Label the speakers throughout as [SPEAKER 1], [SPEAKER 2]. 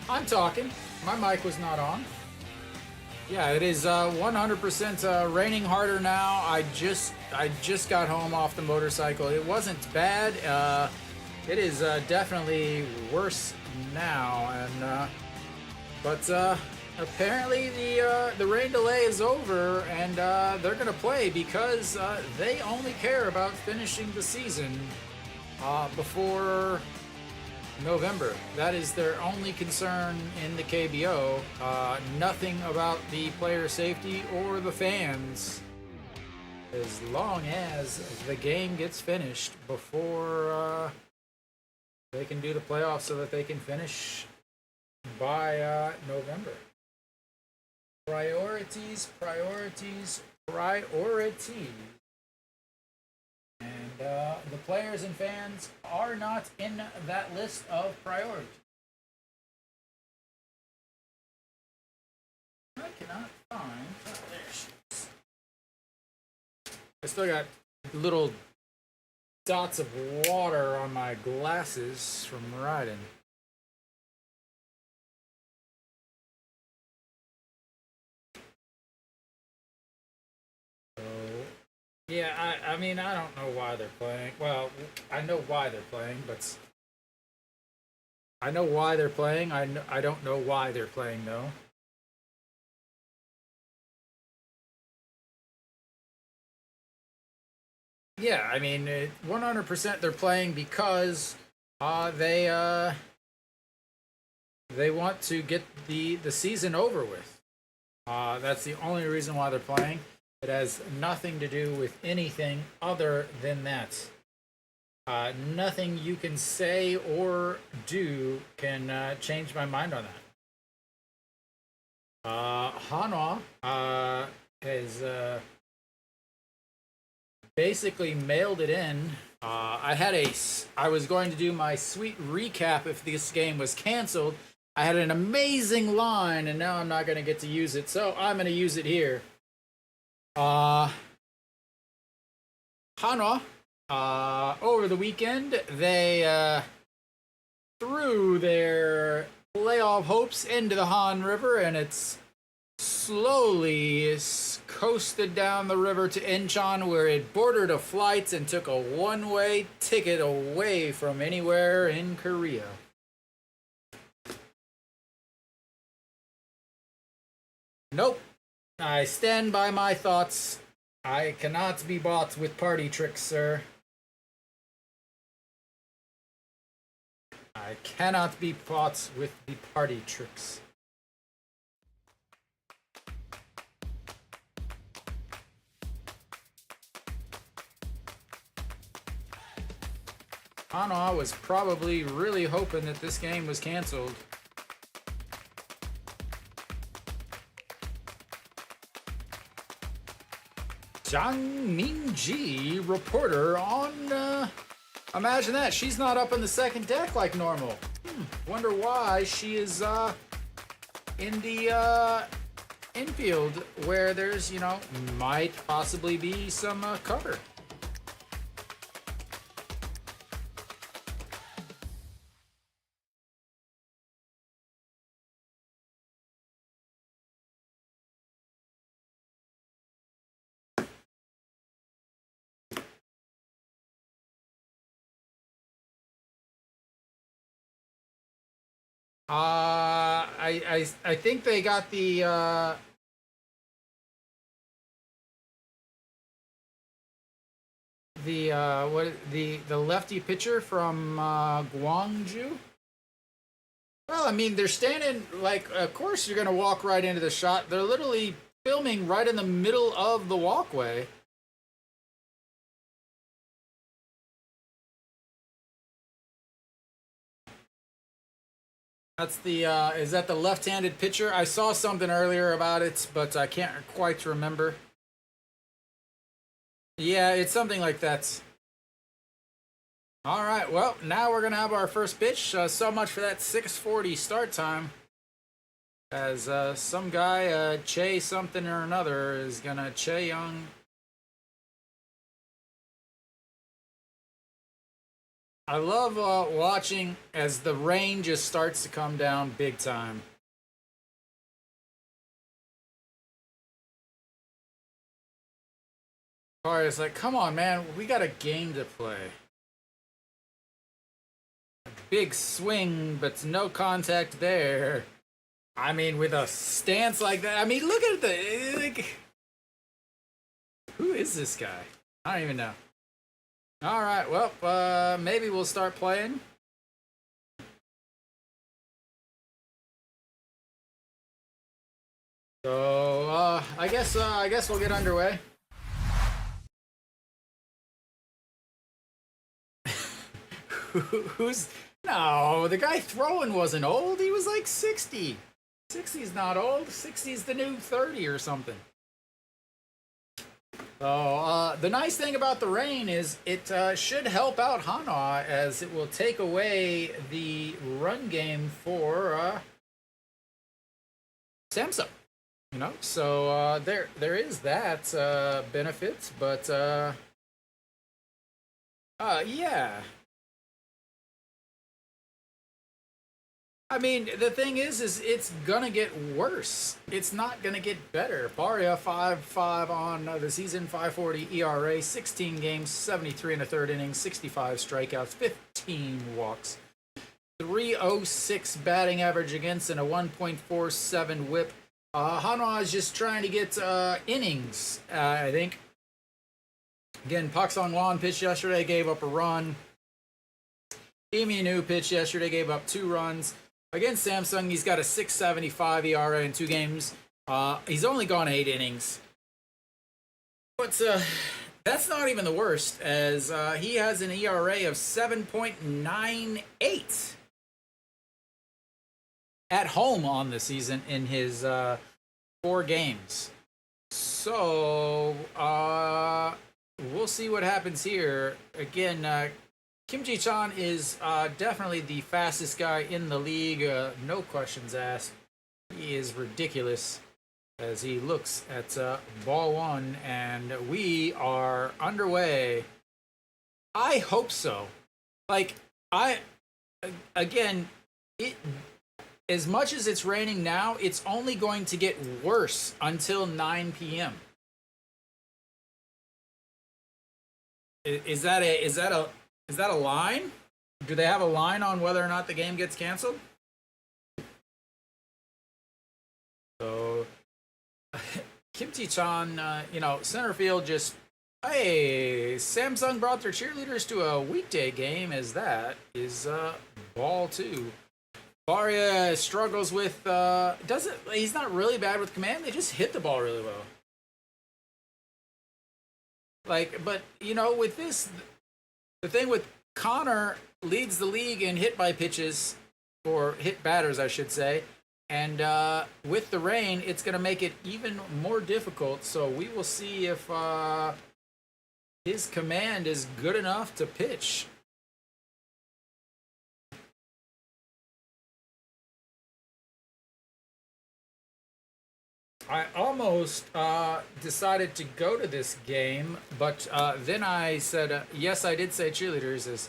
[SPEAKER 1] I'm talking. My mic was not on. Yeah, it is 100% raining harder now. I just got home off the motorcycle. It wasn't bad. It is definitely worse now, and but apparently the rain delay is over, and they're gonna play because they only care about finishing the season before November. That is their only concern in the KBO. Nothing about the player safety or the fans, as long as the game gets finished before they can do the playoffs, so that they can finish by November. Priorities, priorities, priorities. And the players and fans are not in that list of priorities. I cannot find. Oh, there she is. I still got little dots of water on my glasses from riding. Yeah, I mean, I don't know why they're playing. Well, I know why they're playing, but I know why they're playing. I don't know why they're playing, though. Yeah, I mean, 100% they're playing because uh, they uh, they want to get the season over with. That's the only reason why they're playing. It has nothing to do with anything other than that. Nothing you can say or do can change my mind on that. Hanwha has basically mailed it in. I was going to do my sweet recap if this game was canceled, I had an amazing line, and now I'm not going to get to use it, so I'm going to use it here. Hanwha, over the weekend, they threw their playoff hopes into the Han River, and it's slowly coasted down the river to Incheon, where it boarded a flight and took a one-way ticket away from anywhere in Korea. Nope. I stand by my thoughts. I cannot be bought with party tricks, sir. I cannot be bought with the party tricks. Hanwha was probably really hoping that this game was canceled. Zhang Mingji, reporter on, imagine that, she's not up on the second deck like normal. Wonder why she is, in the, infield where there's, you know, might possibly be some, cover. I think they got the lefty pitcher from Gwangju. Well, I mean, they're standing like, of course you're gonna walk right into the shot. They're literally filming right in the middle of the walkway. That's the, is that the left-handed pitcher? I saw something earlier about it, but I can't quite remember. Yeah, it's something like that. All right, well, now we're going to have our first pitch. So much for that 6:40 start time. As some guy, Che something or another, is going to Che Young. I love watching as the rain just starts to come down big time. Barria's like, come on, man, we got a game to play. A big swing, but no contact there. I mean, with a stance like that, I mean, look at the... Like, who is this guy? I don't even know. All right, well, maybe we'll start playing. So, I guess we'll get underway. Who's... No, the guy throwing wasn't old. He was like 60. 60's not old. 60's the new 30 or something. So, the nice thing about the rain is it should help out Hanwha, as it will take away the run game for Samsung. You know, so there is that benefit, but yeah. I mean, the thing is it's gonna get worse. It's not gonna get better. Barria 5.5 on the season, 5.40 ERA, 16 games, 73 and a third innings, 65 strikeouts, 15 walks, 306 batting average against, and a 1.47 WHIP. Hanwha is just trying to get innings, I think. Again, Pak Song-won pitched yesterday, gave up a run. Lee Nu pitched yesterday, gave up 2 runs. Against Samsung, he's got a 6.75 ERA in 2 games. He's only gone 8 innings. But that's not even the worst, as he has an ERA of 7.98 at home on the season in his 4 games. So, we'll see what happens here. Again, Kim Ji-chan is definitely the fastest guy in the league. No questions asked. He is ridiculous as he looks at ball one, and we are underway. I hope so. Like, I, again, it, as much as it's raining now, it's only going to get worse until 9 p.m. Is that a line? Do they have a line on whether or not the game gets canceled? So Kim Ji-chan, center field just, hey, Samsung brought their cheerleaders to a weekday game as that is ball two. Barria struggles with, he's not really bad with command, they just hit the ball really well. Like, but, with this, the thing with Connor leads the league in hit by pitches, or hit batters, I should say. And with the rain, it's going to make it even more difficult. So we will see if his command is good enough to pitch. I almost decided to go to this game, but then I said, yes, I did say cheerleaders, as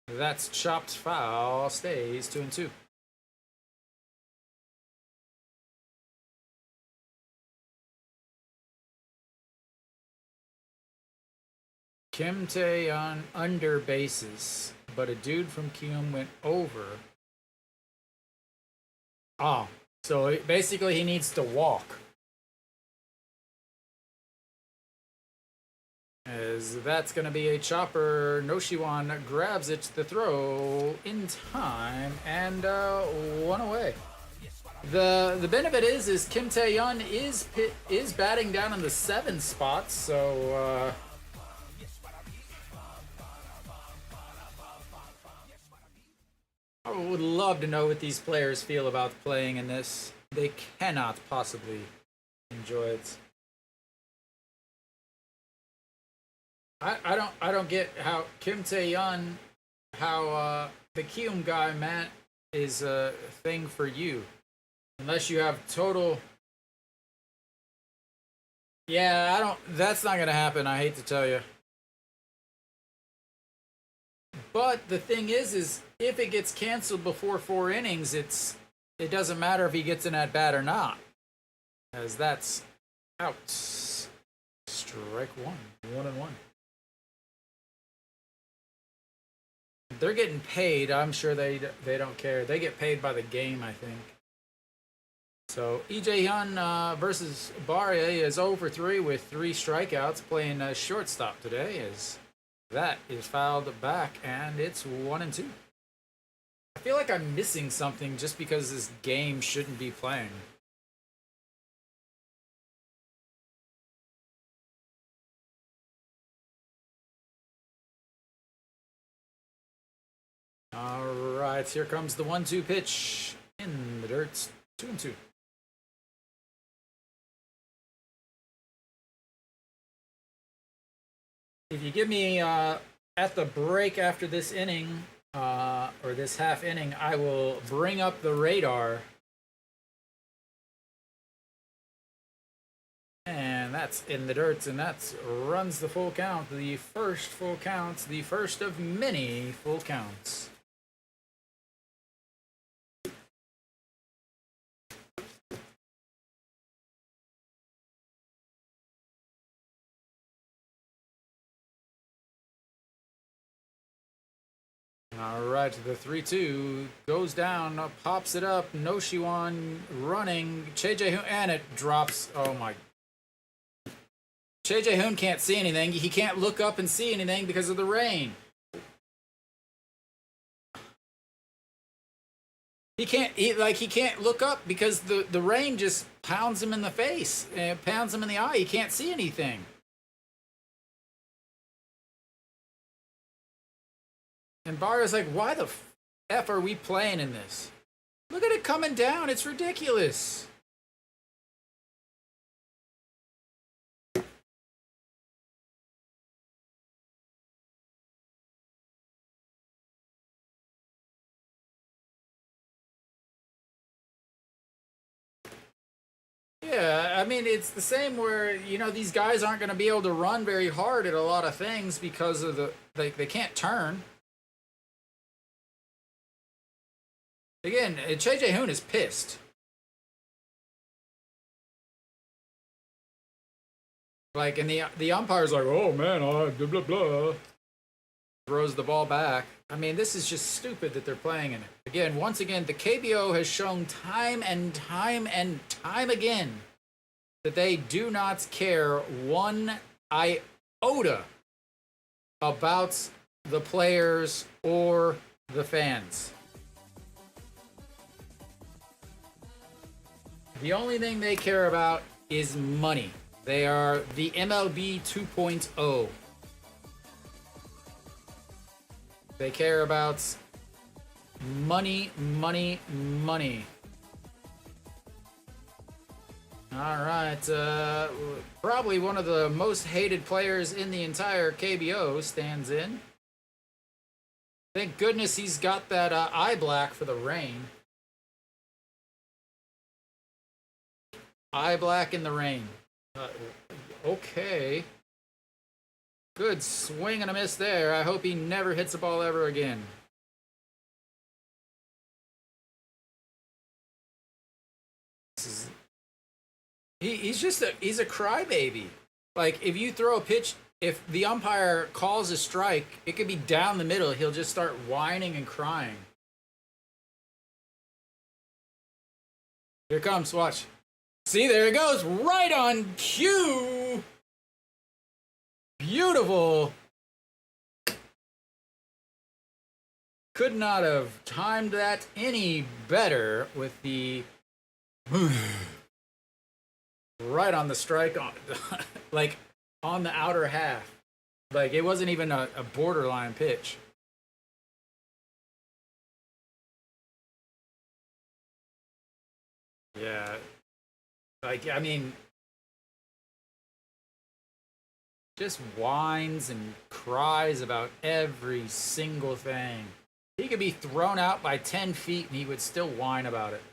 [SPEAKER 1] that's chopped foul, stays 2-2. Kim Tae on under bases, but a dude from Kium went over. Oh, so basically he needs to walk. As that's going to be a chopper. Noshiwan grabs it to the throw in time, and one away. The benefit is Kim Tae-yeon is batting down in the 7 spots, so I would love to know what these players feel about playing in this. They cannot possibly enjoy it. I don't get how Kim Tae-yeon, how the Kium guy Matt is a thing for you, unless you have total. Yeah, I don't. That's not gonna happen. I hate to tell you. But the thing is if it gets canceled before 4 innings, it doesn't matter if he gets an at bat or not, as that's out. Strike one, 1-1. They're getting paid. I'm sure they don't care. They get paid by the game, I think. So EJ Hyun versus Barria is 0-for-3 with 3 strikeouts, playing shortstop today. As that is fouled back, and it's 1-2. I feel like I'm missing something just because this game shouldn't be playing. All right, here comes the 1-2 pitch in the dirt. 2-2. If you give me at the break after this inning, or this half inning, I will bring up the radar. And that's in the dirt, and that runs the full count. The first full count, the first of many full counts. All right, the 3-2 goes down, pops it up. Noshiwan running. Che Jae-hoon, and it drops. Oh my. Che Jae-hoon can't see anything. He can't look up and see anything because of the rain. He can't look up because the rain just pounds him in the face and pounds him in the eye. He can't see anything. And Barria's like, why the F are we playing in this? Look at it coming down. It's ridiculous. Yeah, I mean, it's the same where, you know, these guys aren't going to be able to run very hard at a lot of things because of they can't turn. Again, JJ Hoon is pissed. Like, and the umpire's like, oh man, blah, blah, blah. Throws the ball back. I mean, this is just stupid that they're playing in it. Again, once again, the KBO has shown time and time and time again that they do not care one iota about the players or the fans. The only thing they care about is money. They are the MLB 2.0. They care about money, money, money. All right, probably one of the most hated players in the entire KBO stands in. Thank goodness he's got that eye black for the rain. Eye black in the rain. Okay. Good swing and a miss there. I hope he never hits the ball ever again. He's a crybaby. Like, if you throw a pitch, if the umpire calls a strike, it could be down the middle. He'll just start whining and crying. Here it comes, watch. See, there it goes, right on cue. Beautiful. Could not have timed that any better with the right on the strike, on like on the outer half. Like, it wasn't even a borderline pitch. Yeah. Like, I mean, just whines and cries about every single thing. He could be thrown out by 10 feet and he would still whine about it.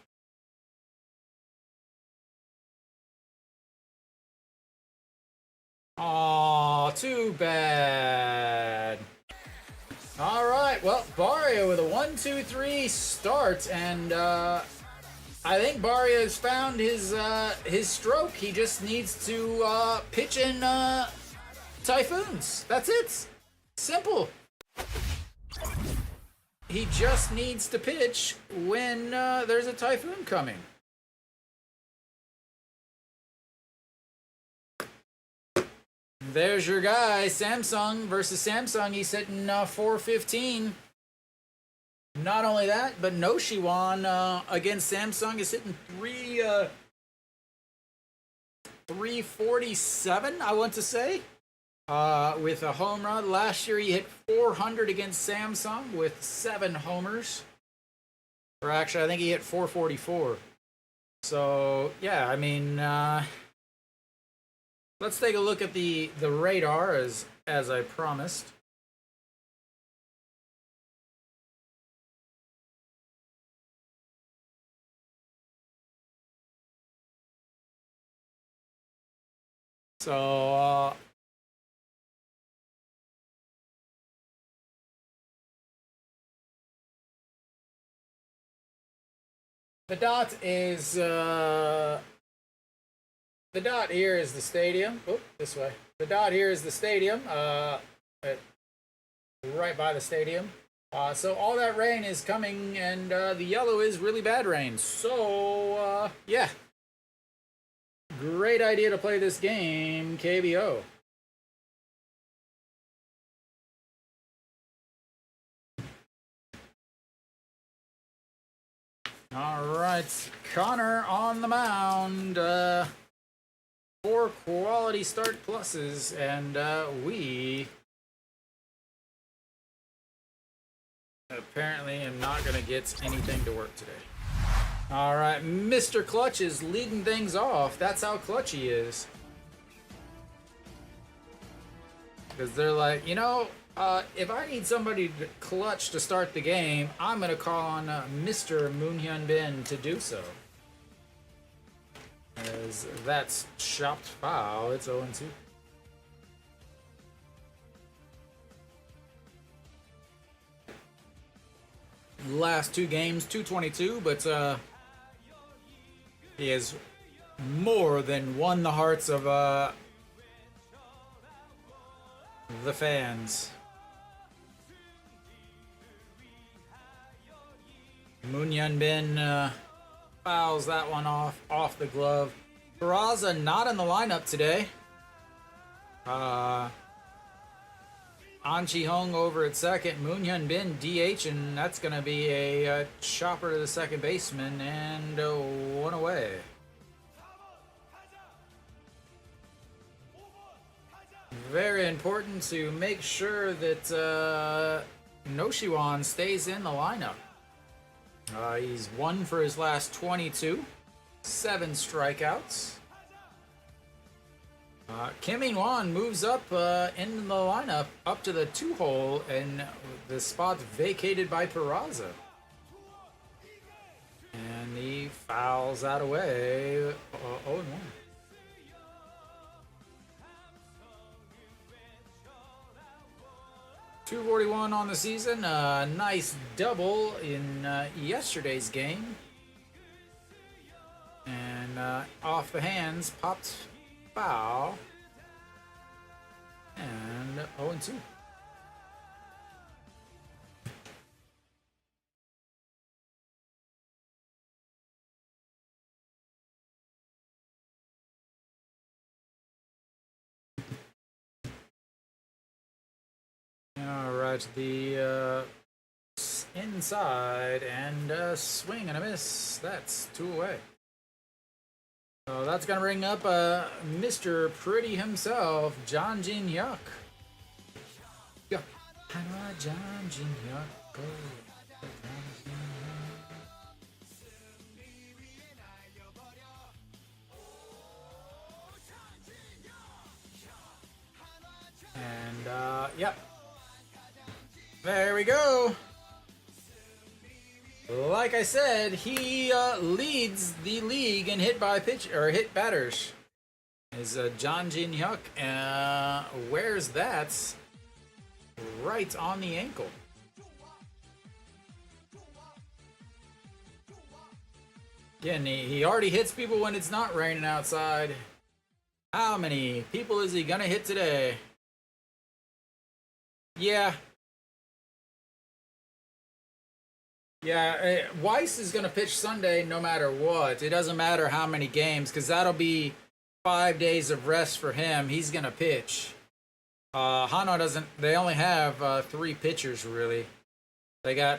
[SPEAKER 1] Aw, too bad. All right, well, Barria with a 1-2-3 start, and I think Barria has found his stroke. He just needs to pitch in typhoons. That's it. Simple. He just needs to pitch when there's a typhoon coming. There's your guy, Samsung versus Samsung. He's hitting 415. Not only that, but No Shiwan against Samsung is hitting 347, I want to say, with a home run. Last year he hit 400 against Samsung with 7 homers. Or actually, I think he hit 444. So, yeah, I mean, let's take a look at the radar as I promised. So, the dot is, the dot here is the stadium. Oop, this way. The dot here is the stadium, right by the stadium. So all that rain is coming, and the yellow is really bad rain. So, yeah. Great idea to play this game, KBO. All right, Connor on the mound. 4 quality start pluses, and we apparently am not going to get anything to work today. All right, Mr. Clutch is leading things off. That's how clutch he is. Because they're like, you know, if I need somebody to clutch to start the game, I'm going to call on Mr. Moon Hyun Bin to do so. As that's chopped foul. It's 0-2. Last two games, 222, but he has more than won the hearts of the fans. Moon Hyun-bin fouls that one off the glove. Peraza not in the lineup today. An Chi-hong over at second. Moon Hyun-bin DH, and that's going to be a chopper to the second baseman, and one away. Very important to make sure that Noshiwan stays in the lineup. He's 1 for his last 22, 7 strikeouts. Kim In-won moves up into the lineup, up to the 2-hole, and the spot's vacated by Peraza. And he fouls that away, 0-1. .241 on the season. Nice double in yesterday's game. And off the hands, popped foul. And 0-2. All right, the inside and swing and a miss. That's 2 away. So that's gonna bring up Mr. Pretty himself, Jang Jin-hyuk. Yeah, Hanwha Jang Jin-hyuk. And yep. There we go. Like I said, he leads the league in hit batters. Is Jang Jin-hyuk wears that right on the ankle. Again, he already hits people when it's not raining outside. How many people is he gonna hit today? Yeah. Yeah, Weiss is going to pitch Sunday no matter what. It doesn't matter how many games, because that'll be 5 days of rest for him. He's going to pitch. Hanwha doesn't, they only have 3 pitchers, really. They got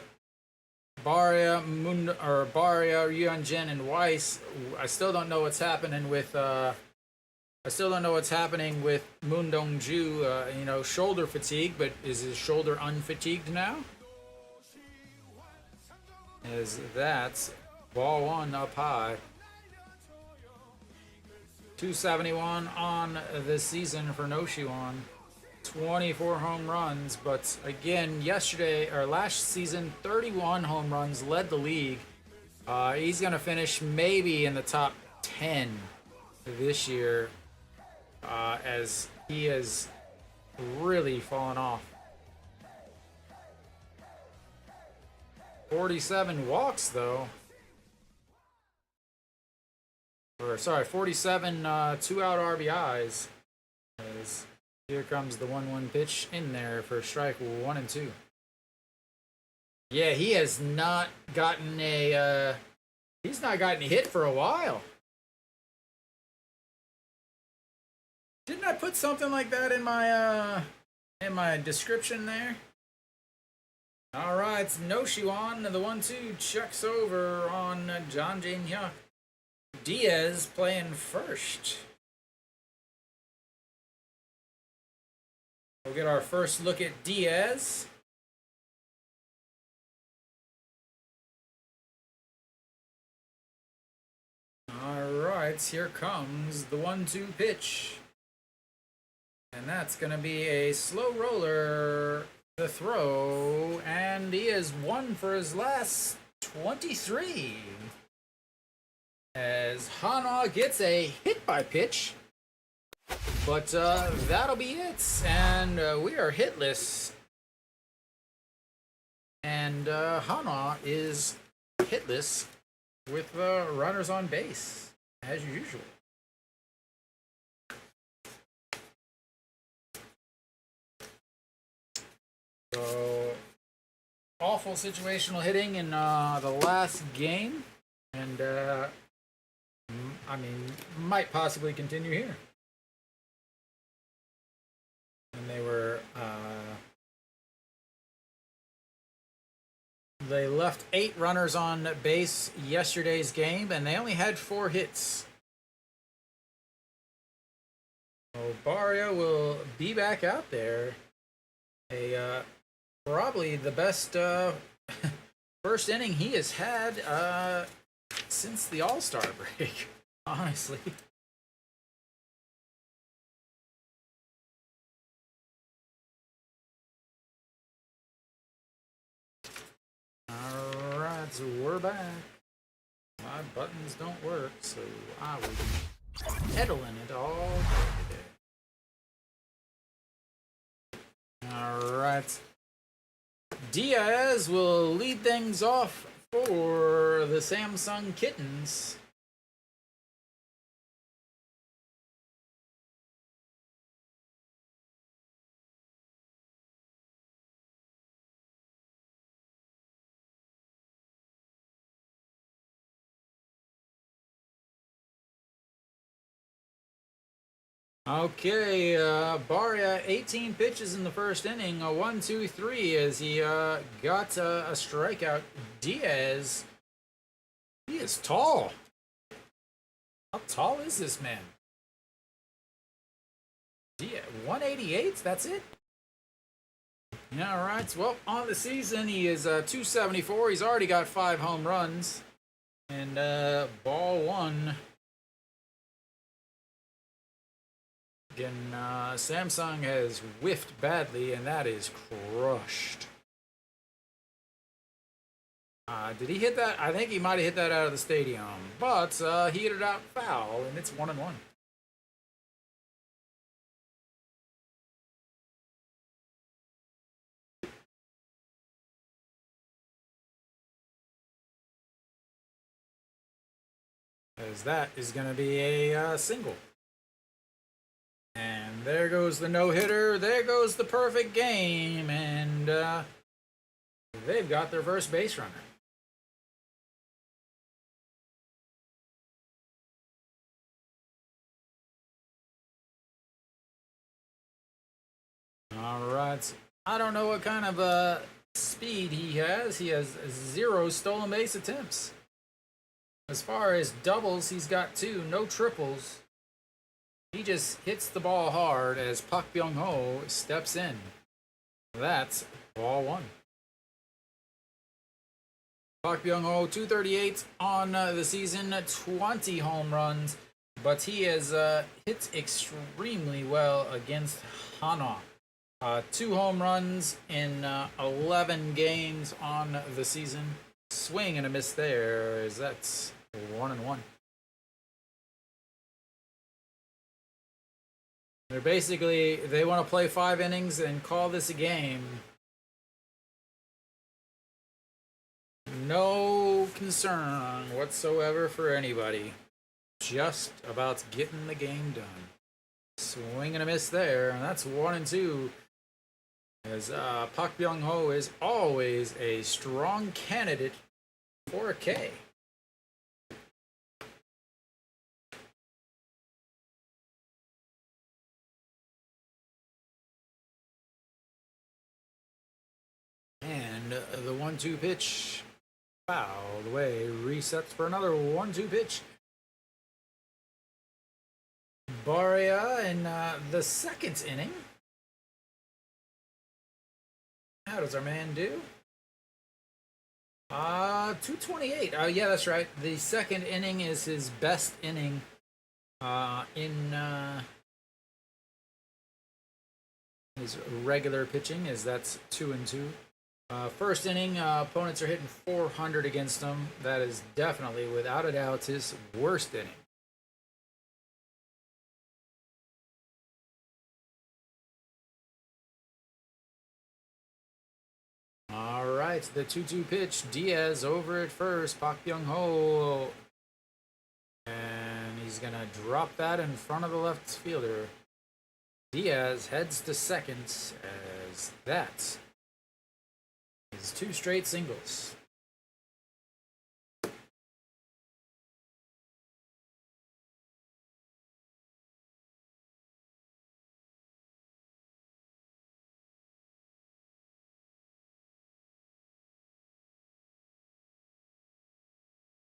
[SPEAKER 1] Barria, Ryunjin, and Weiss. I still don't know what's happening with Moon Dong-ju, shoulder fatigue, but is his shoulder unfatigued now? As that's ball 1 up high. 271 on the season for Noshiwan. 24 home runs, but again, last season, 31 home runs, led the league. He's gonna finish maybe in the top 10 this year, as he has really fallen off. 47 walks, though. 47 2-out RBIs. As here comes the 1-1 pitch in there for strike 1 and 2. Yeah, he has not gotten he's not gotten hit for a while. Didn't I put something like that in my description there? All right, it's Noshiwan, the 1-2 checks over on Jang Jin-hyuk. Diaz playing first. We'll get our first look at Diaz. All right, here comes the 1-2 pitch. And that's going to be a slow roller. The throw, and he is 1 for his last 23. as Hanwha gets a hit by pitch. But that'll be it. And we are hitless. And Hanwha is hitless with runners on base, as usual. So, awful situational hitting in the last game. And, I mean, might possibly continue here. And they were, they left 8 runners on base yesterday's game, and they only had 4 hits. So Barria will be back out there. Probably the best first inning he has had since the All-Star break, honestly. Alright, so we're back. My buttons don't work, so I will be pedaling it all day today. Alright. Diaz will lead things off for the Samsung Kittens. Okay, Barria, 18 pitches in the first inning, 1, 2, 3, as he got a strikeout. Diaz, he is tall. How tall is this man? Diaz, 188, that's it? Yeah, all right. Well, on the season, he is 274. He's already got 5 home runs. And ball 1. Again, Samsung has whiffed badly, and that is crushed. Did he hit that? I think he might have hit that out of the stadium, but he hit it out foul, and it's 1-1. As that is going to be a single. And there goes the no-hitter. There goes the perfect game. And they've got their first base runner. All right. I don't know what kind of speed he has. He has 0 stolen base attempts. As far as doubles, he's got 2, no triples. He just hits the ball hard as Park Byung-ho steps in. That's ball 1. Park Byung-ho, 238 on the season, 20 home runs, but he has hit extremely well against Hanwha. 2 home runs in 11 games on the season. Swing and a miss there, as that's 1-1. They're basically, they want to play 5 innings and call this a game. No concern whatsoever for anybody. Just about getting the game done. Swing and a miss there, and that's 1-2. As Park Byung-ho is always a strong candidate for a K. And the 1-2 pitch fouled away, resets for another 1-2 pitch. Barria in the second inning. How does our man do? 228. Yeah, that's right. The second inning is his best inning in his regular pitching, as that's 2-2. First inning, opponents are hitting 400 against him. That is definitely, without a doubt, his worst inning. All right, the 2-2 pitch. Diaz over at first. Pak Byung-ho. And he's going to drop that in front of the left fielder. Diaz heads to second as that is 2 straight singles.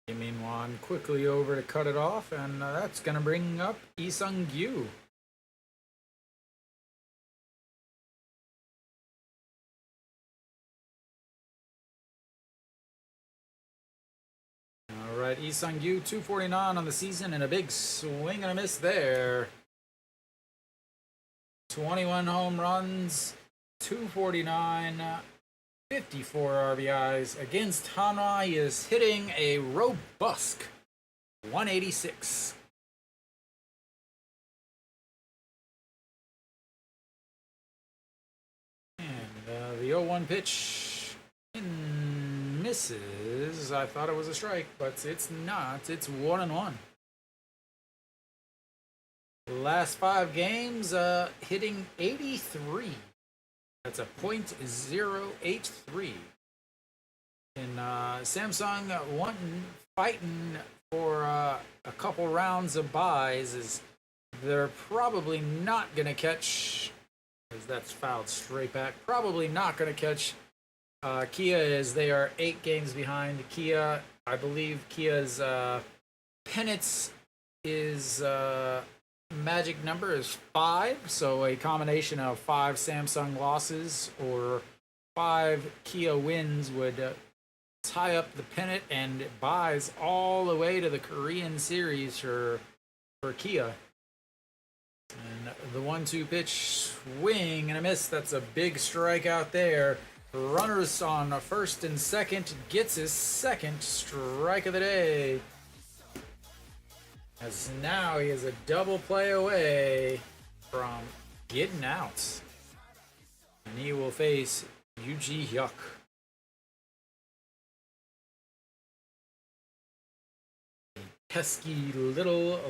[SPEAKER 1] Min-won quickly over to cut it off, and that's going to bring up Lee Sung-gyu. All right, Lee Sung-gyu, 249 on the season, and a big swing and a miss there. 21 home runs, 249, 54 RBIs. Against Hanwha, he is hitting a robust 186. And the 0-1 pitch misses. I thought it was a strike, but it's not. It's 1-1. Last 5 games, hitting 83. That's a .083. And Samsung fighting for a couple rounds of buys, is they're probably not going to catch, as that's fouled straight back, probably not going to catch Kia, as they are 8 games behind. Kia, I believe Kia's pennant is magic number is 5, so a combination of 5 Samsung losses or 5 Kia wins would tie up the pennant and buys all the way to the Korean series for Kia. And the 1-2 pitch, swing and a miss. That's a big strikeout there. Runners on first and second, gets his second strike of the day. As now he is a double play away from getting out. And he will face Yoo Ji-hyuk. Pesky little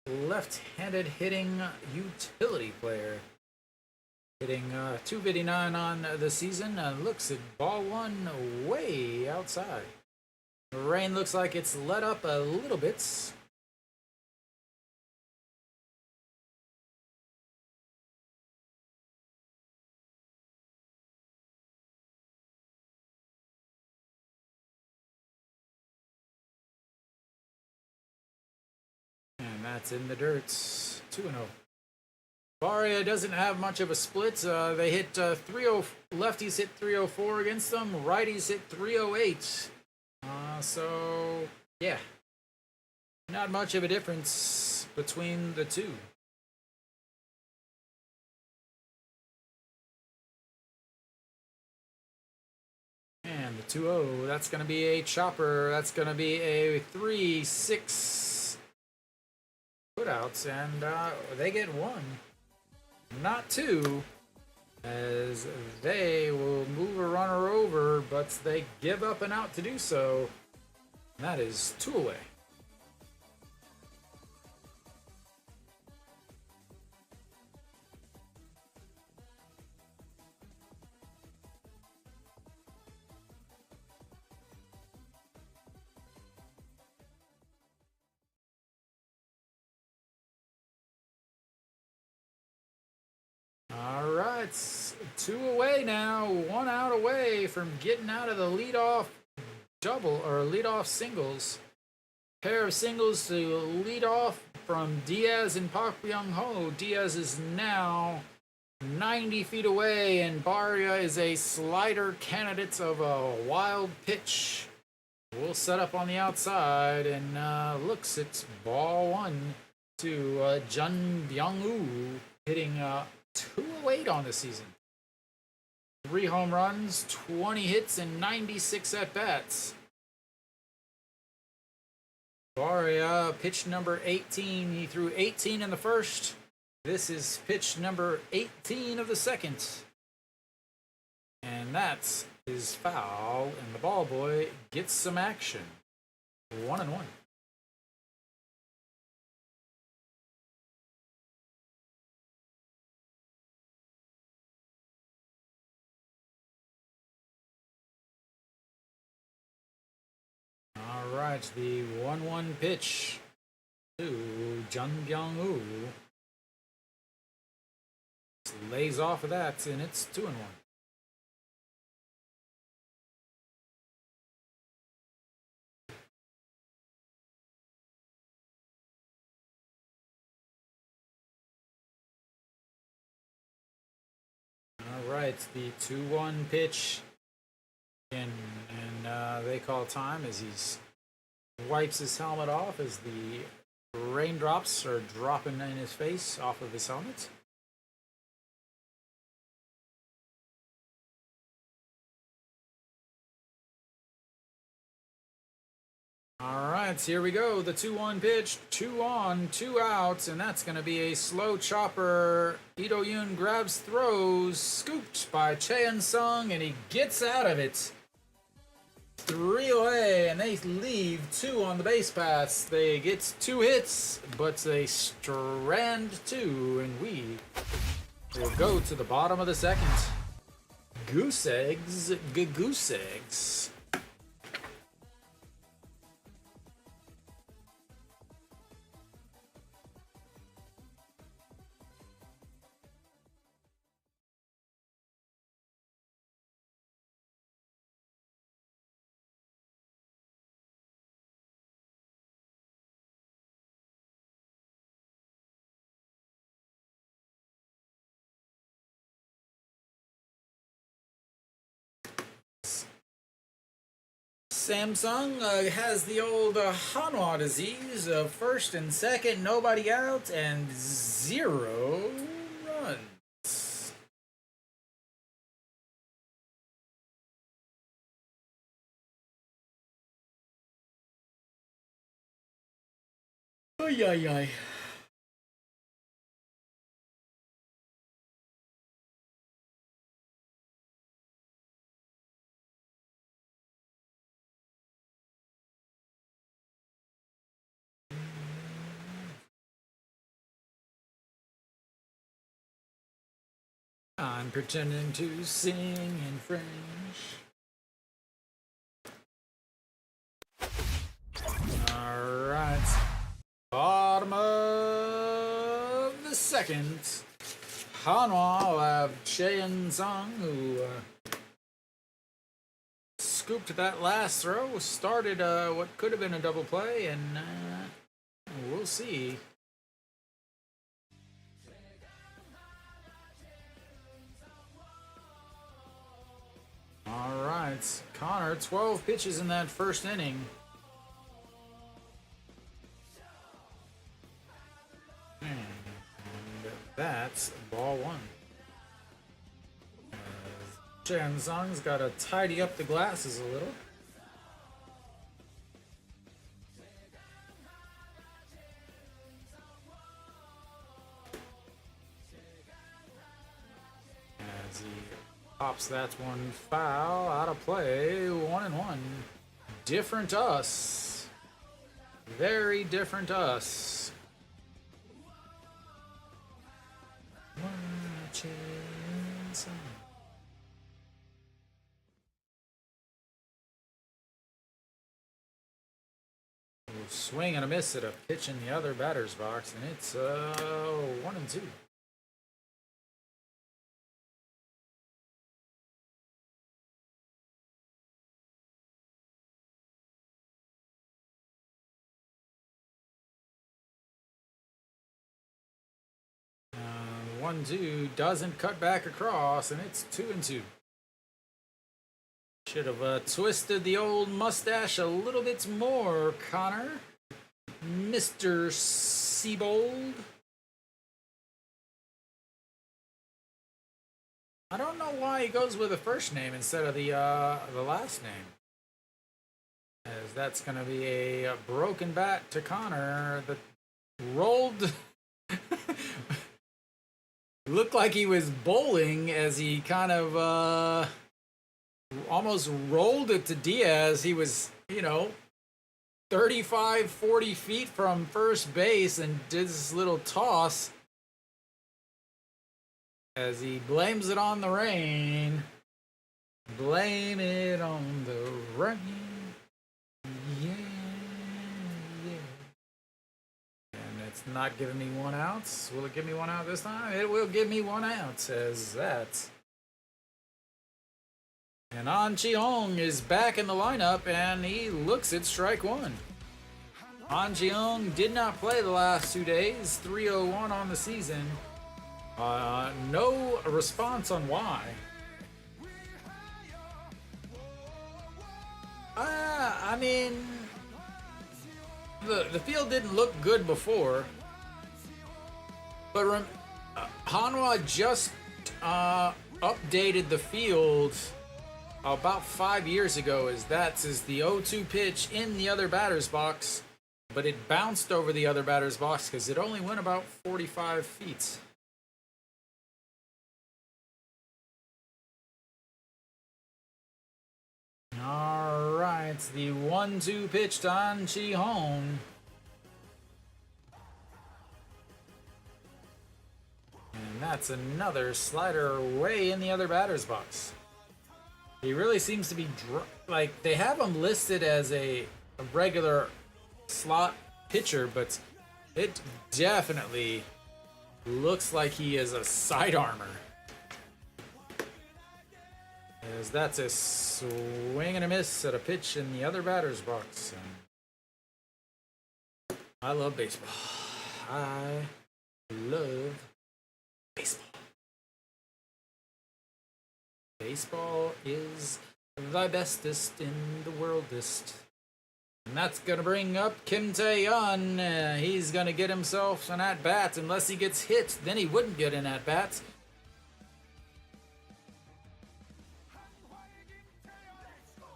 [SPEAKER 1] left-handed hitting utility player. Hitting 259 on the season. Looks at ball one way outside. The rain looks like it's let up a little bit. That's in the dirt. 2-0. Barria doesn't have much of a split. They hit 3-0. Lefties hit 304 against them. Righties hit 308. So, yeah. Not much of a difference between the two. And the 2-0. That's going to be a chopper. That's going to be a 3-6. Putouts, and they get 1, not 2, as they will move a runner over, but they give up an out to do so. And that is 2 away. All right, it's 2 away now, 1 out away from getting out of the leadoff double or leadoff singles. Pair of singles to lead off from Diaz and Pak Byung-ho. Diaz is now 90 feet away, and Barria is a slider candidate of a wild pitch. We'll set up on the outside, and looks at ball 1 to Jun Byung-woo, hitting 208 on the season. 3 home runs, 20 hits, and 96 at-bats. Barria, pitch number 18. He threw 18 in the first. This is pitch number 18 of the second. And that's his foul, and the ball boy gets some action. 1-1. All right, the 1-1 pitch to Jung Byung-woo. Lays off of that, and it's 2-1. All right, the 2-1 pitch. And they call time as he wipes his helmet off as the raindrops are dropping in his face off of his helmet. All right, here we go. The 2-1 pitch, 2 on, 2 outs, and that's going to be a slow chopper. Ito Yoon grabs, throws, scooped by Chaeun Sung, and he gets out of it. 3 away, and they leave 2 on the base paths. They get 2 hits, but they strand 2, and we will go to the bottom of the second. Goose eggs, goose eggs. Samsung has the old Hanwha disease of first and second, nobody out, and 0 runs. Ay, ay, ay. I'm pretending to sing in French. Alright. Bottom of the second. Hanwha will have Chaeun Sung, who scooped that last throw, started what could have been a double play, and we'll see. All right, Connor, 12 pitches in that first inning. And that's ball 1. Chaeun Sung's got to tidy up the glasses a little. As he pops that one foul out of play, 1-1. Different us. Very different us. Swing and a miss at a pitch in the other batter's box, and it's 1-2. One, two doesn't cut back across, and it's 2-2. Should have twisted the old mustache a little bit more, Connor. Mr. Seabold. I don't know why he goes with the first name instead of the last name. As that's going to be a broken bat to Connor that rolled. Looked like he was bowling as he kind of almost rolled it to Diaz. He was, 35, 40 feet from first base and did this little toss as he blames it on the rain. Blame it on the rain. Yeah, yeah. And it's not giving me 1 ounce. Will it give me 1 out this time? It will give me 1 ounce as that. And An Chi-hong is back in the lineup, and he looks at strike one. An Chi-hong did not play the last 2 days, 301 on the season. No response on why. I mean, the field didn't look good before, but Hanwha just updated the field about 5 years ago. That's the 0-2 pitch in the other batter's box, but it bounced over the other batter's box because it only went about 45 feet. All right, the 1-2 pitch to An Chi-hong. And that's another slider way in the other batter's box. He really seems to be like they have him listed as a regular slot pitcher, but it definitely looks like he is a sidearmer. As that's a swing and a miss at a pitch in the other batter's box. And I love baseball. I love baseball. Baseball is the bestest in the worldest. And that's going to bring up Kim Tae-yeon. He's going to get himself an at-bat. Unless he gets hit, then he wouldn't get an at-bat.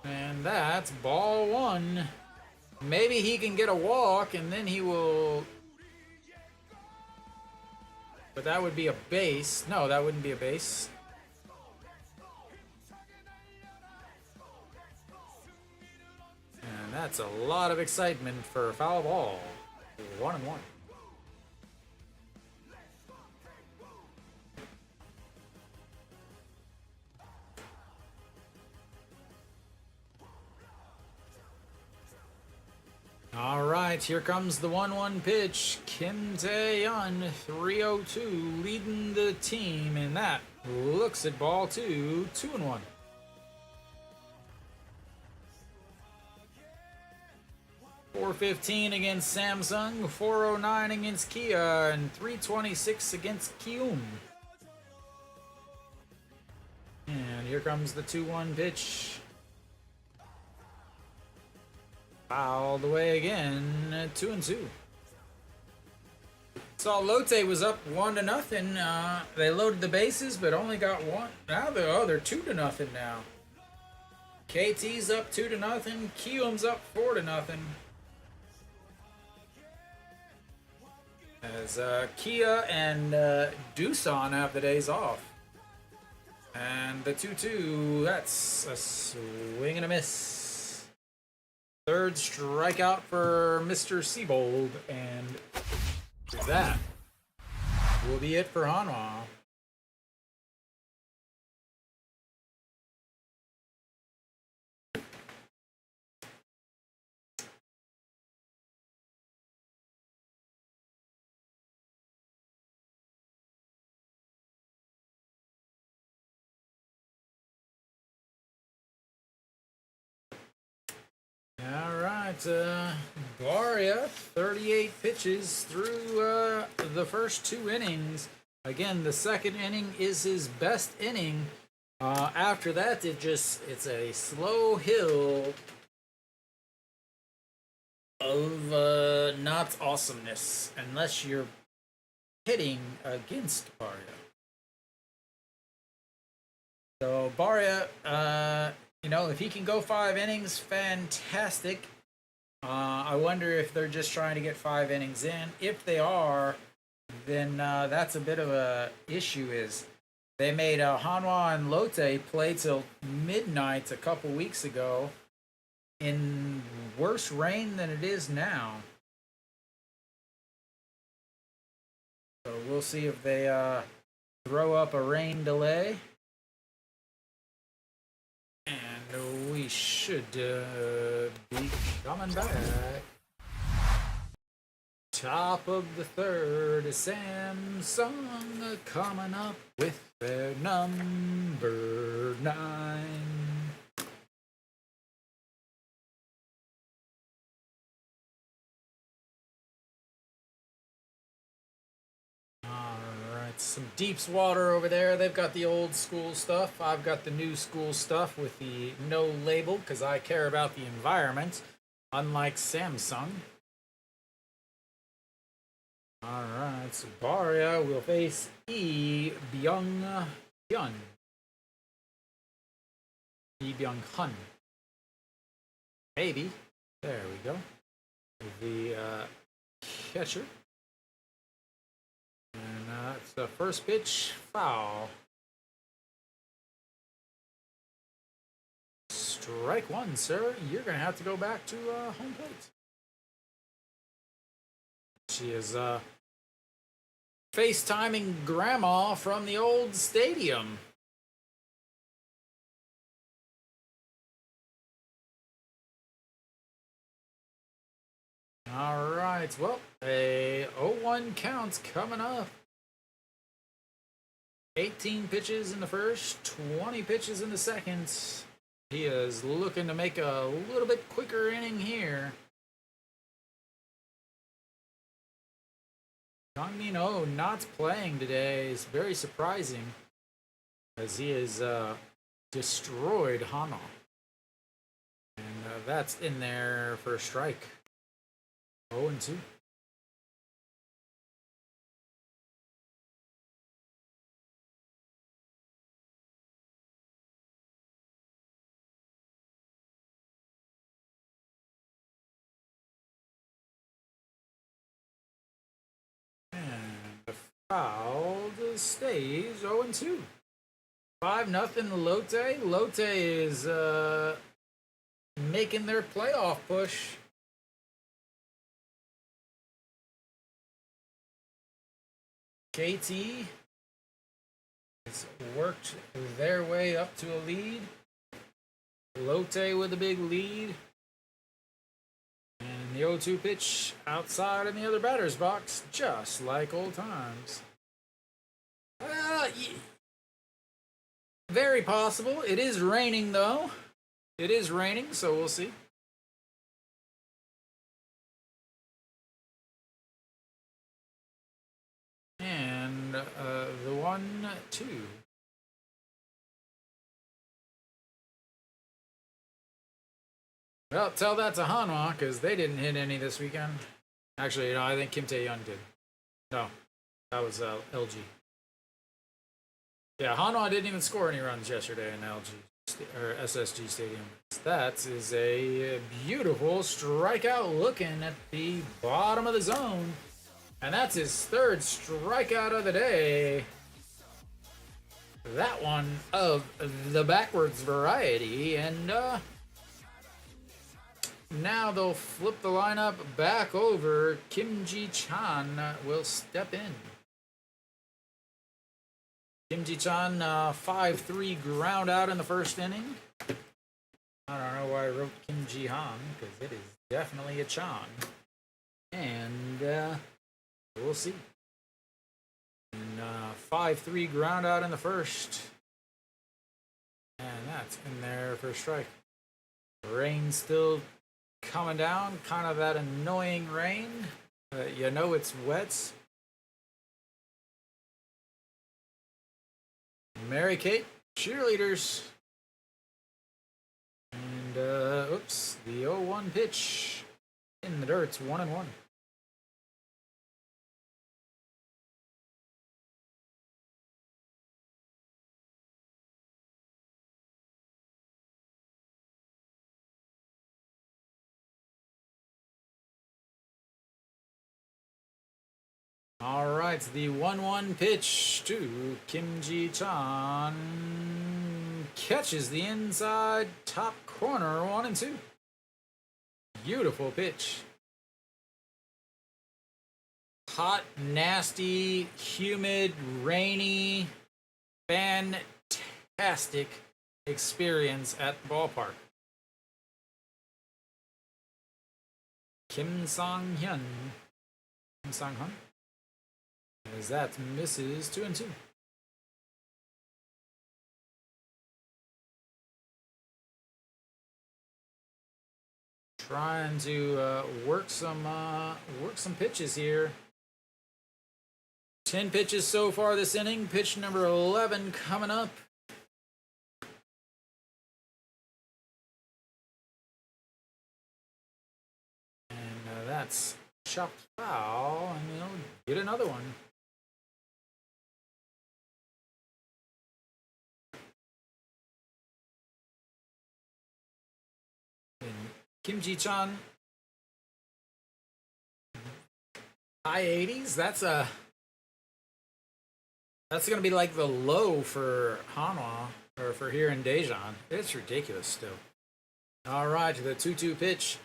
[SPEAKER 1] And that's ball one. Maybe he can get a walk, and then he will... But that would be a base. No, that wouldn't be a base. And that's a lot of excitement for a foul ball. 1-1. All right, here comes the 1-1 pitch. Kim Tae-yeon, 302, leading the team, and that looks at ball two, 2-1. .415 against Samsung, 409 against Kia, and 326 against Kium. And here comes the 2-1 pitch. Fouled away again, 2-2. Saw Lotte was up 1-0. They loaded the bases, but only got one. Now they're 2-0 now. KT's up 2-0. Kium's up 4-0. As Kia and Doosan have the days off. And the 2-2, that's a swing and a miss. Third strikeout for Mr. Seabold, and that will be it for Hanwha. All right, Barria, 38 pitches through the first 2 innings. Again, the second inning is his best inning. After that, it's a slow hill of not awesomeness, unless you're hitting against Barria. So Barria, if he can go 5 innings, fantastic. I wonder if they're just trying to get 5 innings in. If they are, then that's a bit of a issue. Is they made Hanwha and Lotte play till midnight a couple weeks ago in worse rain than it is now. So we'll see if they throw up a rain delay. And we should be coming back. Top of the third is Samsung coming up with their number 9. Alright, some Deeps water over there. They've got the old school stuff. I've got the new school stuff with the no label because I care about the environment, unlike Samsung. Alright, so Barria will face Lee Byung-hyun. Lee Byung-hun. Maybe. There we go. The catcher. And it's the first pitch, foul. Strike one, sir. You're going to have to go back to home plate. She is FaceTiming Grandma from the old stadium. All right, well, a 0-1 count's coming up. 18 pitches in the first, 20 pitches in the second. He is looking to make a little bit quicker inning here. Jongmin Oh not playing today is very surprising, as he has destroyed Hanwha. And that's in there for a strike. 0-2. Fouled stays 0-2. 5-0 Lotte. Lotte is making their playoff push. KT has worked their way up to a lead. Lotte with a big lead. And the 0-2 pitch outside in the other batter's box, just like old times. Very possible. It is raining, though. It is raining, so we'll see. And the 1-2. Well, tell that to Hanwha, because they didn't hit any this weekend. Actually, I think Kim Tae-yeon did. No, that was LG. Yeah, Hanwha didn't even score any runs yesterday in LG or SSG Stadium. That is a beautiful strikeout looking at the bottom of the zone. And that's his third strikeout of the day. That one of the backwards variety. And now they'll flip the lineup back over. Kim Ji-chan will step in. Kim Ji-chan, 5-3 ground out in the first inning. I don't know why I wrote Kim Ji-han, because it is definitely a Chan. And we'll see. And 5-3 ground out in the first. And that's in there for a strike. Rain still coming down, kind of that annoying rain. You know it's wet. Mary Kate, cheerleaders. And, oops, the 0-1 pitch in the dirt, 1-1. All right, the 1-1 pitch to Kim Ji-chan. Catches the inside top corner, 1-2. Beautiful pitch. Hot, nasty, humid, rainy, fantastic experience at the ballpark. Kim Sang-hyun. Kim Sang-hyun. As that misses 2-2. Trying to work some pitches here. 10 pitches so far this inning. Pitch number 11 coming up. And that's chopped foul, and he'll get another one. And Kim Ji-chan, high 80s. That's gonna be like the low for Hanwha, or for here in Daejeon. It's ridiculous still. All right, the 2-2 pitch.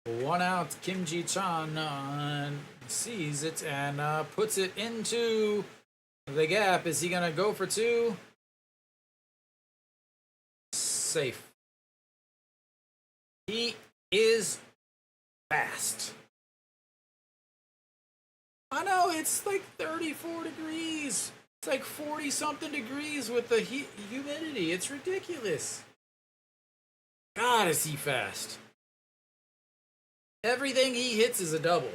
[SPEAKER 1] 1 out. Kim Ji-chan sees it and puts it into the gap. Is he gonna go for 2? Safe. He is fast. I know, it's like 34 degrees. It's like 40 something degrees with the humidity. It's ridiculous. God, is he fast. Everything he hits is a double.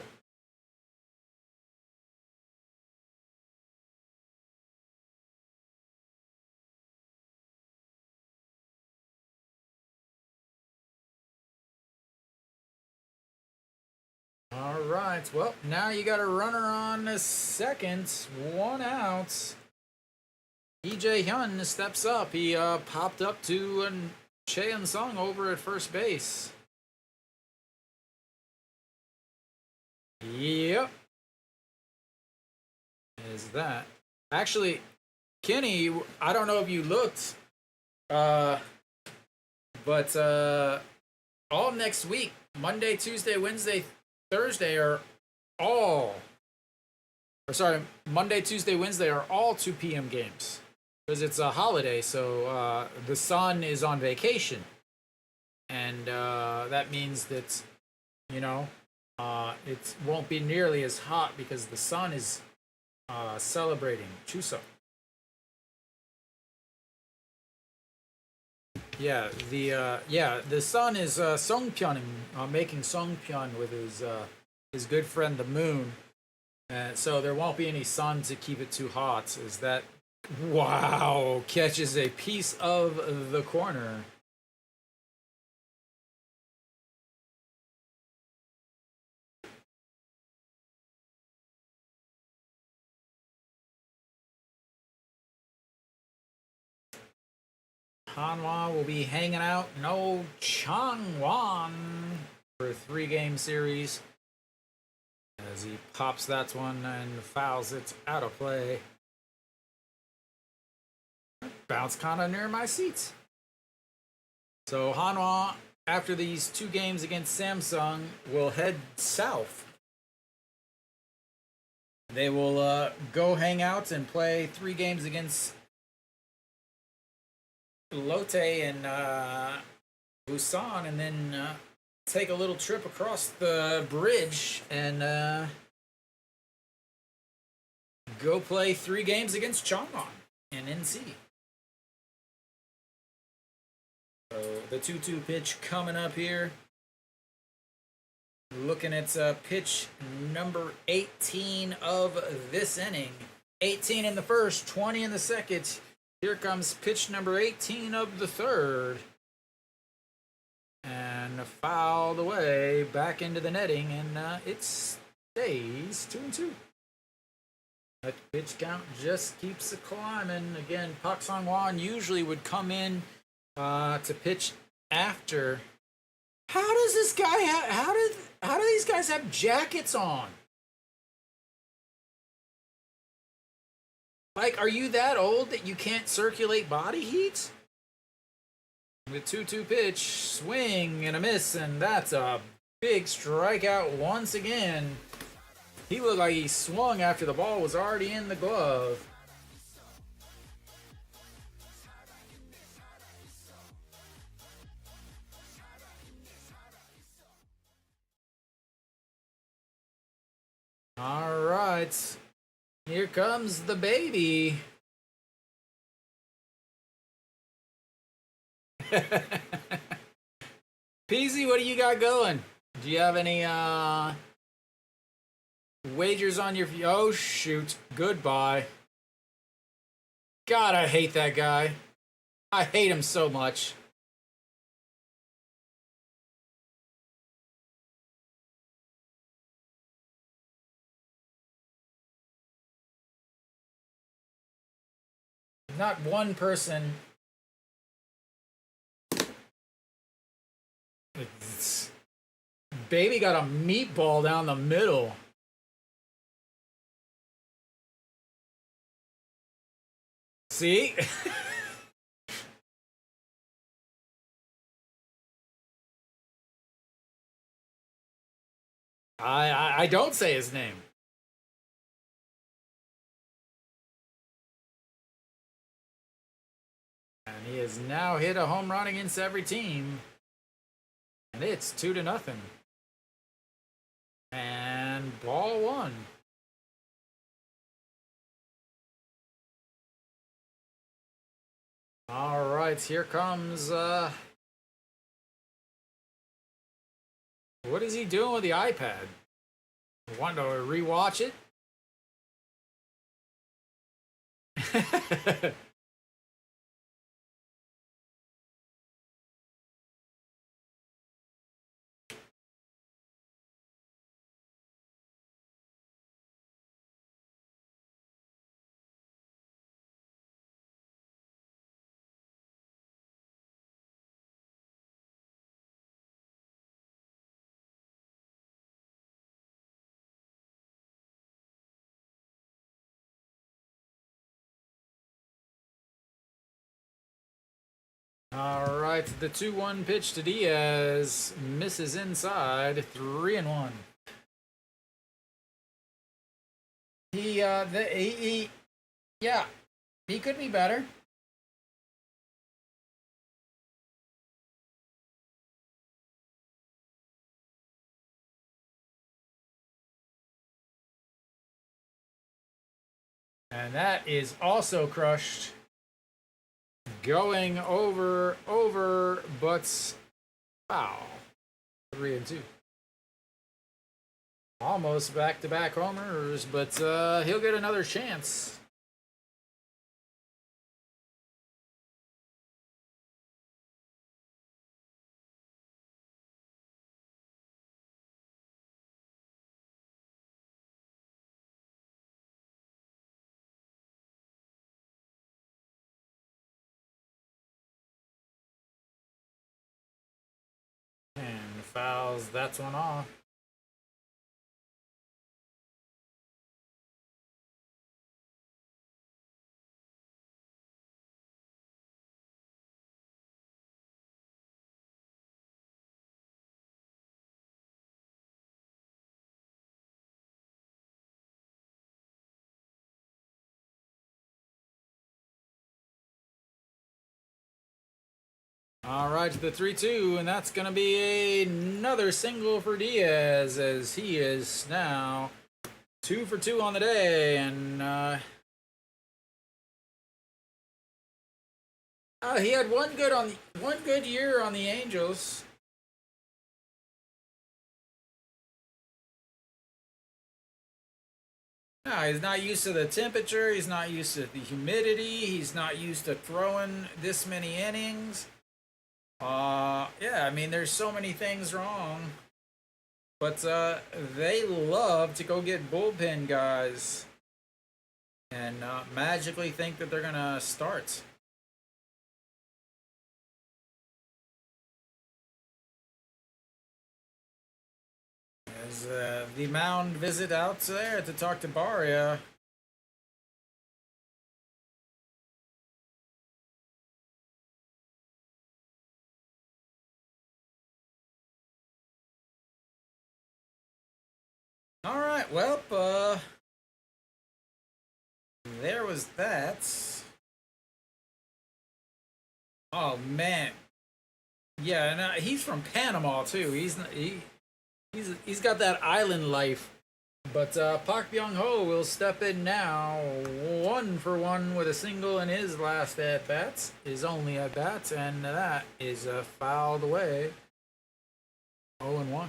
[SPEAKER 1] All right, well, now you got a runner on the second, 1 out. Lee Jae-hyun steps up. He popped up to Chae Sung over at first base. Yep. Is that. Actually, Kenny, I don't know if you looked, but all next week, Monday, Tuesday, Wednesday, Thursday are all, Monday, Tuesday, Wednesday are all 2 p.m. games. Because it's a holiday, so the sun is on vacation. And that means that, it won't be nearly as hot because the sun is celebrating Chuseok. Yeah, the sun is Songpyeoning, making Songpyeon with his good friend the moon. So there won't be any sun to keep it too hot. Is that, wow, catches a piece of the corner. Hanwha will be hanging out no Changwon for a 3-game series as he pops that one and fouls it out of play. Bounce kind of near my seats. So Hanwha, after these 2 games against Samsung, will head south. They will go hang out and play 3 games against Lotte and Busan, and then take a little trip across the bridge and go play 3 games against Changwon and NC. So the 2-2 pitch coming up here. Looking at pitch number 18 of this inning. 18 in the first, 20 in the second. Here comes pitch number 18 of the third. And fouled away back into the netting, and it stays 2-2. That pitch count just keeps climbing. Again, Park Sang-hwan usually would come in to pitch after. How does this guy have? How do these guys have jackets on? Like, are you that old that you can't circulate body heat? With 2-2 pitch, swing and a miss, and that's a big strikeout once again. He looked like he swung after the ball was already in the glove. All right. Here comes the baby. Peasy, what do you got going? Do you have any wagers on your... Oh, shoot. Goodbye. God, I hate that guy. I hate him so much. Not one person... Baby got a meatball down the middle. See? I don't say his name. And he has now hit a home run against every team. And it's 2-0. And ball one. All right, here comes... What is he doing with the iPad? Want to rewatch it? All right, the 2-1 pitch to Diaz misses inside, 3-1. Yeah, he could be better. And that is also crushed. Going over, but foul. 3-2. Almost back-to-back homers, but he'll get another chance. And fouls, that's one off. All right, the 3-2, and that's going to be another single for Diaz as he is now 2 for 2 on the day, and he had one good year on the Angels. No, he's not used to the temperature. He's not used to the humidity. He's not used to throwing this many innings. Yeah, I mean, there's so many things wrong. But they love to go get bullpen guys and magically think that they're going to start. As the mound visit out there to talk to Barria. right, well, there was that. Oh man, yeah, and he's from Panama too. He's got that island life. But Park Byung-ho will step in now, 1-for-1 with a single in his last at bats, his only at bats, and that is fouled away. 0-1.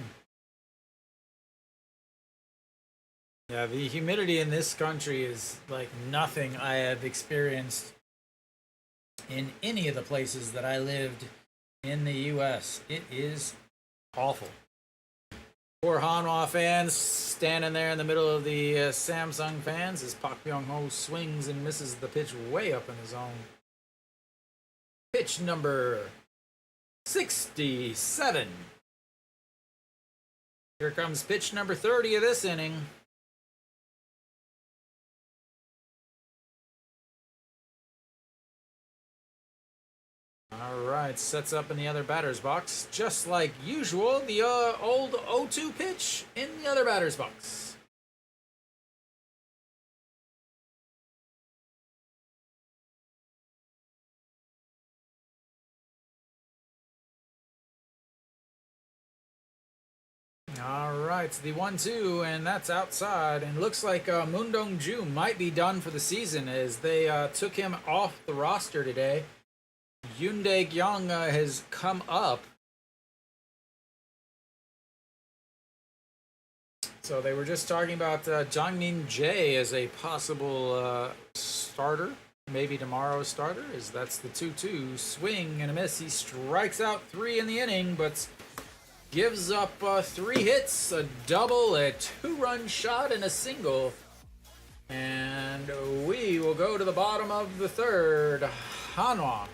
[SPEAKER 1] Yeah, the humidity in this country is like nothing I have experienced in any of the places that I lived in the U.S. It is awful. Poor Hanwha fans standing there in the middle of the Samsung fans as Park Byung-ho swings and misses the pitch way up in the zone. Pitch number 67. Here comes pitch number 30 of this inning. All right, sets up in the other batter's box. Just like usual, the old 0-2 pitch in the other batter's box. All right, the 1-2, and that's outside. And looks like Moon Dong-ju might be done for the season as they took him off the roster today. Yoon Dae-kyung has come up. So they were just talking about Jang Min-jae as a possible starter. Maybe tomorrow's starter, as that's the 2-2. Swing and a miss. He strikes out 3 in the inning, but gives up 3 hits, a double, a 2-run shot, and a single. And we will go to the bottom of the third. Hanwha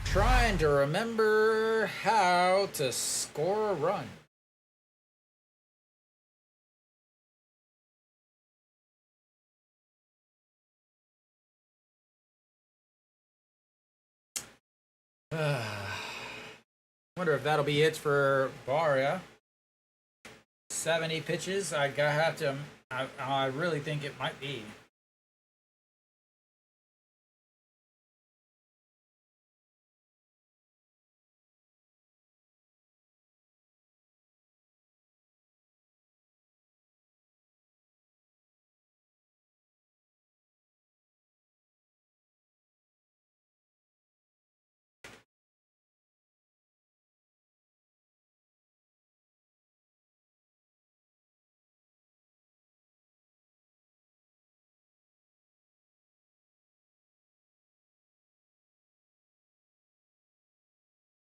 [SPEAKER 1] trying to remember how to score a run. Wonder if that'll be it for Barria. 70 pitches. I really think it might be.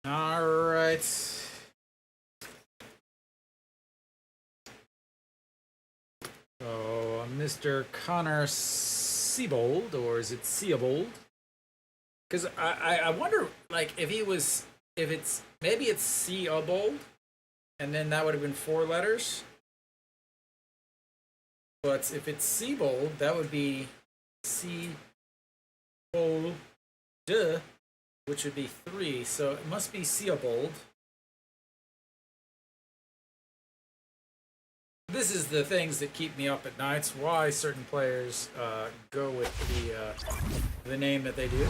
[SPEAKER 1] All right. So, Mr. Connor Seabold, or is it Seabold? Because I wonder, like, if maybe it's Seabold, and then that would have been 4 letters. But if it's Seabold, that would be Seabold, which would be 3. So it must be Seabold. This is the things that keep me up at nights. Why certain players go with the name that they do.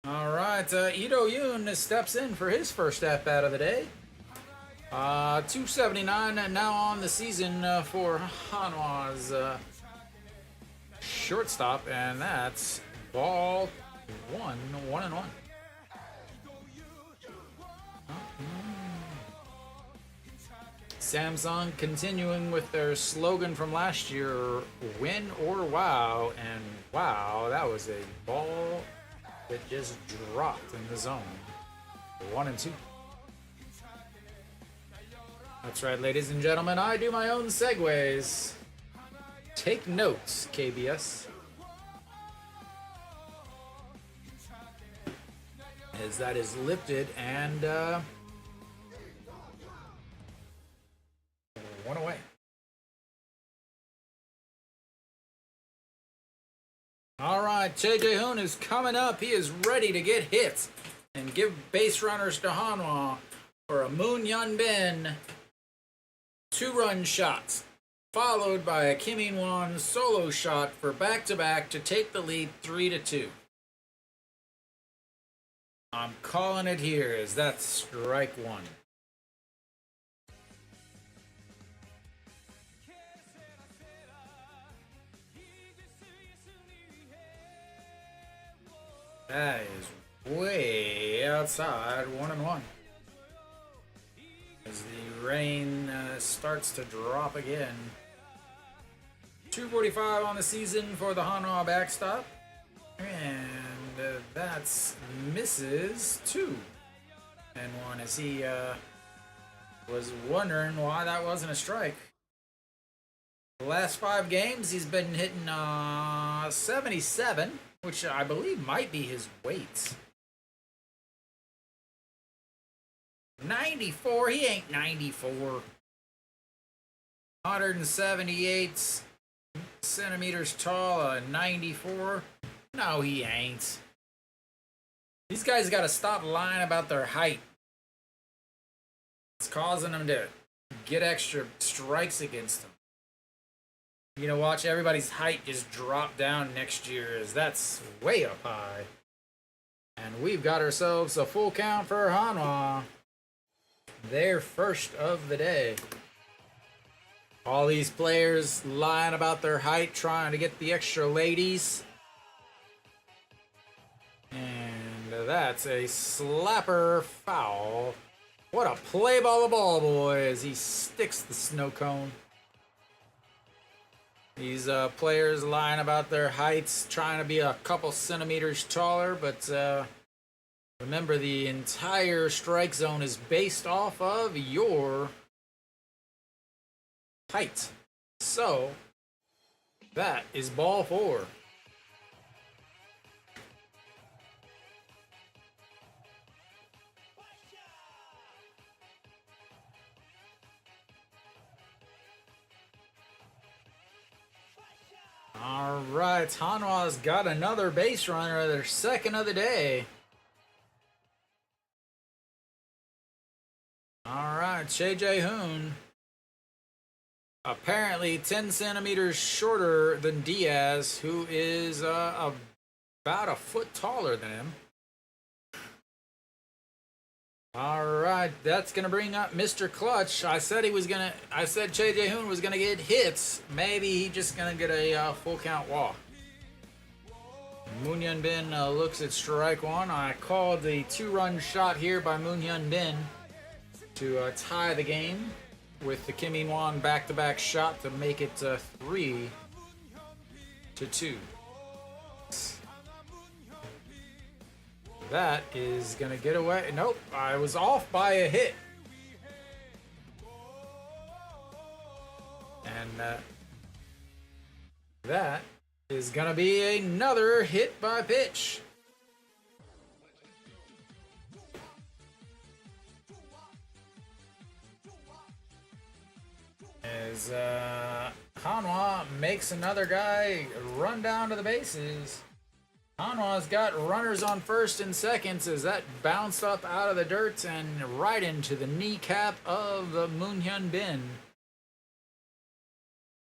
[SPEAKER 1] All right, Lee Do-yoon steps in for his first at-bat of the day. 279 and now on the season for Hanwha's shortstop, and that's ball 1-1-1. Samsung continuing with their slogan from last year, win or wow, and wow, that was a ball that just dropped in the zone. 1-2. That's right, ladies and gentlemen, I do my own segues. Take notes, KBS. As that is lifted and 1 away. All right, Choi Jae-hoon is coming up. He is ready to get hits and give base runners to Hanwha. for a Moon Hyun Bin 2-run shot, followed by a Kim In-won solo shot for back-to-back to take the lead 3-2. I'm calling it here as that's strike one. That is way outside 1-1. As the rain starts to drop again. 2:45 on the season for the Hanwha backstop. And that's misses 2. And 1 as he was wondering why that wasn't a strike. The last 5 games he's been hitting 77, which I believe might be his weight. 94, he ain't 94. 178 centimeters tall, 94. No, he ain't. These guys got to stop lying about their height. It's causing them to get extra strikes against them. You know, watch everybody's height just drop down next year, as that's way up high. And we've got ourselves a full count for Hanwha. Their first of the day. All these players lying about their height, trying to get the extra ladies. And that's a slapper foul. What a play ball the ball boy as he sticks the snow cone. These players lying about their heights, trying to be a couple centimeters taller, but remember, the entire strike zone is based off of your height. So, that is ball 4. All right, Hanwha's got another base runner, their second of the day. All right, Jae Hoon. Apparently 10 centimeters shorter than Diaz, who is about a foot taller than him. All right, that's gonna bring up Mr. Clutch. I said Jae Hoon was gonna get hits. Maybe he's just gonna get a full count walk. Moon Hyun Bin looks at strike 1. I called the 2-run shot here by Moon Hyun Bin to tie the game with the Kim In-won back-to-back shot to make it 3-2. That is gonna get away. Nope, I was off by a hit. And that is gonna be another hit by pitch. As Hanwha makes another guy run down to the bases. Hanwha's got runners on first and seconds as that bounced up out of the dirt and right into the kneecap of the Moon Hyun Bin.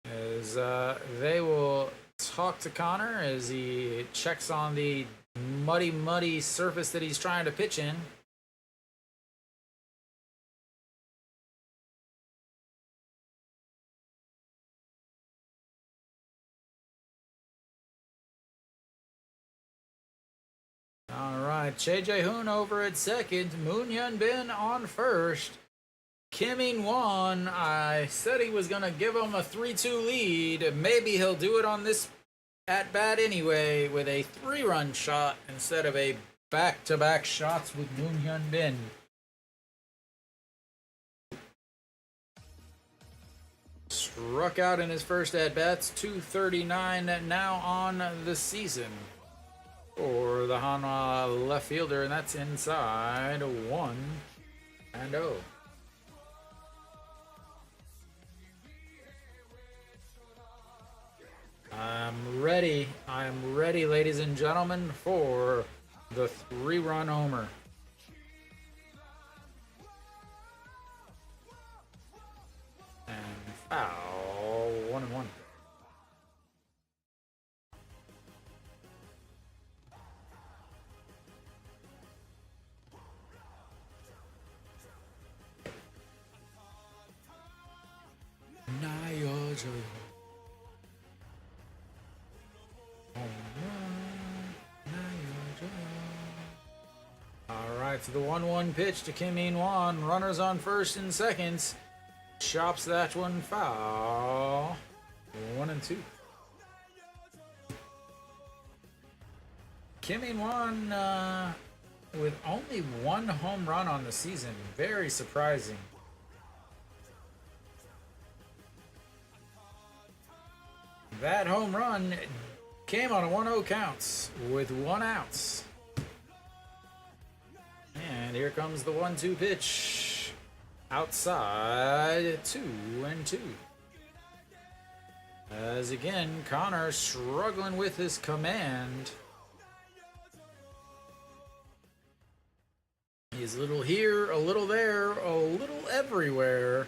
[SPEAKER 1] As they will talk to Connor as he checks on the muddy surface that he's trying to pitch in. All right, Jae Hoon over at second, Moon Hyun Bin on first. Kim In-won, I said he was going to give him a 3-2 lead. Maybe he'll do it on this at-bat anyway with a 3-run shot instead of a back-to-back shots with Moon Hyun Bin. Struck out in his first at-bats, 239 now on the season for the Hanwha left fielder, and that's inside 1-0. I'm ready, ladies and gentlemen, for the 3-run homer. And foul. 1-1. Alright, so the 1-1 pitch to Kim In-won. Runners on first and seconds. Chops that one foul. 1-2. Kim In-won with only one home run on the season. Very surprising. That home run came on a 1-0 counts with 1 out. And here comes the 1-2 pitch. Outside, 2-2. As again, Connor struggling with his command. He's a little here, a little there, a little everywhere.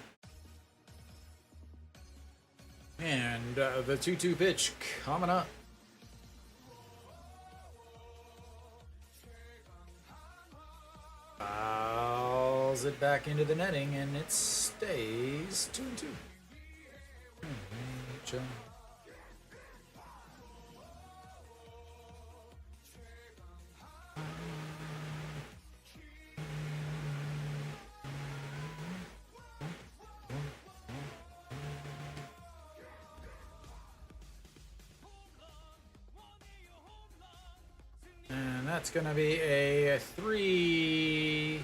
[SPEAKER 1] And the 2-2 pitch coming up. Fouls it back into the netting, and it stays 2-2. And that's going to be a 3-6-1.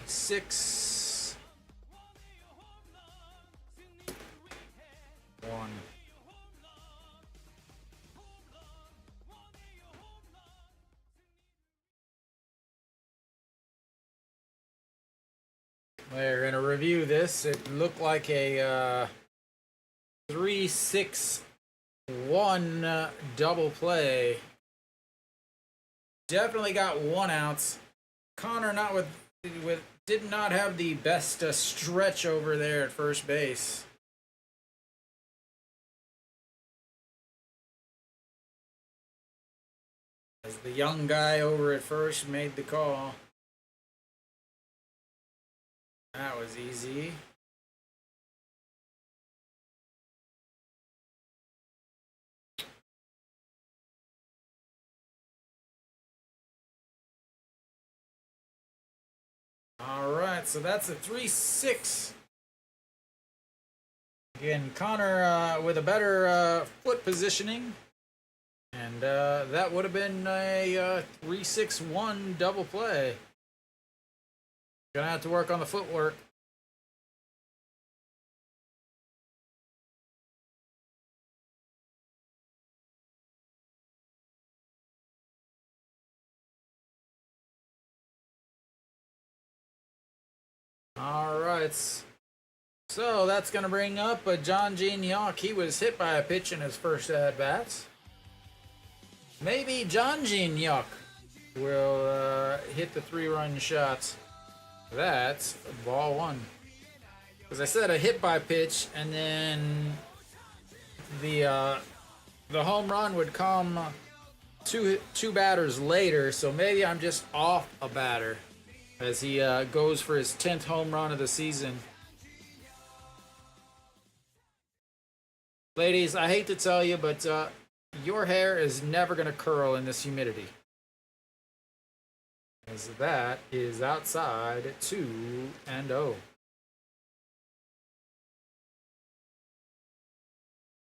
[SPEAKER 1] We're going to review this. It looked like a 3-6-1 double play. Definitely got 1 out. Connor did not have the best stretch over there at first base. As the young guy over at first made the call. That was easy. All right, so that's a 3-6. Again, Connor with a better foot positioning. And that would have been a 3-6-1 double play. Gonna have to work on the footwork. All right. So that's going to bring up John Jin-hyuk. He was hit by a pitch in his first at-bat. Maybe John Jin-hyuk will hit the 3-run shot. That's ball 1. As I said, a hit by pitch, and then the home run would come two batters later. So maybe I'm just off a batter as he goes for his 10th home run of the season. Ladies, I hate to tell you, but your hair is never going to curl in this humidity. As that is outside 2-0.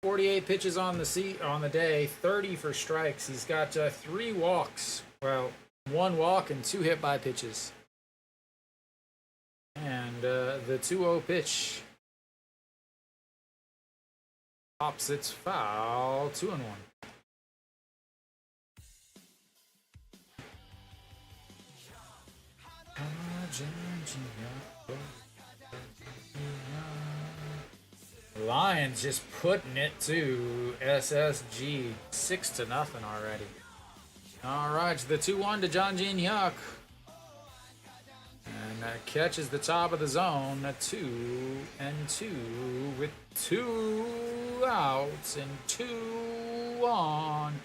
[SPEAKER 1] 48 pitches on the day, 30 for strikes. He's got 3 walks. Well, 1 walk and 2 hit by pitches. And the 2-0 pitch pops its foul. 2-1. Lions just putting it to SSG 6-0 already. All right, the 2-1 to John Jin-hyuk. And catches the top of the zone. 2-2 with 2 outs and 2 on,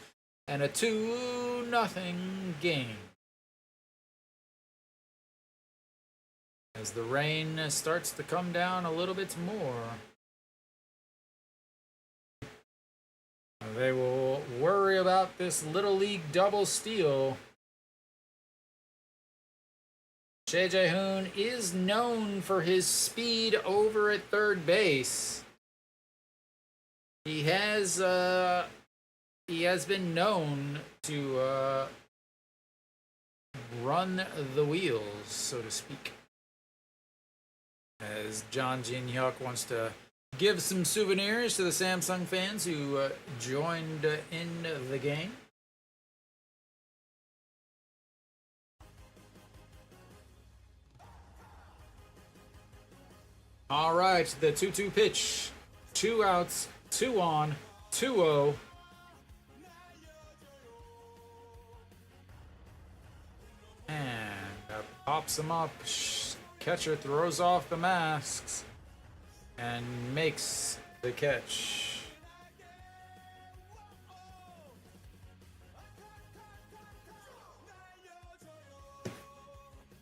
[SPEAKER 1] and a 2-0 game. As the rain starts to come down a little bit more, they will worry about this Little League double steal. Jae-Hoon is known for his speed over at third base. He has been known to run the wheels, so to speak. As John Jin-hyuk wants to give some souvenirs to the Samsung fans who joined in the game. All right, the 2-2 pitch. 2 outs, 2 on, 2-0. And pops him up. Catcher throws off the masks and makes the catch.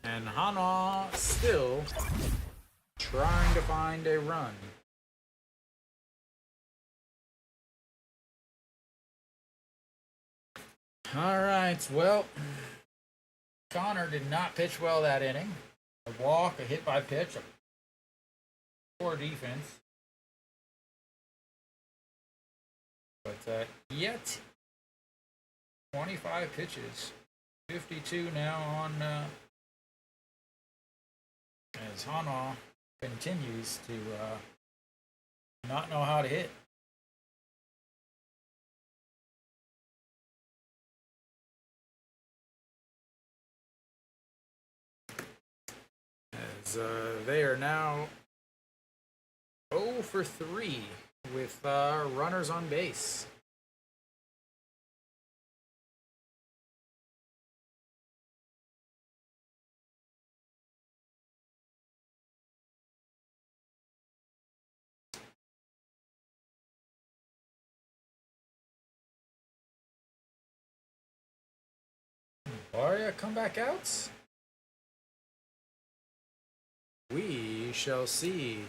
[SPEAKER 1] And Hanwha still trying to find a run. All right, well, Connor did not pitch well that inning. A walk, a hit by pitch, a poor defense. But yet, 25 pitches, 52 now on, as Hanwha continues to not know how to hit. As they are now 0 for 3 with runners on base. Barria come back out? We shall see.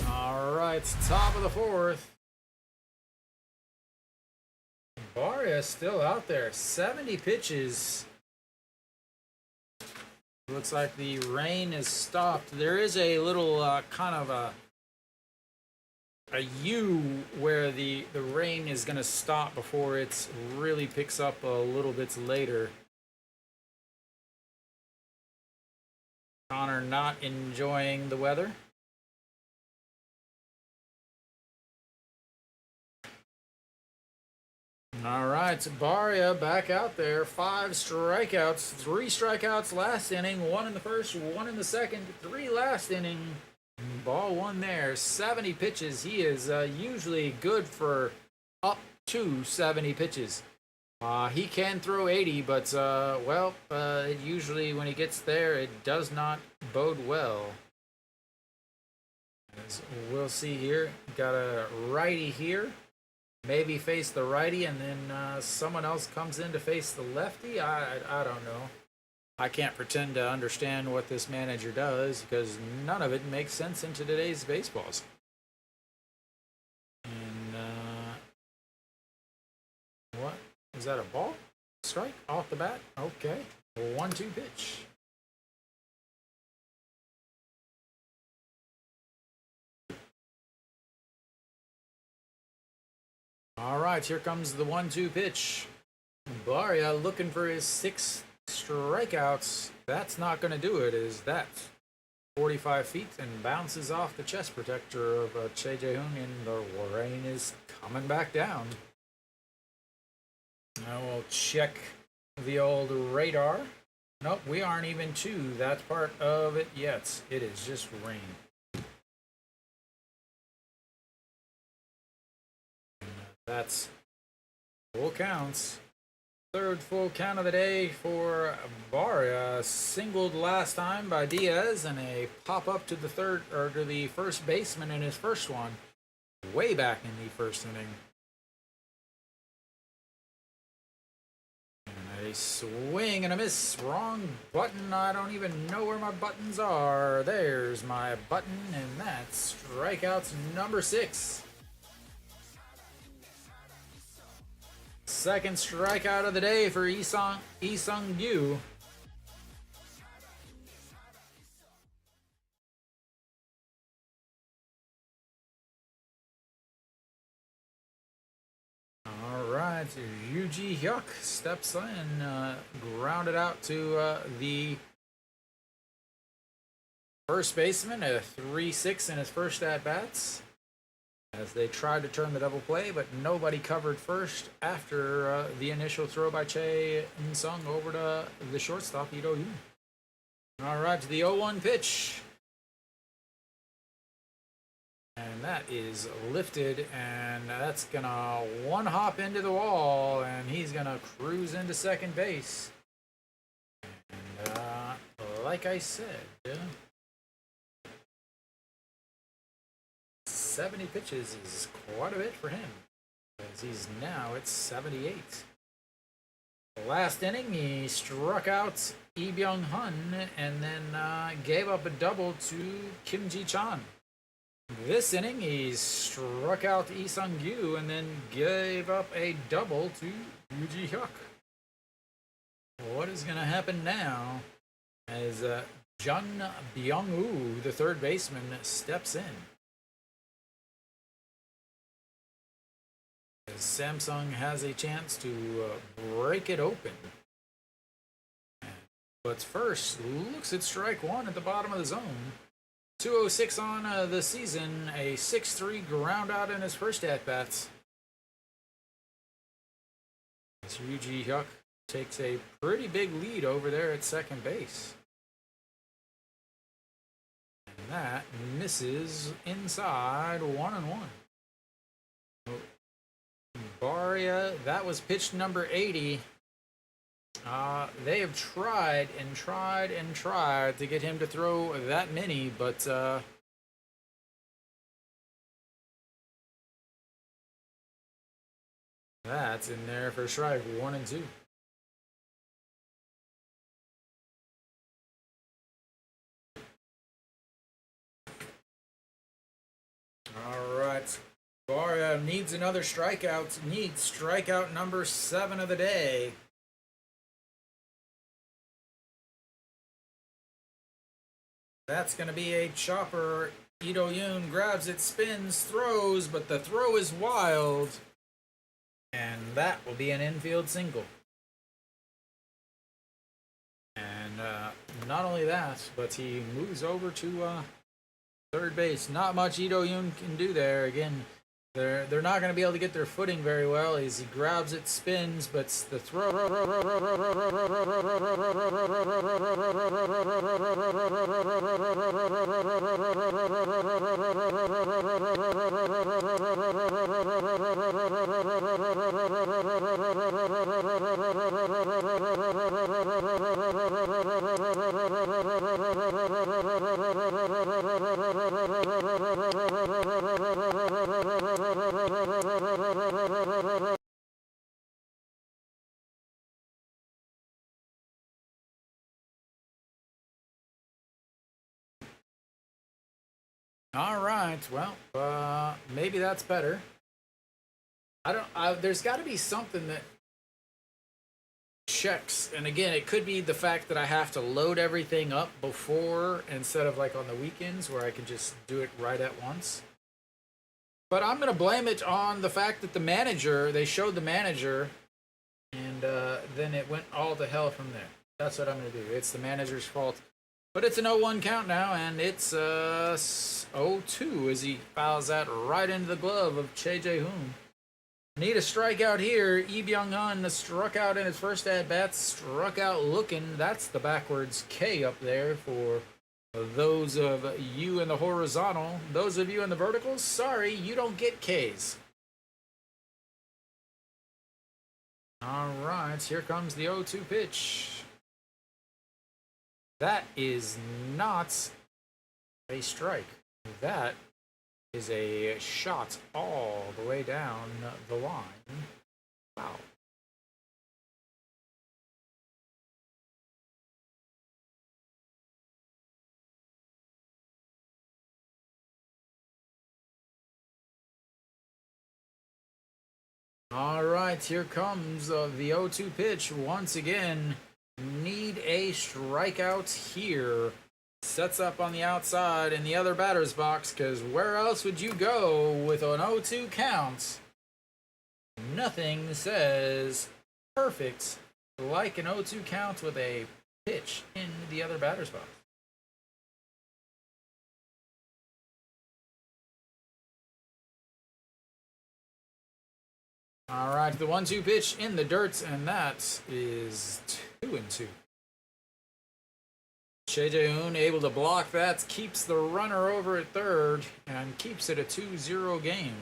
[SPEAKER 1] All right, top of the 4th. Barria still out there. 70 pitches. Looks like the rain has stopped. There is a little kind of a U where the rain is going to stop before it really picks up a little bit later. Connor not enjoying the weather. All right, Barria back out there. 5 strikeouts, 3 strikeouts last inning, 1 in the first, 1 in the second, 3 last inning. Ball 1 there. 70 pitches. He is usually good for up to 70 pitches. He can throw 80, but usually when he gets there, it does not bode well. As we'll see here, got a righty here. Maybe face the righty, and then someone else comes in to face the lefty. I don't know. I can't pretend to understand what this manager does because none of it makes sense into today's baseballs. And what? Is that a ball? Strike off the bat? Okay. 1-2 pitch. All right, here comes the 1-2 pitch. Barria looking for his 6 strikeouts. That's not going to do it, is that? 45 feet and bounces off the chest protector of Jae-Hoon, and the rain is coming back down. Now we'll check the old radar. Nope, we aren't even to that part of it yet. It is just rain. That's full counts. Third full count of the day for Barria. Singled last time by Diaz, and a pop up to the third or to the first baseman in his first one, way back in the first inning. And a swing and a miss. Wrong button. I don't even know where my buttons are. There's my button, and that's strikeouts number 6. Second strikeout of the day for Isung Yu. All right, Yuji Hyuk steps in, grounded out to the first baseman, a 3-6 in his first at-bats, as they tried to turn the double play, but nobody covered first after the initial throw by Chae In-sung over to the shortstop, Ito Yoon. All right, to the 0-1 pitch. And that is lifted, and that's gonna one hop into the wall, and he's gonna cruise into second base. And like I said, 70 pitches is quite a bit for him, as he's now at 78. Last inning, he struck out Lee Byung-hun and then gave up a double to Kim Ji-chan. This inning, he struck out Lee Sung-gyu and then gave up a double to Yuji Hyuk. What is going to happen now as Jun Byung-woo, the third baseman, steps in? As Samsung has a chance to break it open. But first, looks at strike one at the bottom of the zone. 206 on the season, a 6-3 ground out in his first at-bats. As Yuji Hyuk takes a pretty big lead over there at second base. And that misses inside 1-1. Barria, that was pitch number 80. They have tried and tried and tried to get him to throw that many, but that's in there for strike 1 and 2. All right. Barria needs another strikeout. Needs strikeout number 7 of the day. That's going to be a chopper. Ito Yoon grabs it, spins, throws, but the throw is wild. And that will be an infield single. And not only that, but he moves over to third base. Not much Ito Yoon can do there. Again, they're not going to be able to get their footing very well as he grabs it, spins, but the throw. All right, well, maybe that's better. There's got to be something that checks, and again, it could be the fact that I have to load everything up before instead of like on the weekends where I can just do it right at once. But I'm going to blame it on the fact that they showed the manager, and then it went all to hell from there. That's what I'm going to do. It's the manager's fault. But it's an 0-1 count now, and it's 0-2 as he fouls that right into the glove of Chae Jae-hoon. Need a strikeout here. Lee Byung-hun struck out in his first at-bat, struck out looking. That's the backwards K up there for those of you in the horizontal. Those of you in the vertical, sorry, you don't get Ks. All right, here comes the 0-2 pitch. That is not a strike. That is a shot all the way down the line. Wow. All right, here comes the 0-2 pitch once again. Need a strikeout here. Sets up on the outside in the other batter's box, because where else would you go with an 0-2 count? Nothing says perfect like an 0-2 count with a pitch in the other batter's box. All right, the 1-2 pitch in the dirt, and that is 2-2. Choi Jae-hoon able to block that, keeps the runner over at third, and keeps it a 2-0 game.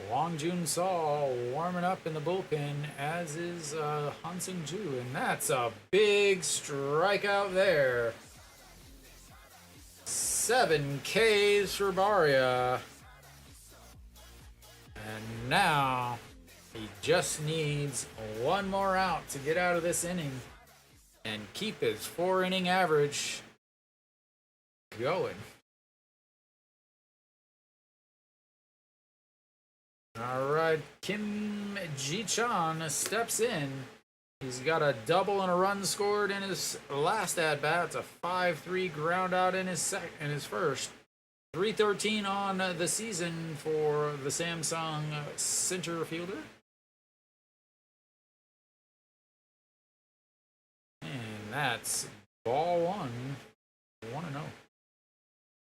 [SPEAKER 1] Wang Jun-Sol warming up in the bullpen, as is Han Seung-ju, and that's a big strikeout there. 7 Ks for Barria. And now he just needs one more out to get out of this inning and keep his 4-inning average going. All right, Kim Ji-chan steps in. He's got a double and a run scored in his last at-bat. It's a 5-3 ground out in his first. 313 on the season for the Samsung center fielder. And that's ball one. 1-0.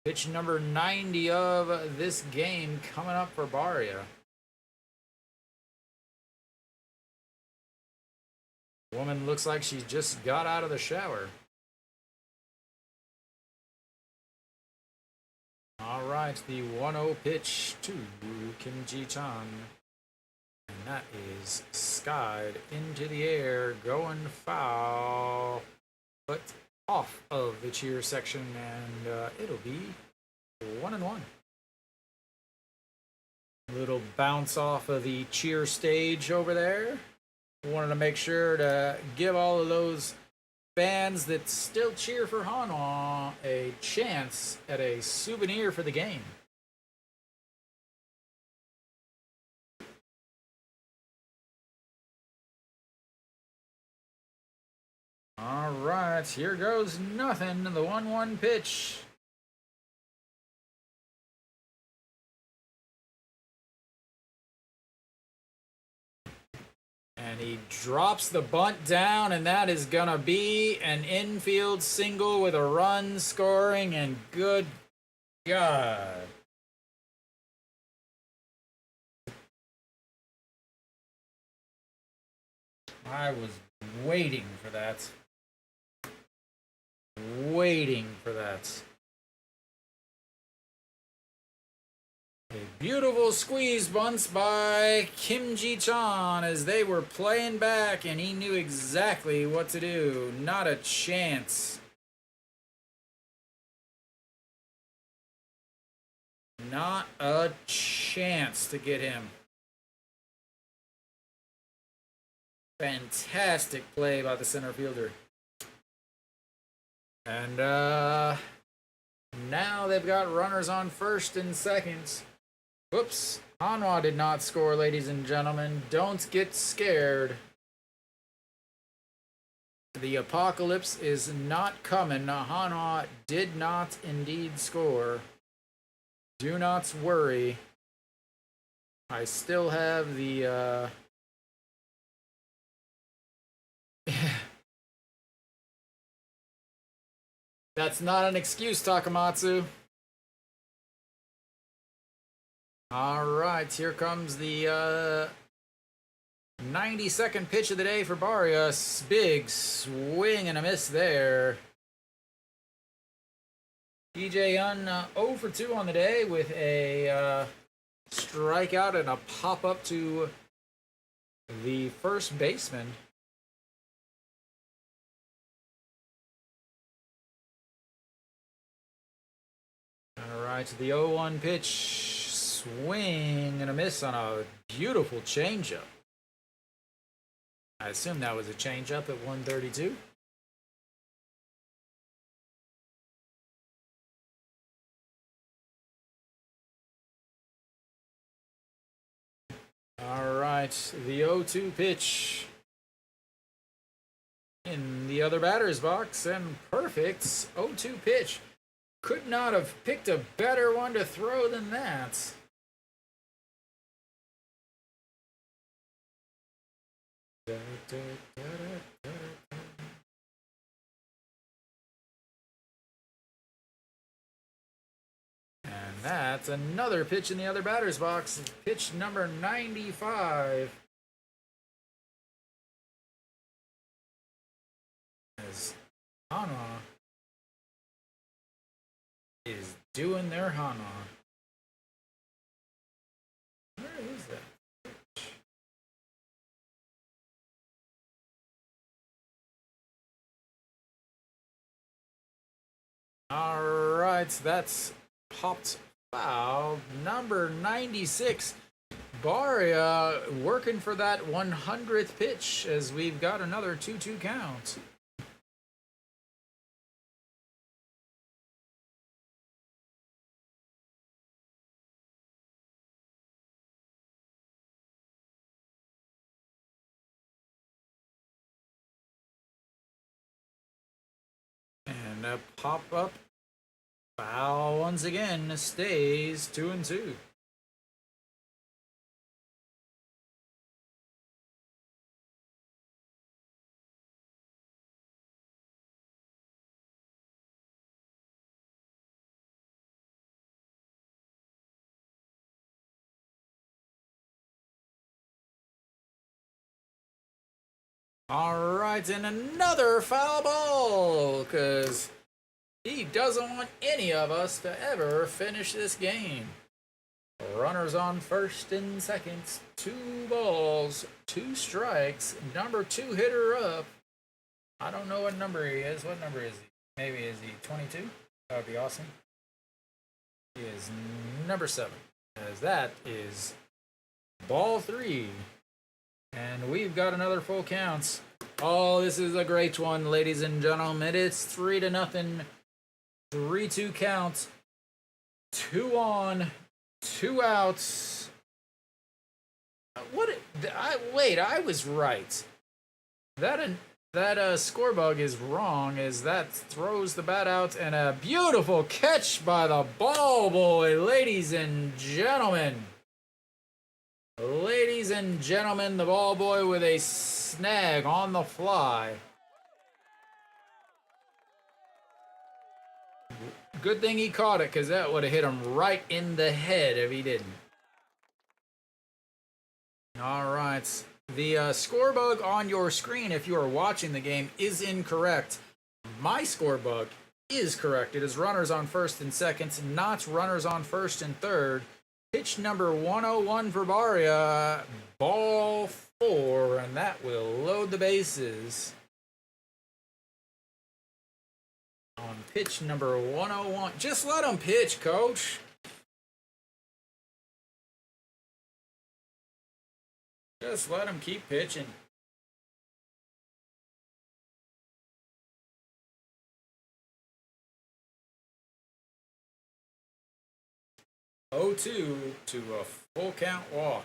[SPEAKER 1] Pitch number 90 of this game coming up for Barria. Woman looks like she just got out of the shower. All right, the 1-0 pitch to Kim Ji-chan. And that is skied into the air, going foul, but off of the cheer section, and it'll be 1-1. Little bounce off of the cheer stage over there. Wanted to make sure to give all of those fans that still cheer for Hanwha a chance at a souvenir for the game. All right, here goes nothing. The 1-1 pitch. And he drops the bunt down, and that is going to be an infield single with a run scoring, and good God. I was waiting for that. Waiting for that. A beautiful squeeze bunts by Kim Ji-chan as they were playing back, and he knew exactly what to do. Not a chance. Not a chance to get him. Fantastic play by the center fielder. And now they've got runners on first and second. Whoops. Hanwha did not score, ladies and gentlemen. Don't get scared. The apocalypse is not coming. Hanwha did not indeed score. Do not worry. I still have the, That's not an excuse, Takamatsu. Alright, here comes the, 92nd pitch of the day for Barria. Big swing and a miss there. DJ Young 0 for 2 on the day with a strikeout and a pop up to the first baseman. All right, the 0-1 pitch, swing and a miss on a beautiful changeup. I assume that was a changeup at 132. All right, the 0-2 pitch in the other batter's box, and perfect 0-2 pitch. Could not have picked a better one to throw than that. And that's another pitch in the other batter's box. Pitch number 95. As Hanwha is doing their Hanwha. Where is that? All right, that's popped foul. Number 96, Barria working for that 100th pitch as we've got another 2-2 count. And a pop-up foul once again stays 2-2. All right, and another foul ball, because he doesn't want any of us to ever finish this game. Runners on first and second, 2 balls, 2 strikes, number 2 hitter up. I don't know what number he is. What number is he? Maybe is he 22? That would be awesome. He is number 7, as that is ball 3. And we've got another full counts. Oh, this is a great one, ladies and gentlemen. It's 3-0. 3-2 count. 2 on, 2 outs. Wait, I was right. That score bug is wrong, as that throws the bat out, and a beautiful catch by the ball boy, ladies and gentlemen. Ladies and gentlemen, the ball boy with a snag on the fly. Good thing he caught it, because that would have hit him right in the head if he didn't. All right. The score bug on your screen, if you are watching the game, is incorrect. My score bug is correct. It is runners on first and second, not runners on first and third. Pitch number 101 for Barria. Ball 4, and that will load the bases. On pitch number 101. Just let him pitch, coach. Just let him keep pitching. (0-2) to a full count walk.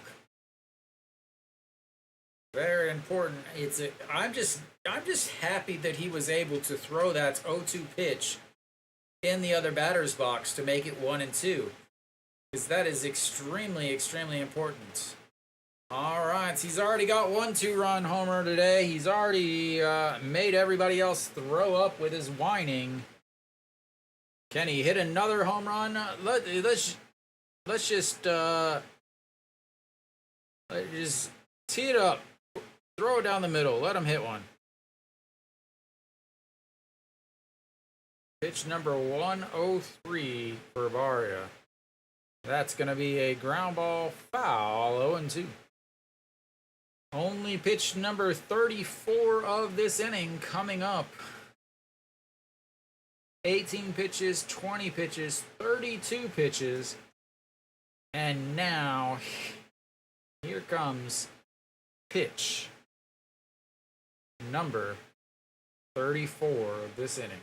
[SPEAKER 1] Very important. I'm just happy that he was able to throw that 0-2 pitch in the other batter's box to make it 1-2. because that is extremely, extremely important. All right, he's already got 1 2-run homer today. He's already made everybody else throw up with his whining. Can he hit another home run? Let's just tee it up. Throw it down the middle. Let him hit one. Pitch number 103 for Barria. That's going to be a ground ball foul, 0-2. Only pitch number 34 of this inning coming up. 18 pitches, 20 pitches, 32 pitches. And now, here comes pitch number 34 of this inning.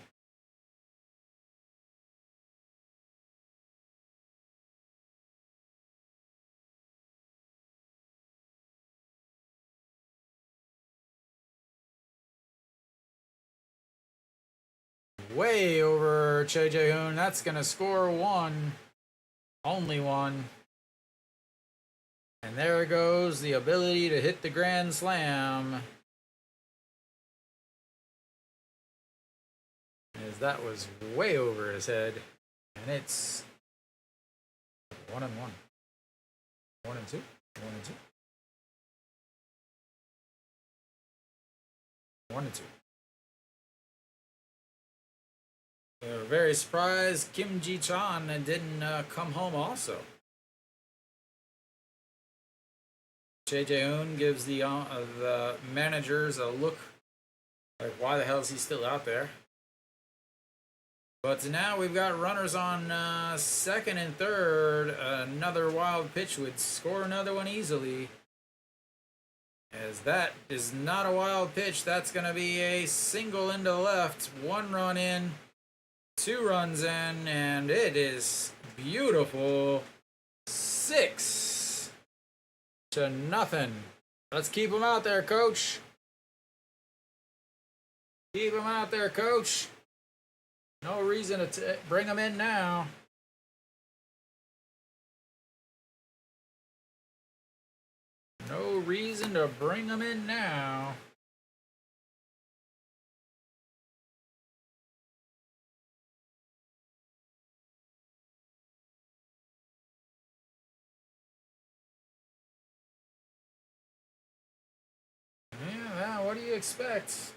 [SPEAKER 1] Way over Che Hoon. That's going to score 1. Only 1. And there goes the ability to hit the grand slam. As that was way over his head. And it's 1-1. 1-2. 1-2. 1-2. We were very surprised Kim Ji-chan didn't come home also. Che Jae-hoon gives the managers a look like, why the hell is he still out there? But now we've got runners on second and third. Another wild pitch would score another one easily. As that is not a wild pitch. That's going to be a single into the left. 1 run in. 2 runs in, and it is beautiful. 6-0. Let's keep him out there, coach. Keep him out there, coach. No reason to bring him in now. No reason to bring him in now. Yeah, what do you expect?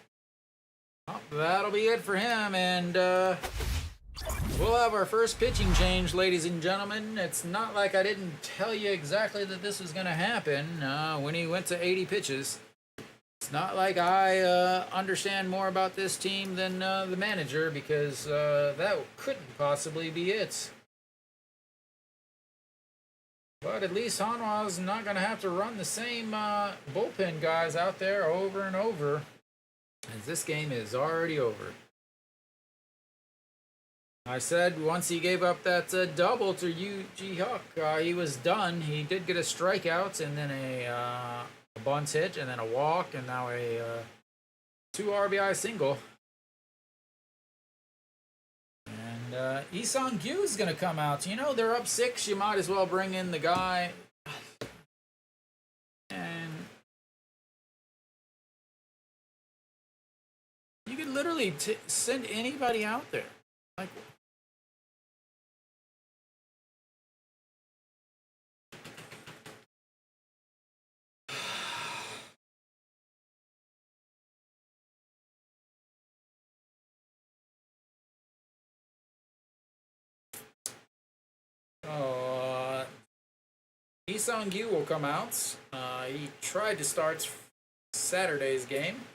[SPEAKER 1] Oh, that'll be it for him, and we'll have our first pitching change, ladies and gentlemen. It's not like I didn't tell you exactly that this was going to happen when he went to 80 pitches. It's not like I understand more about this team than the manager, because that couldn't possibly be it. But at least Hanwha's not going to have to run the same bullpen guys out there over and over, as this game is already over. I said once he gave up that double to Yu Ji-hyuk, he was done. He did get a strikeout and then a bunt hit and then a walk and now a 2 RBI single. Lee Sung-gyu is going to come out. You know, they're up 6. You might as well bring in the guy. And you could literally send anybody out there. Like, Lee Sung-gyu will come out. He tried to start Saturday's game.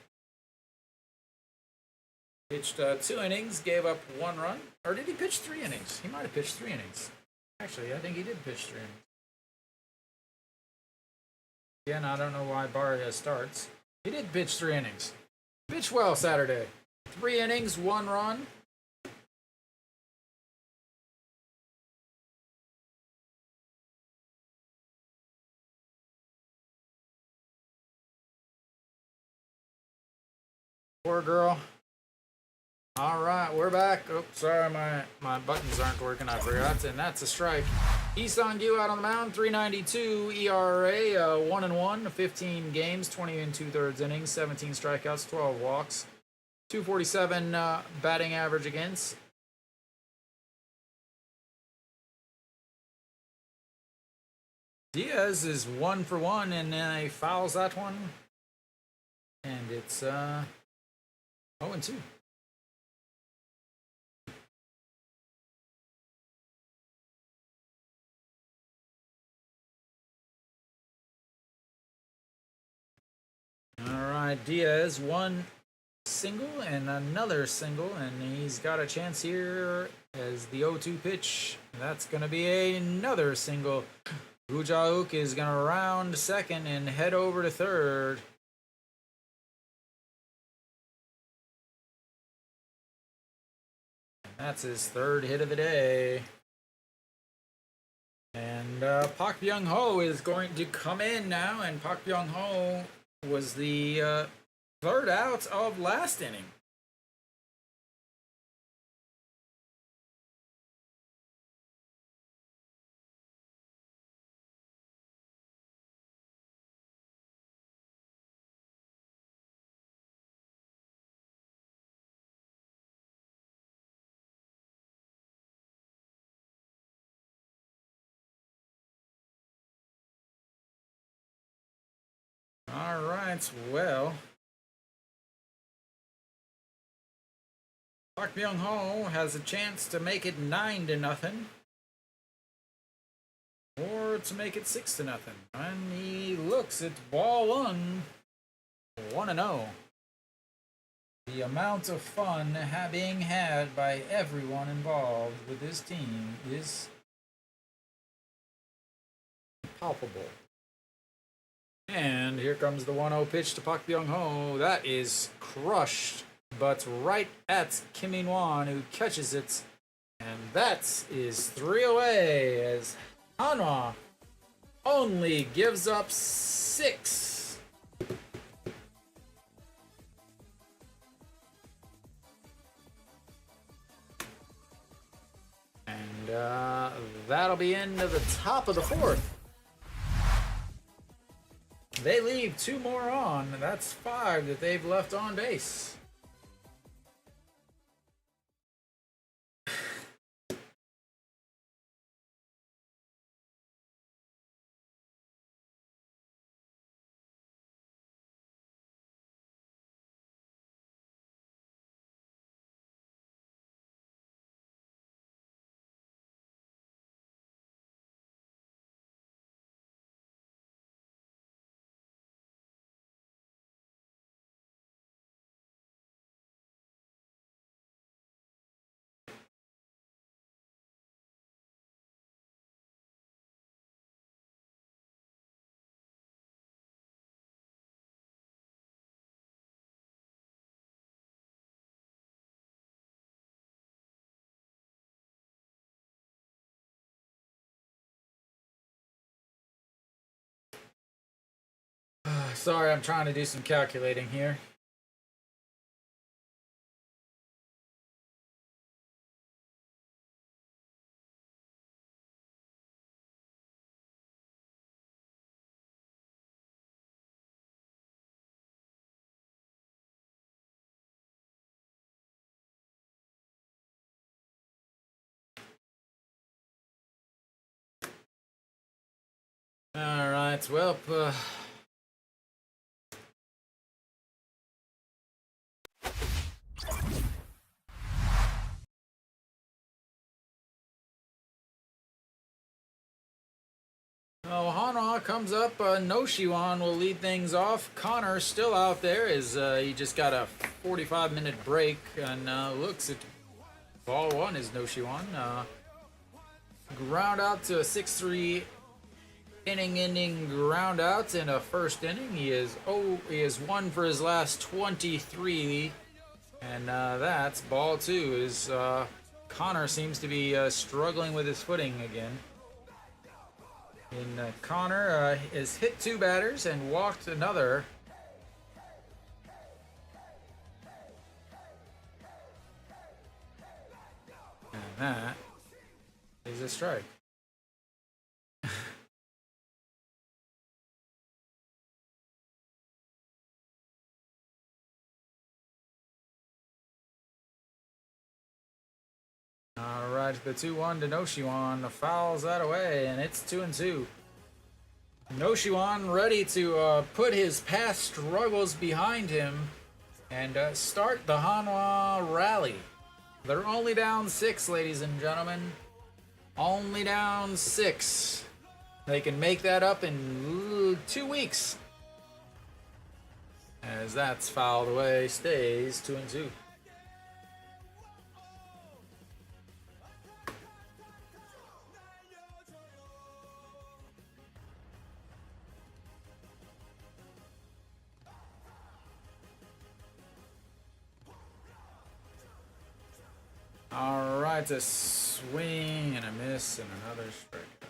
[SPEAKER 1] Pitched 2 innings, gave up 1 run. Or did he pitch 3 innings? He might have pitched 3 innings. Actually, I think he did pitch 3 innings. Again, I don't know why Barria starts. He did pitch 3 innings. Pitched well Saturday. 3 innings, 1 run. Poor girl. All right, we're back. Oh, sorry, my buttons aren't working. I forgot, and that's a strike. Isan Gyu out on the mound, 3.92 ERA, 1-1, 15 games, 20 and 2/3 innings, 17 strikeouts, 12 walks, 247 batting average against. Diaz is 1 for 1 and he fouls that one, and it's 0-2. All right, Diaz, one single and another single, and he's got a chance here as the 0-2 pitch. That's going to be another single. Gujauk is going to round second and head over to third. That's his third hit of the day. And Park Byung-ho is going to come in now, and Park Byung-ho was the third out of last inning. All right, well, Park Byung-ho has a chance to make it 9-0, or to make it 6-0. And he looks at ball one, 1-0. The amount of fun being had by everyone involved with this team is palpable. And here comes the 1-0 pitch to Park Byung-ho. That is crushed, but right at Kim In-won, who catches it. And that is 3 away as Hanwha only gives up 6. And that'll be into the top of the fourth. They leave 2 more on, and that's 5 that they've left on base. Sorry, I'm trying to do some calculating here. All right, well, Hanwha comes up. Noshiwan will lead things off. Connor still out there as he just got a 45-minute break and looks at ball one is Noshiwan. Ground out to a 6-3 inning ground out in a first inning. He is 1 for his last 23, and that's ball 2. Is Connor seems to be struggling with his footing again. And Connor has hit 2 batters and walked another. And that is a strike. outside. The 2-1 to Noshiwan fouls that away, and it's 2-2. Noshiwan ready to put his past struggles behind him and start the Hanwha rally. They're only down 6, ladies and gentlemen. Only down 6. They can make that up in 2 weeks. As that's fouled away, stays 2-2. All right, a swing and a miss and another strikeout.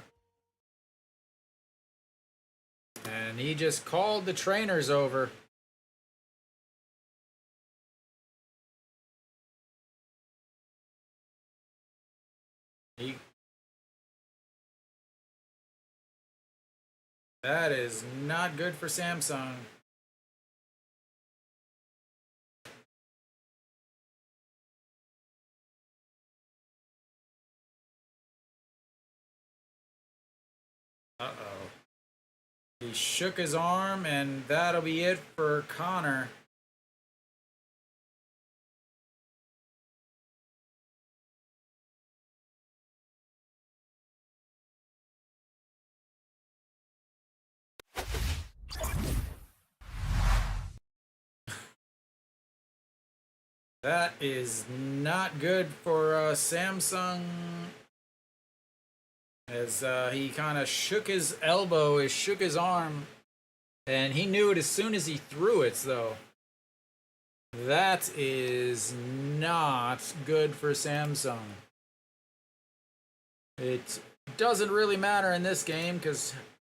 [SPEAKER 1] And he just called the trainers over. That is not good for Samsung. Uh-oh. He shook his arm, and that'll be it for Connor. That is not good for Samsung, as he kind of shook his elbow, shook his arm, and he knew it as soon as he threw it, though. That is not good for Samsung. It doesn't really matter in this game because,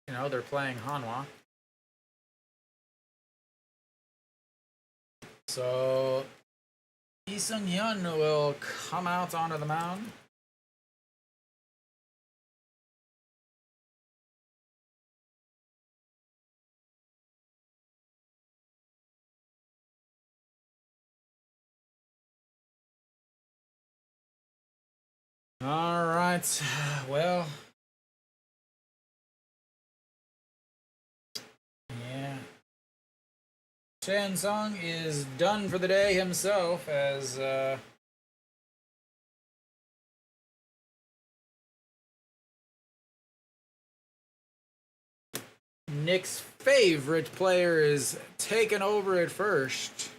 [SPEAKER 1] you know, they're playing Hanwha. So Lee Seung-hyun will come out onto the mound. All right, well, yeah. Samsung is done for the day himself, as Nick's favorite player is taken over at first.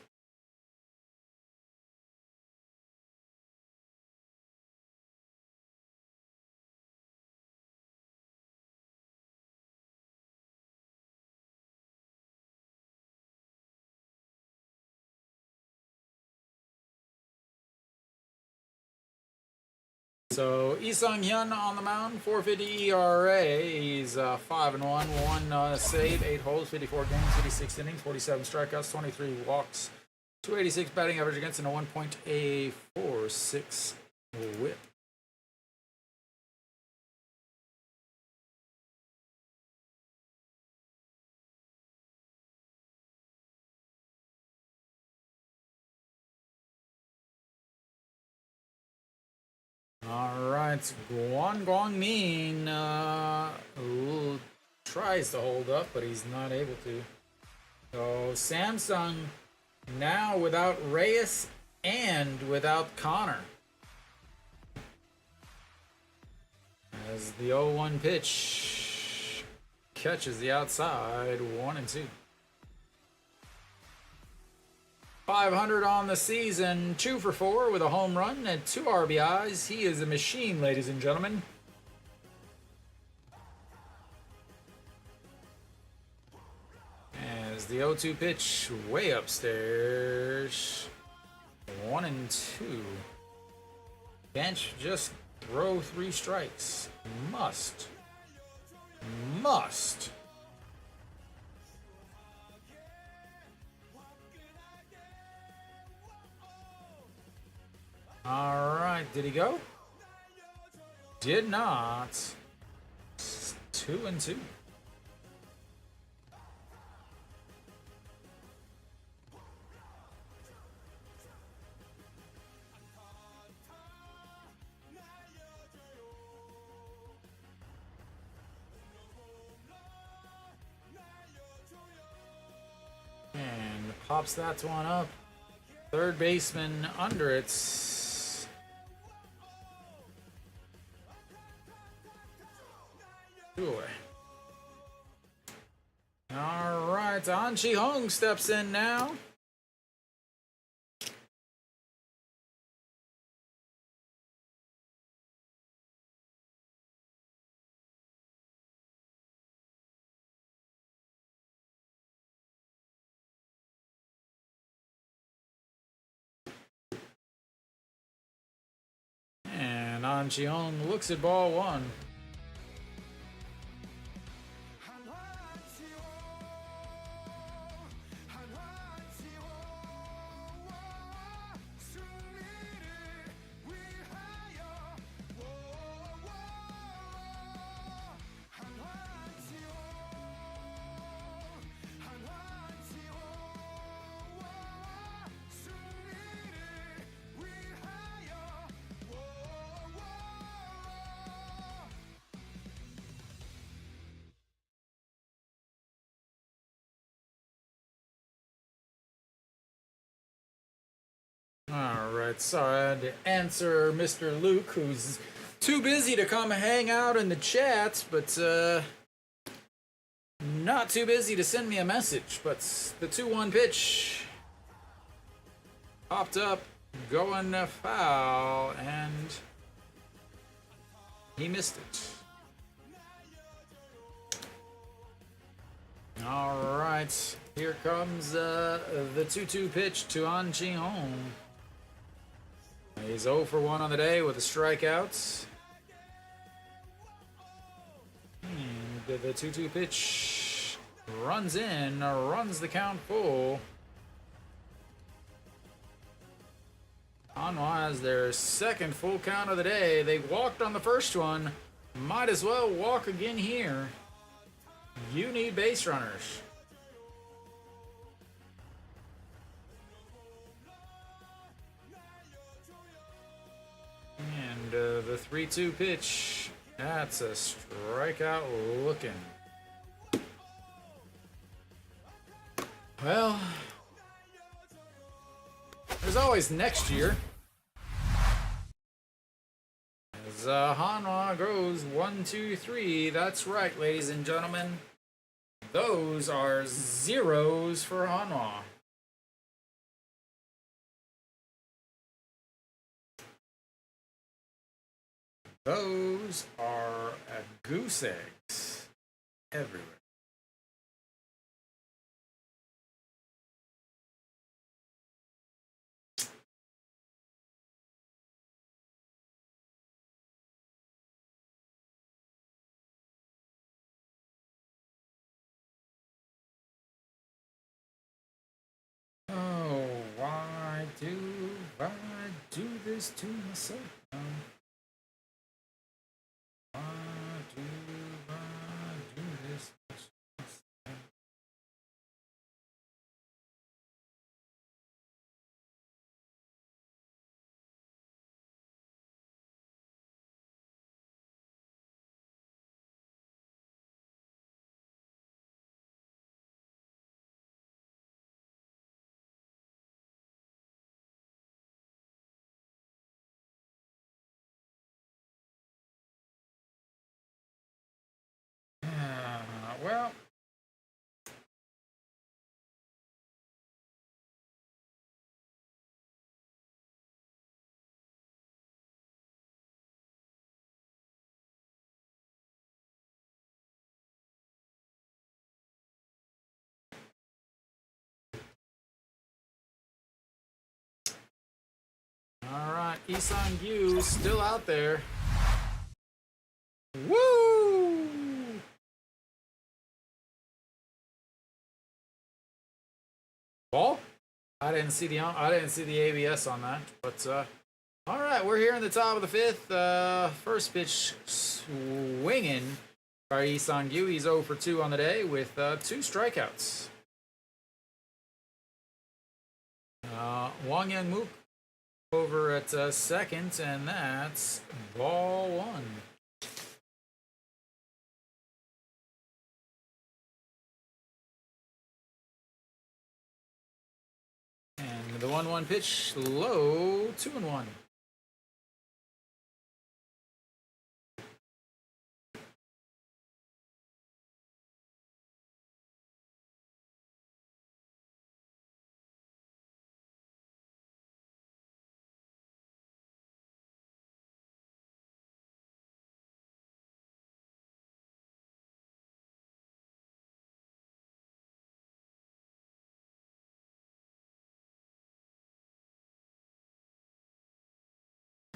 [SPEAKER 1] So Lee Seung-hyun on the mound, 4.50 ERA. He's 5-1, 1 save, 8 holes, 54 games, 56 innings, 47 strikeouts, 23 walks, 286 batting average against, and a 1.846 whip. All right, Guan Guangmin tries to hold up, but he's not able to. So Samsung now without Reyes and without Connor. As the 0-1 pitch catches the outside, 1-2. 500 on the season, 2 for 4 with a home run and 2 RBIs. He is a machine, ladies and gentlemen. As the 0-2 pitch way upstairs, 1-2. Bench just throw 3 strikes. Must. All right, did he go? Did not. 2-2. pops that one up. Third baseman under it. 2 away. All right, An Chi-hong steps in now. And An Chi-hong looks at ball 1. Alright, sorry I had to answer Mr. Luke, who's too busy to come hang out in the chat, but not too busy to send me a message. But the 2-1 pitch popped up, going foul, and he missed it. Alright, here comes the 2-2 pitch to An Chi-hong. He's 0 for 1 on the day with a strikeout. And the 2-2 pitch runs in, runs the count full. Hanwha has their second full count of the day. They walked on the first one. Might as well walk again here. You need base runners. And the 3-2 pitch, that's a strikeout looking. Well, there's always next year. As Hanwha goes 1, 2, 3. That's right, ladies and gentlemen. Those are zeros for Hanwha. Those are goose eggs everywhere. Oh, why do I do this to myself? Why do I do this to myself? Well, all right, Isan Yu still out there. Woo! Ball? I didn't see the ABS on that, but all right, we're here in the top of the 5th. First pitch swinging by Isan Yu. He's 0 for 2 on the day with 2 strikeouts. Wang Yang Mook over at second, and that's ball 1. The 1-1 pitch, low, 2-1.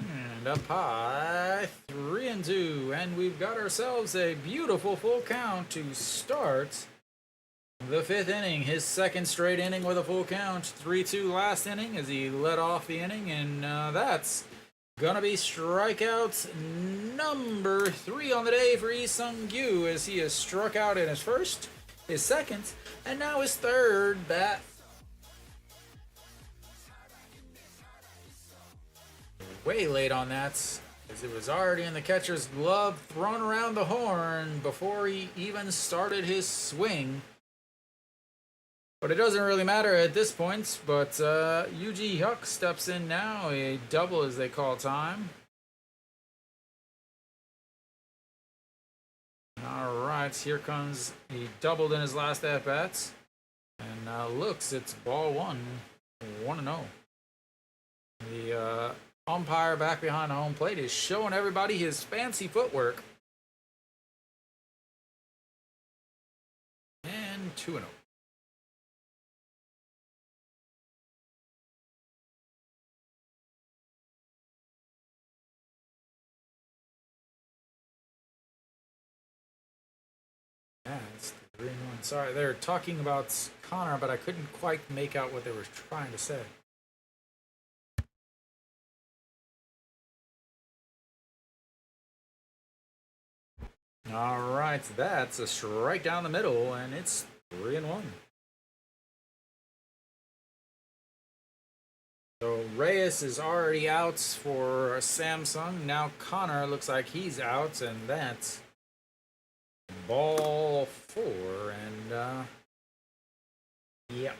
[SPEAKER 1] And up high, 3-2, and we've got ourselves a beautiful full count to start the 5th inning. His 2nd straight inning with a full count. 3-2 last inning as he led off the inning, and that's gonna be strikeout number 3 on the day for Lee Sung-gyu, as he has struck out in his first, his second, and now his 3rd bat. Way late on that, as it was already in the catcher's glove, thrown around the horn before he even started his swing. But it doesn't really matter at this point, but Yuji Hyuk steps in now, a double as they call time. Alright, here comes, he doubled in his last at-bats, and looks, it's ball 1, 1-0. The umpire back behind the home plate is showing everybody his fancy footwork. And 2-0. Yeah, it's 3-1. Sorry, they were talking about Connor, but I couldn't quite make out what they were trying to say. All right, that's a strike down the middle, and it's 3-1. So Reyes is already out for Samsung. Now Connor looks like he's out, and that's ball 4. And yeah,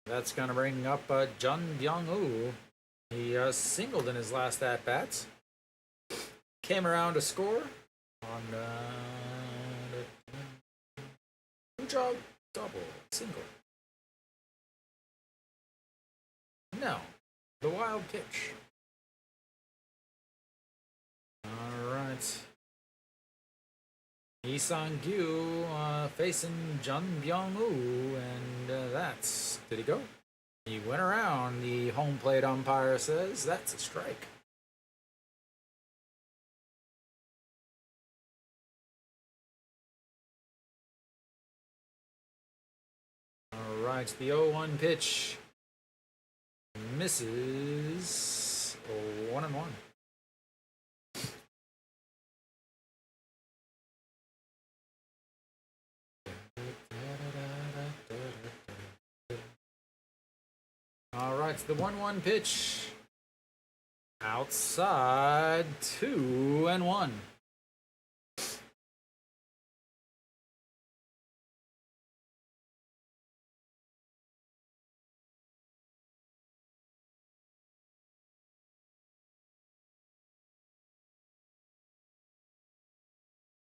[SPEAKER 1] that's gonna bring up Jun Byung-woo. He singled in his last at bat. Came around to score on jog, double, single. No, the wild pitch. All right. Lee Sang-gyu facing Jun Byung-woo, and that's, did he go? He went around. The home plate umpire says that's a strike. Alright, the 0-1 pitch misses. 1-1. Alright, the 1-1 pitch outside, 2-1.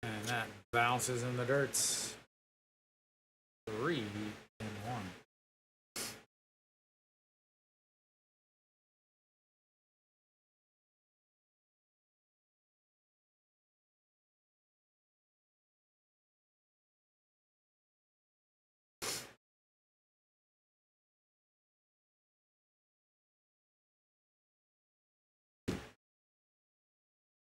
[SPEAKER 1] And that bounces in the dirt. 3-1.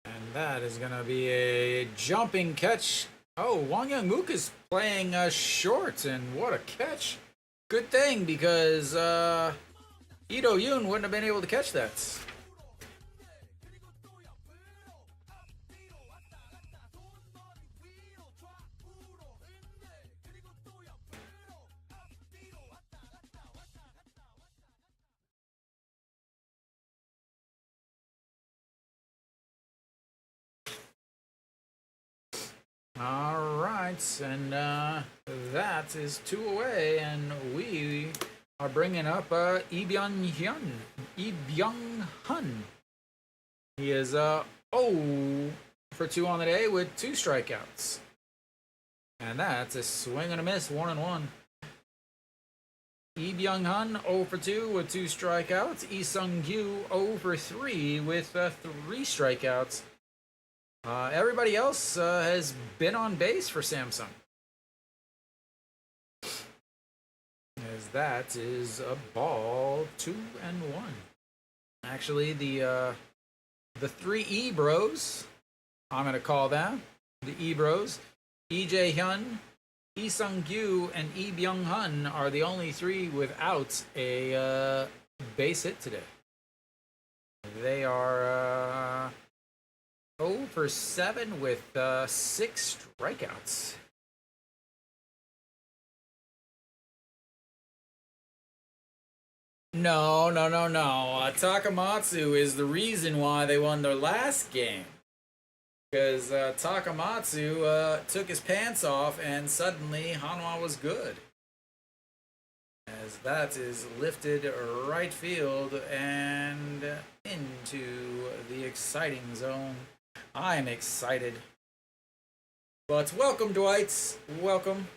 [SPEAKER 1] And that is going to be a jumping catch. Oh, Wang Young-mook is playing short, and what a catch. Good thing, because Ito Yoon wouldn't have been able to catch that. All right. right, and that is 2 away, and we are bringing up Lee Byung-hun. He is 0 for 2 on the day with 2 strikeouts. And that's a swing and a miss, 1-1. Lee Byung-hun 0 for 2 with 2 strikeouts. Lee Sung-gyu 0 for 3 with 3 strikeouts. Everybody else has been on base for Samsung. As that is a ball, 2-1. Actually, the 3 E bros, I'm gonna call them the E bros. Lee Jae-hyun, Lee Sung-gyu, and Lee Byung-hun are the only 3 without a base hit today. They are 0 for 7 with 6 strikeouts. No. Takamatsu is the reason why they won their last game. Because Takamatsu took his pants off and suddenly Hanwha was good. As that is lifted right field and into the exciting zone. I'm excited. But welcome, Dwight. Welcome.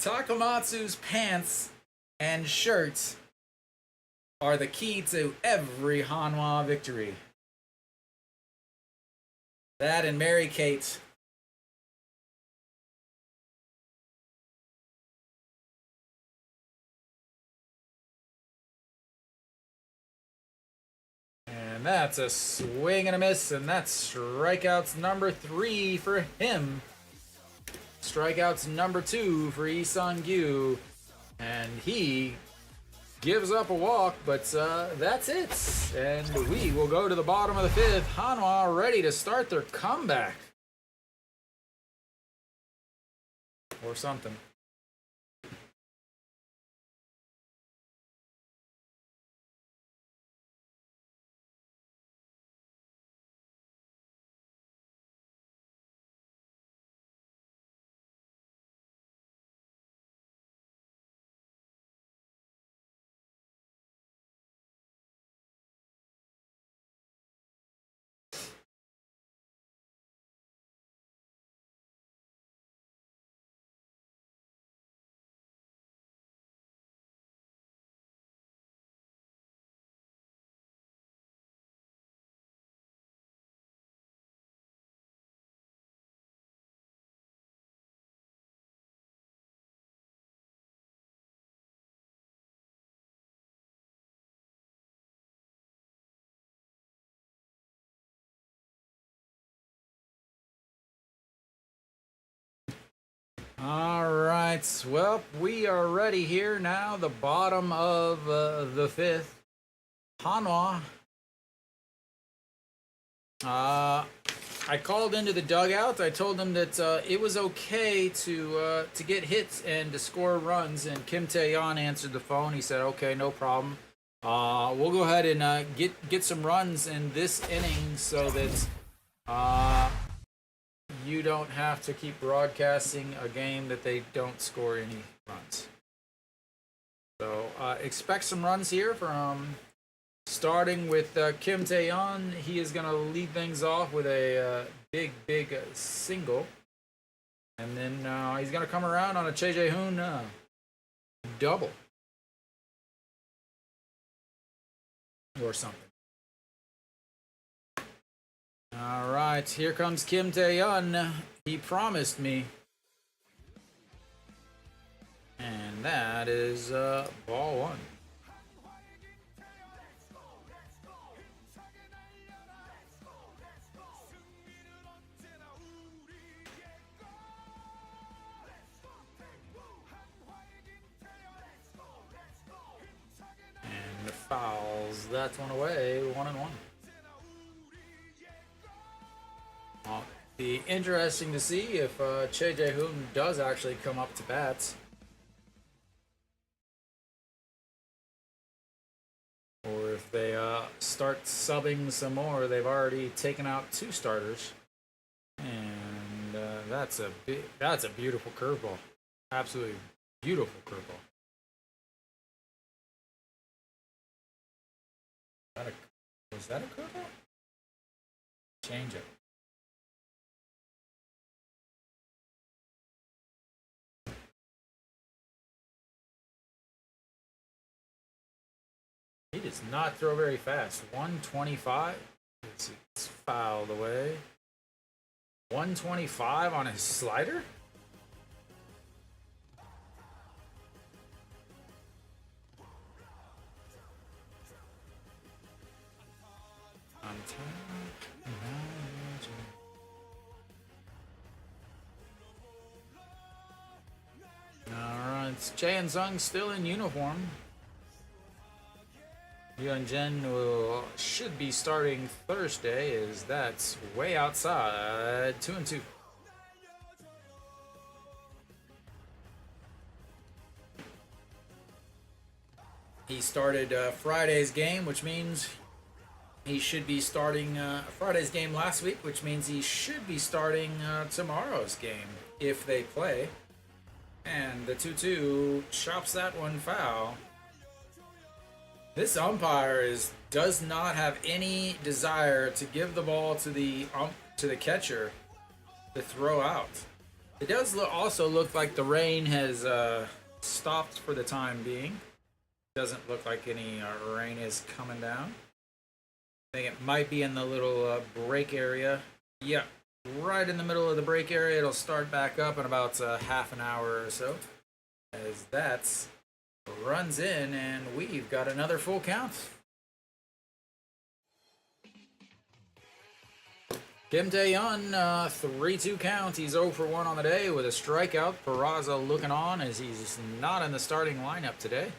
[SPEAKER 1] Takamatsu's pants and shirts are the key to every Hanwha victory. That and Mary Kate. And that's a swing and a miss, and that's strikeouts number 3 for him. Strikeouts number 2 for Lee Sung-gyu. And he gives up a walk, but that's it. And we will go to the bottom of the 5th. Hanwha ready to start their comeback. Or something. All right, well, we are ready here now, the bottom of the 5th. Hanwha. I called into the dugout. I told them that it was okay to get hits and to score runs, and Kim Tae-yeon answered the phone. He said, okay, no problem. We'll go ahead and get some runs in this inning so that you don't have to keep broadcasting a game that they don't score any runs. So expect some runs here from starting with Kim Tae-yeon. He is going to lead things off with a big single. And then he's going to come around on a Choi Jae-hoon double. Or something. All right, here comes Kim Tae-yeon. He promised me. And that is ball 1. And the fouls that one away, 1-1. Be interesting to see if Choi Jae-hoon does actually come up to bat. Or if they start subbing some more. They've already taken out 2 starters. And that's a beautiful curveball. Absolutely beautiful curveball. Was that a curveball? Change it. He does not throw very fast. 125. It's fouled away. 125 on his slider? Alright, Jae Sung still in uniform. Yuan Jen should be starting Thursday, as that's way outside. 2-2. He started Friday's game, which means he should be starting Friday's game last week, which means he should be starting tomorrow's game if they play. And the 2-2 chops that one foul. This umpire does not have any desire to give the ball to the catcher to throw out. It does also look like the rain has stopped for the time being. Doesn't look like any rain is coming down. I think it might be in the little break area. Yeah, right in the middle of the break area. It'll start back up in about half an hour or so. As that's runs in, and we've got another full count. Kim Tae-yeon, 3-2 count. He's 0 for 1 on the day with a strikeout. Peraza looking on as he's not in the starting lineup today.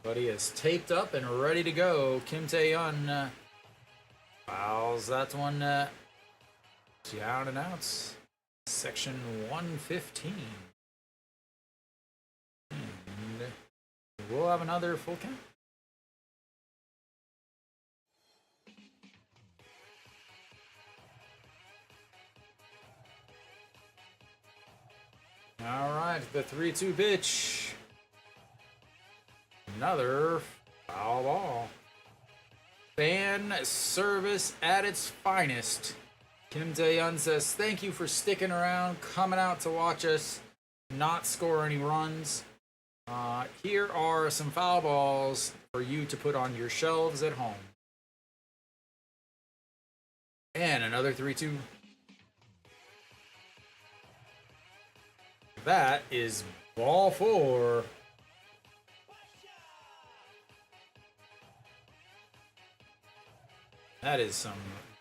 [SPEAKER 1] But he is taped up and ready to go. Kim Tae-yeon fouls that one down and out. Section 115. And we'll have another full count. All right, the 3-2 pitch. Another foul ball. Fan service at its finest. Kim Tae-yeon says, thank you for sticking around, coming out to watch us not score any runs. Here are some foul balls for you to put on your shelves at home. And another 3-2. That is ball 4. That is some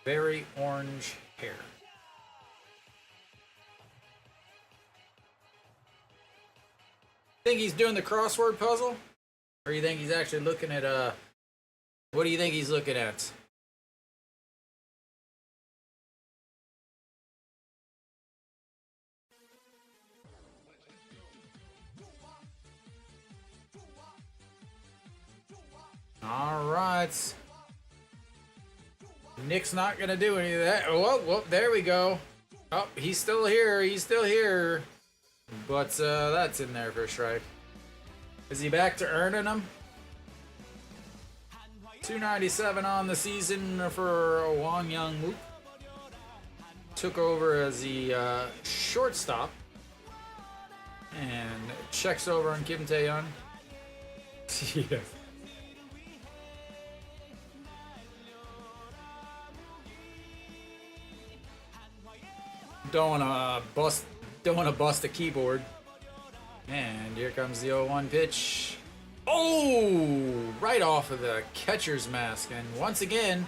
[SPEAKER 1] very orange hair. Think he's doing the crossword puzzle? Or you think he's actually looking at, what do you think he's looking at? All right. Nick's not going to do any of that. Oh, there we go. Oh, he's still here. He's still here. But that's in there for a strike. Is he back to earning them? 297 on the season for Wang Young-mook. Took over as the shortstop. And checks over on Kim Tae-yeon. Yeah. Don't want to bust a keyboard. And here comes the 0-1 pitch. Oh, right off of the catcher's mask. And once again,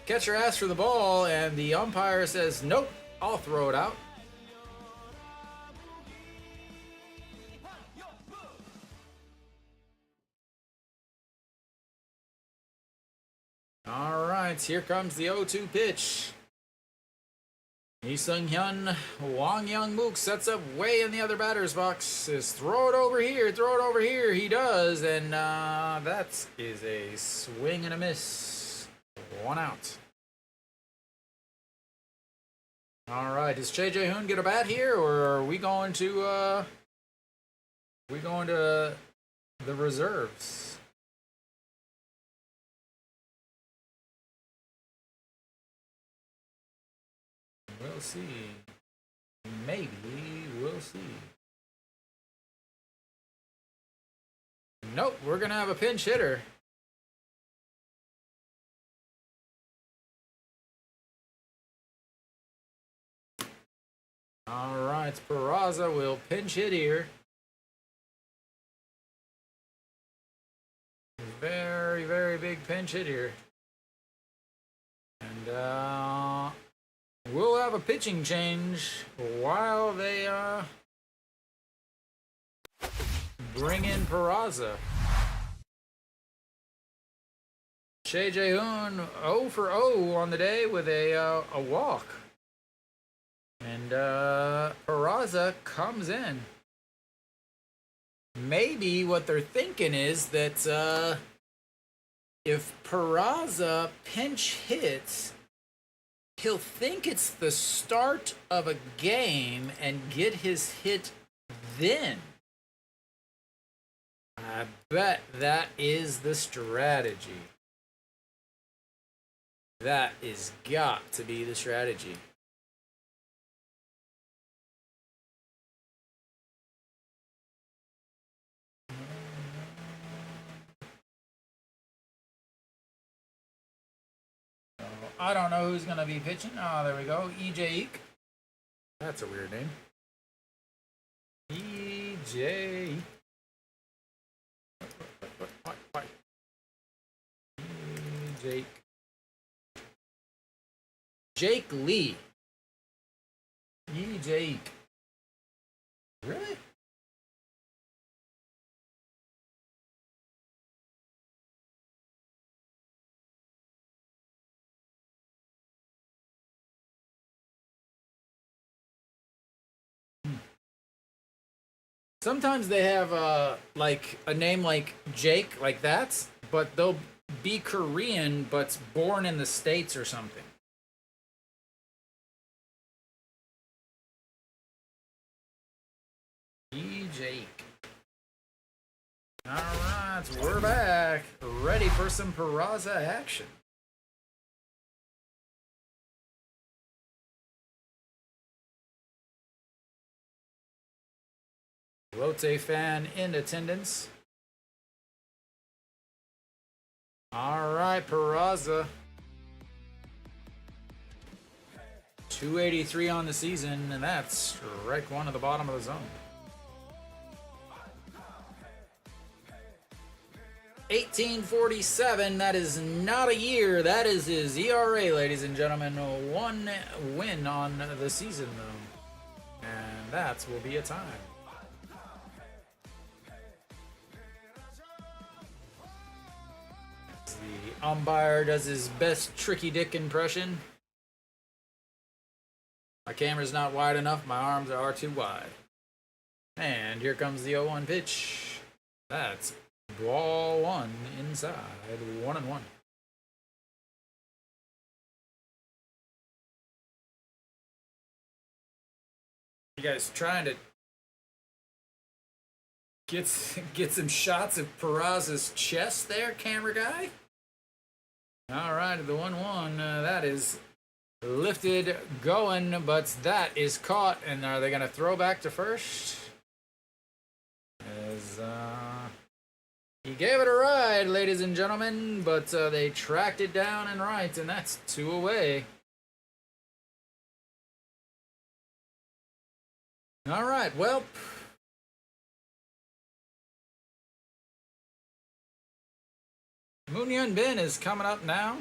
[SPEAKER 1] catcher asks for the ball, and the umpire says, nope, I'll throw it out. All right, here comes the 0-2 pitch. Lee Sung-hyun, Wang Young-mook sets up way in the other batter's box. Says, throw it over here, throw it over here. He does, and that is a swing and a miss. 1 out. All right, does JJ Hoon get a bat here, or are we going to the reserves? We'll see. Maybe we'll see. Nope, we're gonna have a pinch hitter. All right, Peraza will pinch hit here. Very, very big pinch hit here. And we'll have a pitching change while they bring in Peraza. Shea Jae-hoon 0 for 0 on the day with a walk. And Peraza comes in. Maybe what they're thinking is that if Peraza pinch hits, he'll think it's the start of a game and get his hit then. I bet that is the strategy. That is got to be the strategy. I don't know who's going to be pitching. Oh, there we go. EJ Eek. That's a weird name. EJ. What? Jake. Jake Lee. EJ Eek. Really? Sometimes they have like a name like Jake, like that, but they'll be Korean, but born in the States or something. Jake. All right, we're back, ready for some Peraza action. Lotte fan in attendance. All right, Peraza. 283 on the season, and that's strike one at the bottom of the zone. 1847, that is not a year. That is his ERA, ladies and gentlemen. One win on the season, though. And that will be a time. The umpire does his best Tricky Dick impression. My camera's not wide enough. My arms are too wide. And here comes the 0-1 pitch. That's ball one inside. 1-1. You guys trying to get some shots of Peraza's chest there, camera guy? All right, the 1-1, that is lifted, going, but that is caught. And are they going to throw back to first? As he gave it a ride, ladies and gentlemen, but they tracked it down and right, and that's 2 away. All right, well, Moon Yun Bin is coming up now.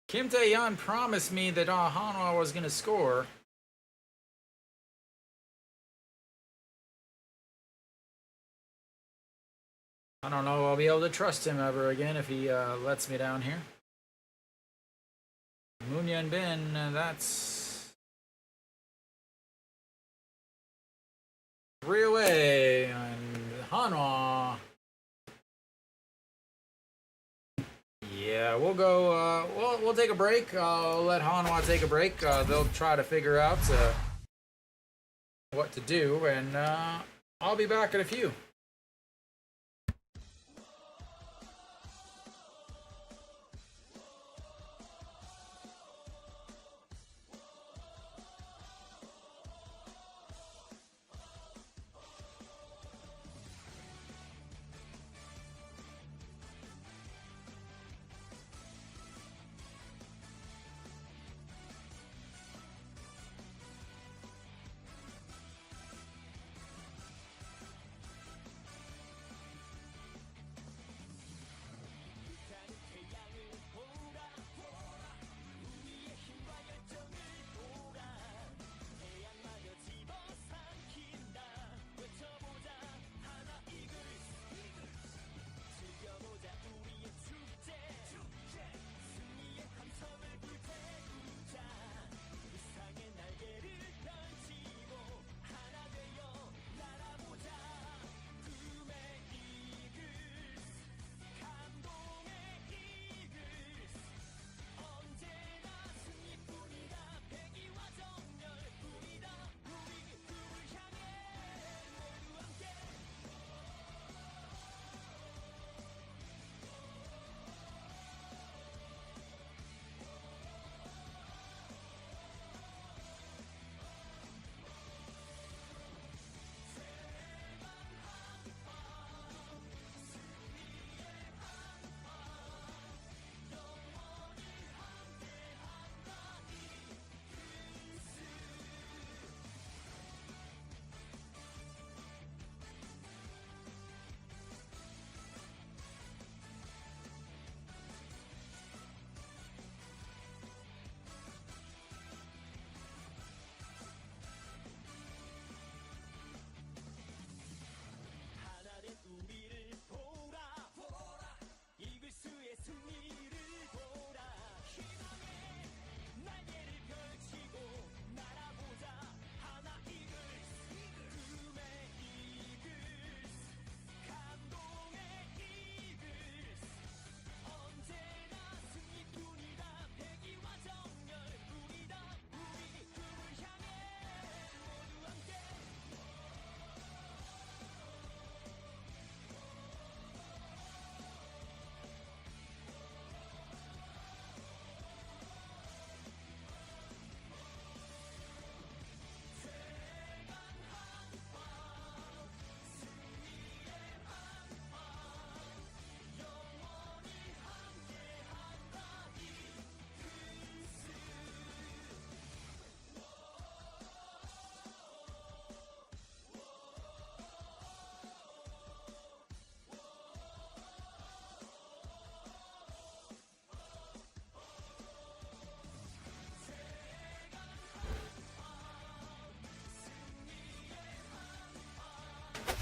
[SPEAKER 1] Kim Tae-yeon promised me that Hanwha was going to score. I don't know if I'll be able to trust him ever again if he lets me down here. Moon Yun Bin, that's 3 away, and Hanwha. Yeah, Yeah, we'll go. We'll take a break. I'll let Hanwha take a break. They'll try to figure out what to do, and I'll be back in a few.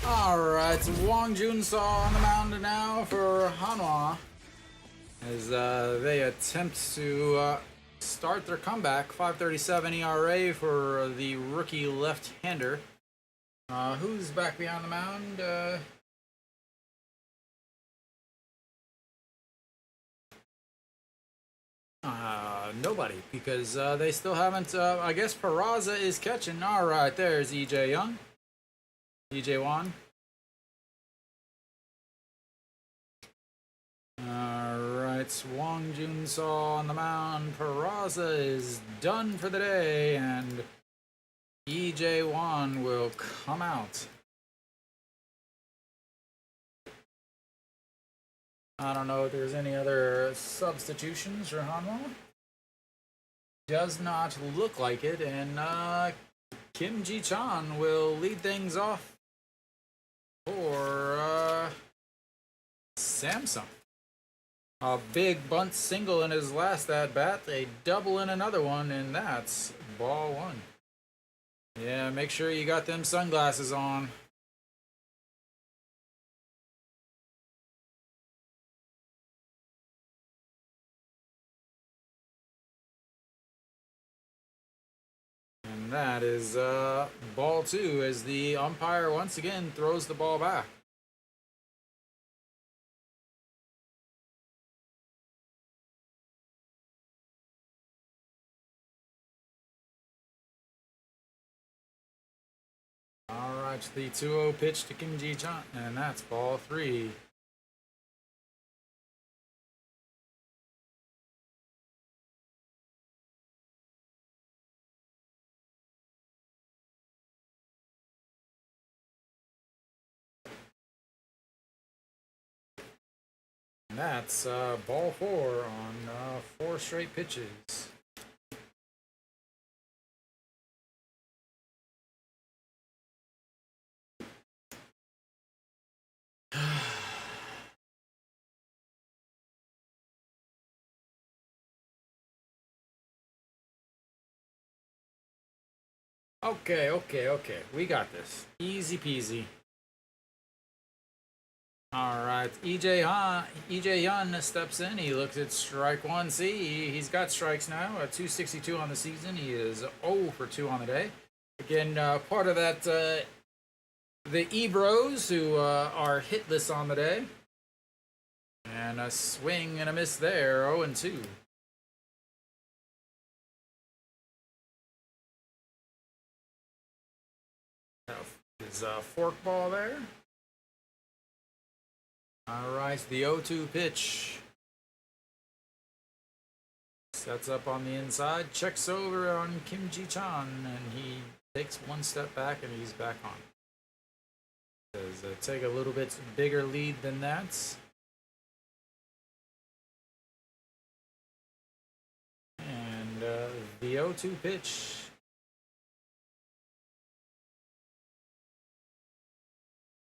[SPEAKER 1] Alright, so Wang Junsaw on the mound now for Hanwha as they attempt to start their comeback. 5.37 ERA for the rookie left-hander. Who's back behind the mound? Nobody, because they still haven't. I guess Peraza is catching. Alright, there's EJ Young. EJ Wan. Alright, Wang Junsaw on the mound. Peraza is done for the day, and EJ Wan will come out. I don't know if there's any other substitutions for Hanwha. Does not look like it, and Kim Ji-chan will lead things off for Samsung. A big bunt single in his last at-bat, a double in another one, and that's ball one. Yeah, make sure you got them sunglasses on. And that is ball two as the umpire once again throws the ball back. Watch the 2-0 pitch to Kim Ji-chan, and that's ball 3. And that's ball 4 on 4 straight pitches. Okay. We got this. Easy peasy. All right, EJ Yun steps in. He looks at strike 1. See, he's got strikes now. 262 on the season. He is 0 for 2 on the day. Again, part of that, the E-Bros who are hitless on the day. And a swing and a miss there, 0 and 2. His forkball there. All right, the 0-2 pitch. Sets up on the inside, checks over on Kim Ji-chan, and he takes 1 step back and he's back on. Does take a little bit bigger lead than that. And the 0-2 pitch.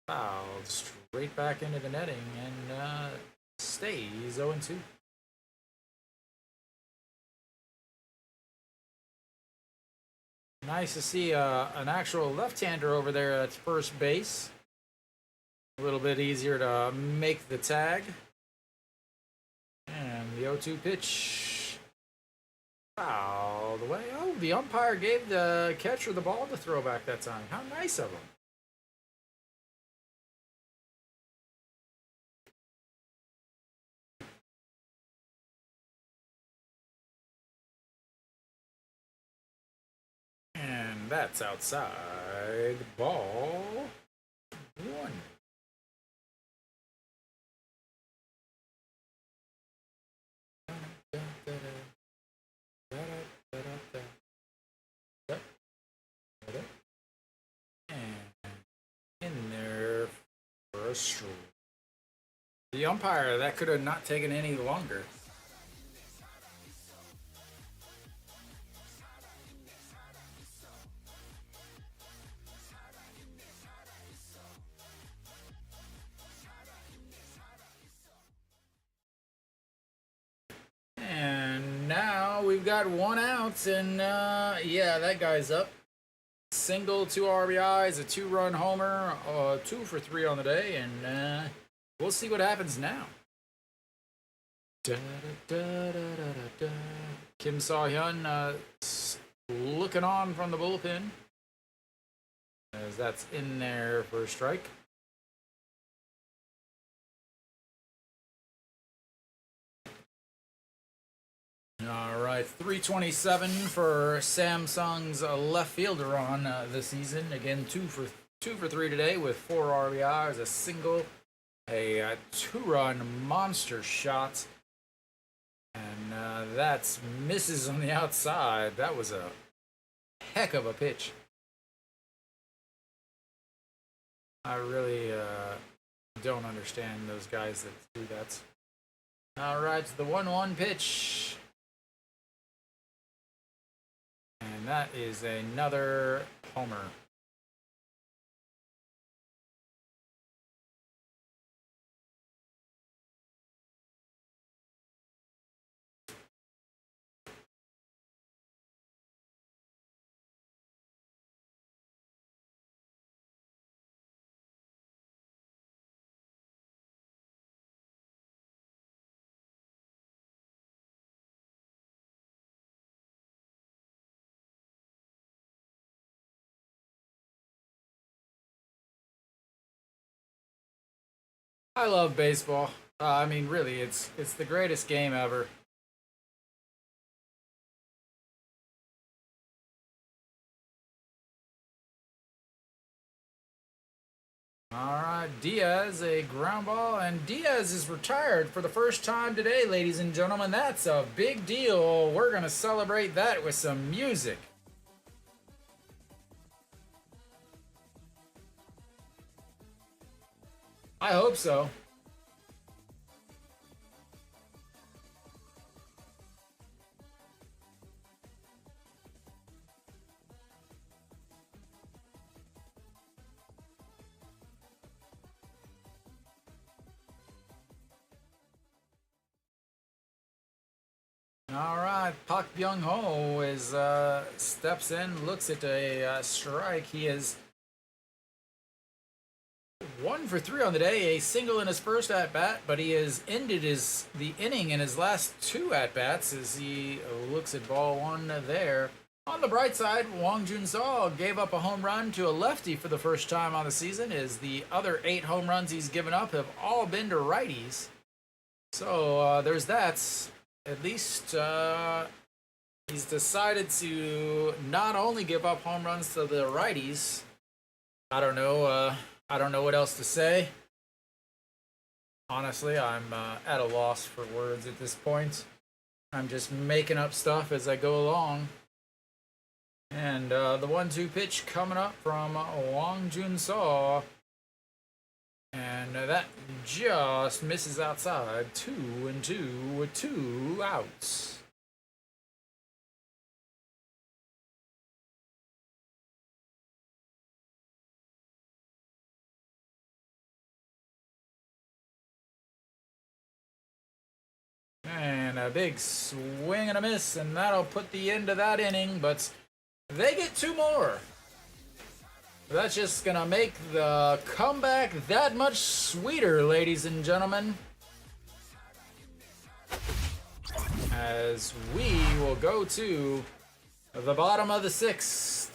[SPEAKER 1] Fouled straight back into the netting and stays 0 and 2. Nice to see an actual left-hander over there at first base. A little bit easier to make the tag. And the 0-2 pitch. Fouled away. Oh, the umpire gave the catcher the ball to throw back that time. How nice of him. And that's outside ball 1. And in there for a strike. The umpire, that could have not taken any longer. And now we've got 1 out, and yeah, that guy's up. Single, 2 RBIs, a 2-run homer, 2 for 3 on the day, and we'll see what happens now. Kim Saw-hyun looking on from the bullpen, as that's in there for a strike. All right, 327 for Samsung's left fielder on this season. Again, 2 for 3 today with 4 RBIs, a single, a 2-run monster shot, and that's misses on the outside. That was a heck of a pitch. I really don't understand those guys that do that. All right, the 1-1 pitch. And that is another homer. I love baseball. I mean, really, it's the greatest game ever. All right, Diaz, a ground ball, and Diaz is retired for the first time today, ladies and gentlemen. That's a big deal. We're going to celebrate that with some music. I hope so. All right, Pak Byung Ho is steps in, looks at a strike. He is 1 for 3 on the day, a single in his first at bat, but he has ended the inning in his last 2 at bats as he looks at ball 1 there. On the bright side, Wang Jun-seo gave up a home run to a lefty for the first time on the season, as the other 8 home runs he's given up have all been to righties. So there's that. At least he's decided to not only give up home runs to the righties. I don't know what else to say. Honestly, I'm at a loss for words at this point. I'm just making up stuff as I go along. And the 1-2 pitch coming up from Wang Jun-seo. And that just misses outside. 2-2 with 2 outs. And a big swing and a miss, and that'll put the end of that inning, but they get 2 more. That's just gonna make the comeback that much sweeter, ladies and gentlemen. As we will go to the bottom of the 6th.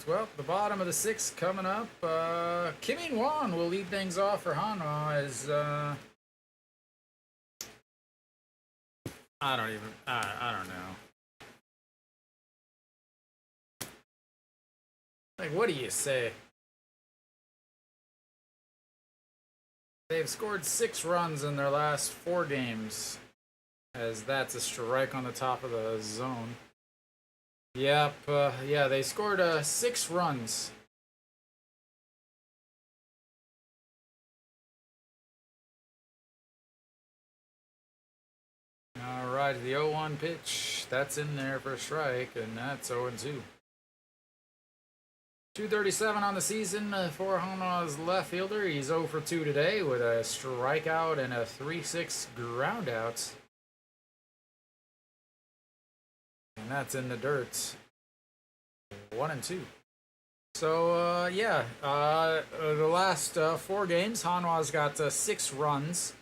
[SPEAKER 1] Well, the bottom of the 6th coming up. Kim In-won will lead things off for Hanwha as I don't know. Like, what do you say? They've scored 6 runs in their last 4 games, as that's a strike on the top of the zone. Yep, yeah, they scored 6 runs. Alright, the 0-1 pitch. That's in there for a strike, and that's 0-2. 237 on the season for Hanwha's left fielder. He's 0 for 2 today with a strikeout and a 3-6 groundout. And that's in the dirt. 1-2. So, yeah, the last 4 games, Hanwha's got 6 runs.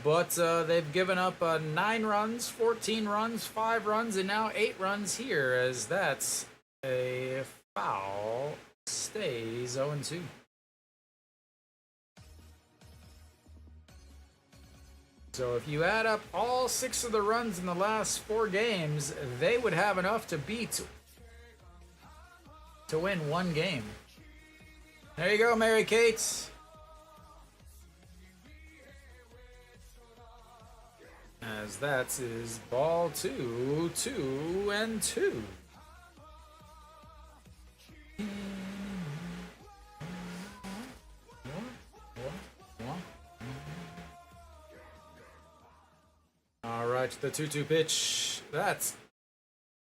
[SPEAKER 1] But they've given up 9 runs, 14 runs, 5 runs, and now 8 runs here, as that's a foul. Stays 0-2. So if you add up all 6 of the runs in the last 4 games, they would have enough to win 1 game. There you go, Mary Kate. As that is ball 2, 2 and 2. All right, the 2-2 pitch. That's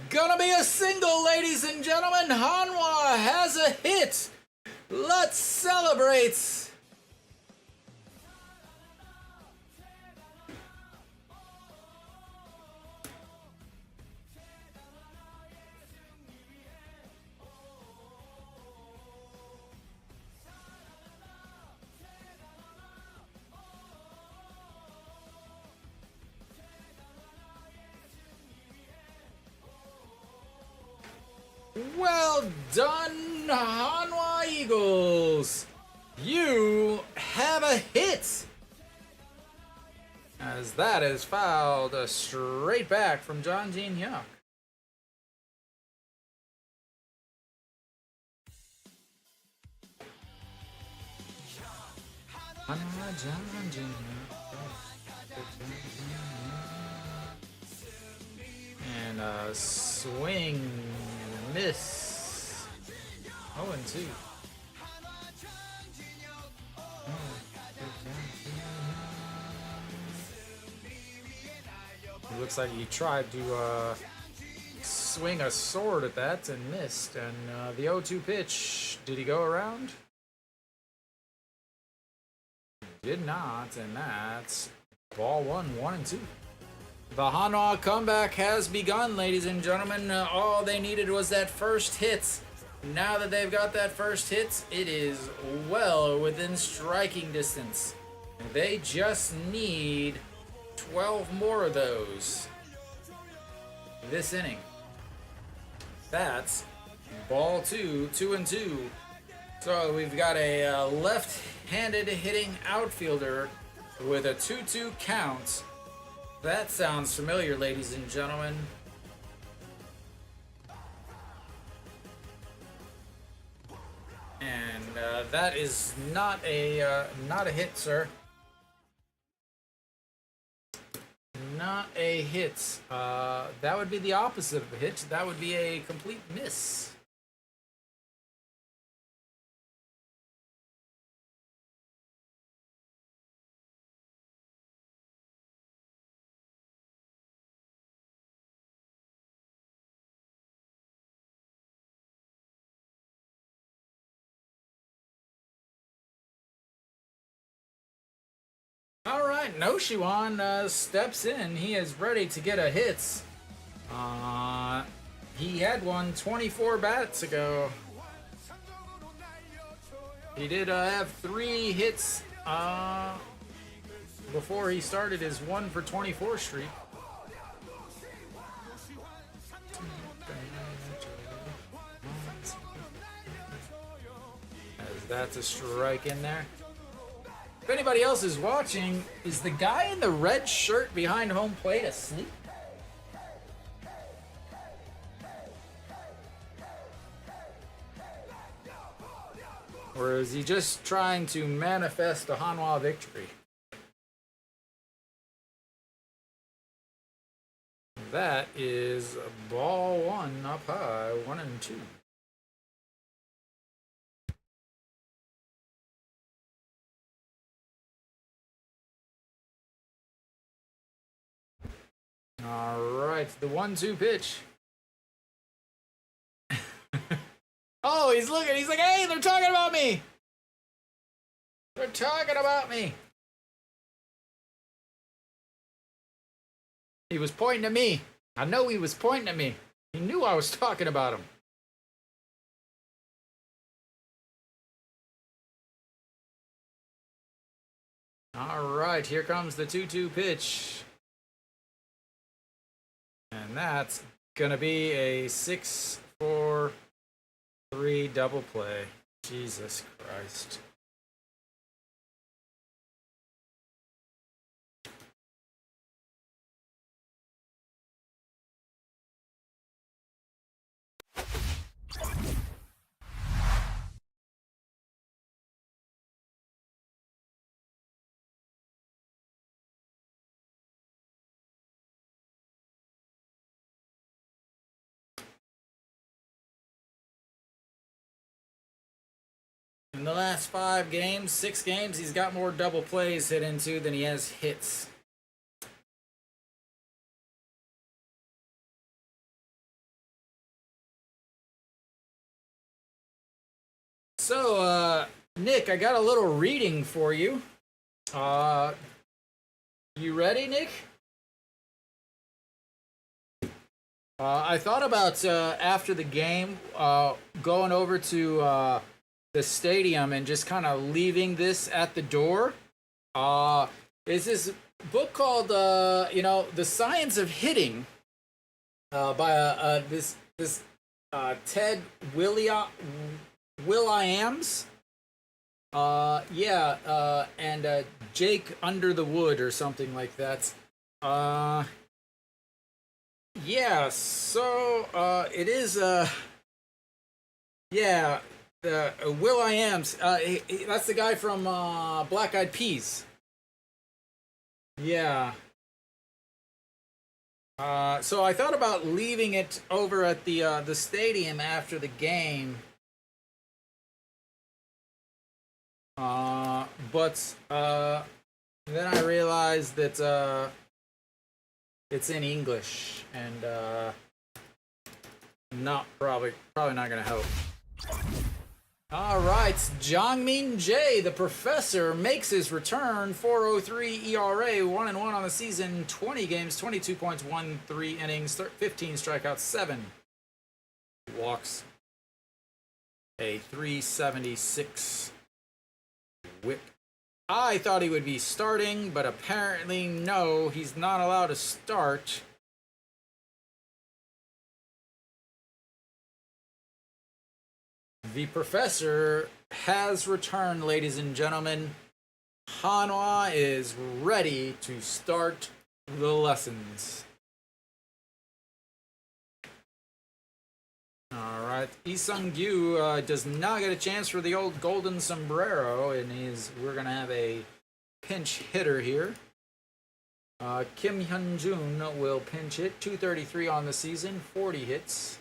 [SPEAKER 1] gonna be a single, ladies and gentlemen. Hanwha has a hit. Let's celebrate. Well done, Hanwha Eagles. You have a hit. As that is fouled straight back from John Jean Hyuk. And a swing and a miss. 0-2. It looks like he tried to swing a sword at that and missed. And the 0-2 pitch, did he go around? Did not, and that's ball 1, 1-2. The Hanwha comeback has begun, ladies and gentlemen. All they needed was that first hit. Now that they've got that first hit, it is well within striking distance. They just need 12 more of those this inning. That's ball 2, 2-2. So we've got a left-handed hitting outfielder with a 2-2 count. That sounds familiar, ladies and gentlemen. And that is not a hit, sir. Not a hit. That would be the opposite of a hit. That would be a complete miss. All right, Noshiwan steps in. He is ready to get a hit. He had one 24 bats ago. He did have 3 hits before he started his 1 for 24 streak. As that's a strike in there. If anybody else is watching, is the guy in the red shirt behind home plate asleep? Or is he just trying to manifest a Hanwha victory? That is ball 1 up high, 1-2. All right, the 1-2 pitch. Oh, he's looking. He's like, hey, they're talking about me. They're talking about me. He was pointing at me. I know he was pointing at me. He knew I was talking about him. All right, here comes the 2-2 pitch. And that's going to be a 6-4-3 double play. Jesus Christ. In the last 5 games, 6 games, he's got more double plays hit into than he has hits. So, Nick, I got a little reading for you. You ready, Nick? I thought about after the game going over to the stadium and just kind of leaving this at the door. Is this book called The Science of Hitting by this Ted Williams. And Jake Under the Wood or something like that. It is the Will.I.Am's. That's the guy from Black Eyed Peas. Yeah. So I thought about leaving it over at the stadium after the game. But then I realized that it's in English and probably not gonna help. All right, Jongmin Jae, the professor, makes his return. 4.03 ERA, 1-1 on the season, 20 games, 22 points, 3 innings, 15 strikeouts, 7 walks, a 376 whip. I thought he would be starting, but apparently no, he's not allowed to start. The professor has returned, ladies and gentlemen. Hanwha is ready to start the lessons. All right, Lee Sung-gyu does not get a chance for the old golden sombrero, and we're gonna have a pinch hitter here. Kim Hyun-jun will pinch hit, 233 on the season, 40 hits.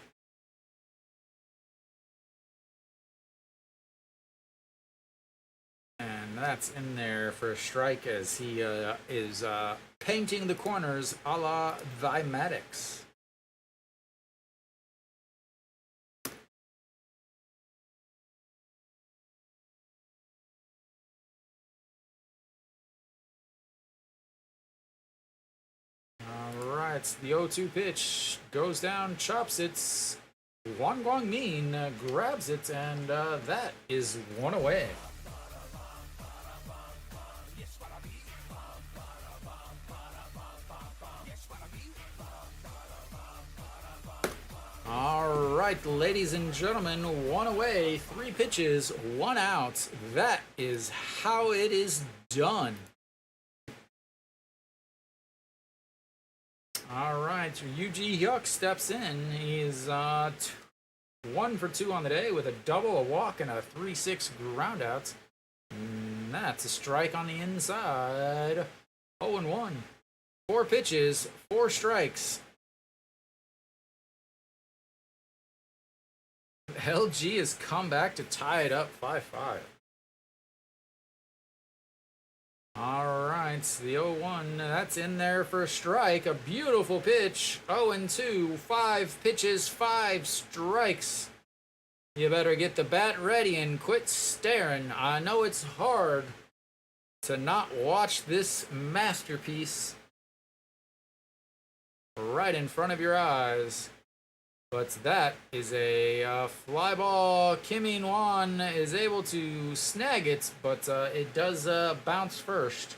[SPEAKER 1] And that's in there for a strike as he is painting the corners a la Vimatics. Alright, the 0-2 pitch goes down, chops it. Wang Guangmin grabs it, and that is one away. All right, ladies and gentlemen, 1 away, 3 pitches, 1 out. That is how it is done. All right, Yu-ji Hyuk steps in. He's 1 for 2 on the day with a double, a walk, and a 3-6 ground out. And that's a strike on the inside. 0-1. 4 pitches, 4 strikes. LG has come back to tie it up 5-5. All right, the 0-1, that's in there for a strike. A beautiful pitch. 0-2, 5 pitches, 5 strikes. You better get the bat ready and quit staring. I know it's hard to not watch this masterpiece right in front of your eyes. But that is a fly ball. Kim In-wan is able to snag it, but it does bounce first.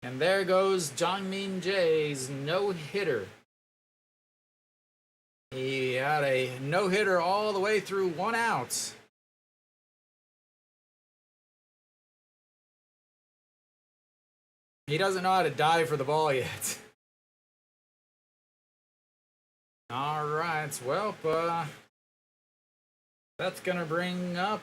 [SPEAKER 1] And there goes Jongmin Jae's no-hitter. He had a no-hitter all the way through 1 out. He doesn't know how to dive for the ball yet. All right, well, that's going to bring up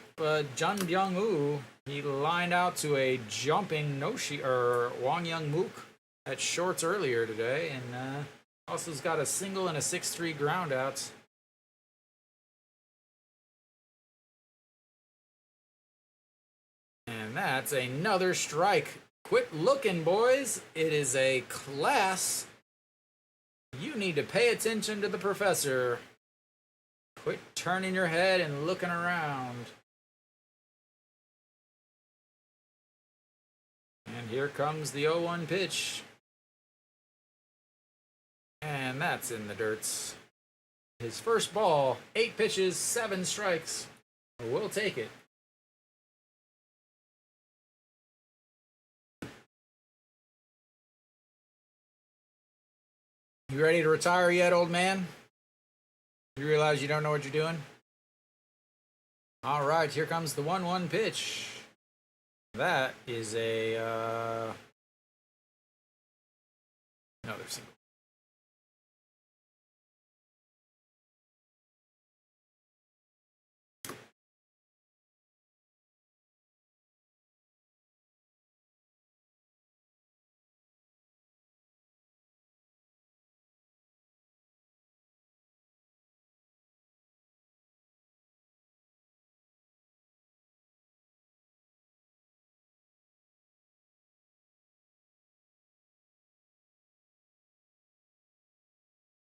[SPEAKER 1] Jun Byung-woo. He lined out to a jumping Wang Young-mook at shorts earlier today, and also has got a single and a 6-3 ground out. that's another strike. Quit looking, boys. It is a class. You need to pay attention to the professor. Quit turning your head and looking around. And here comes the 0-1 pitch. And that's in the dirts. His first ball, 8 pitches, 7 strikes. We'll take it. You ready to retire yet, old man? You realize you don't know what you're doing? All right, here comes the 1-1 pitch. That is a another single.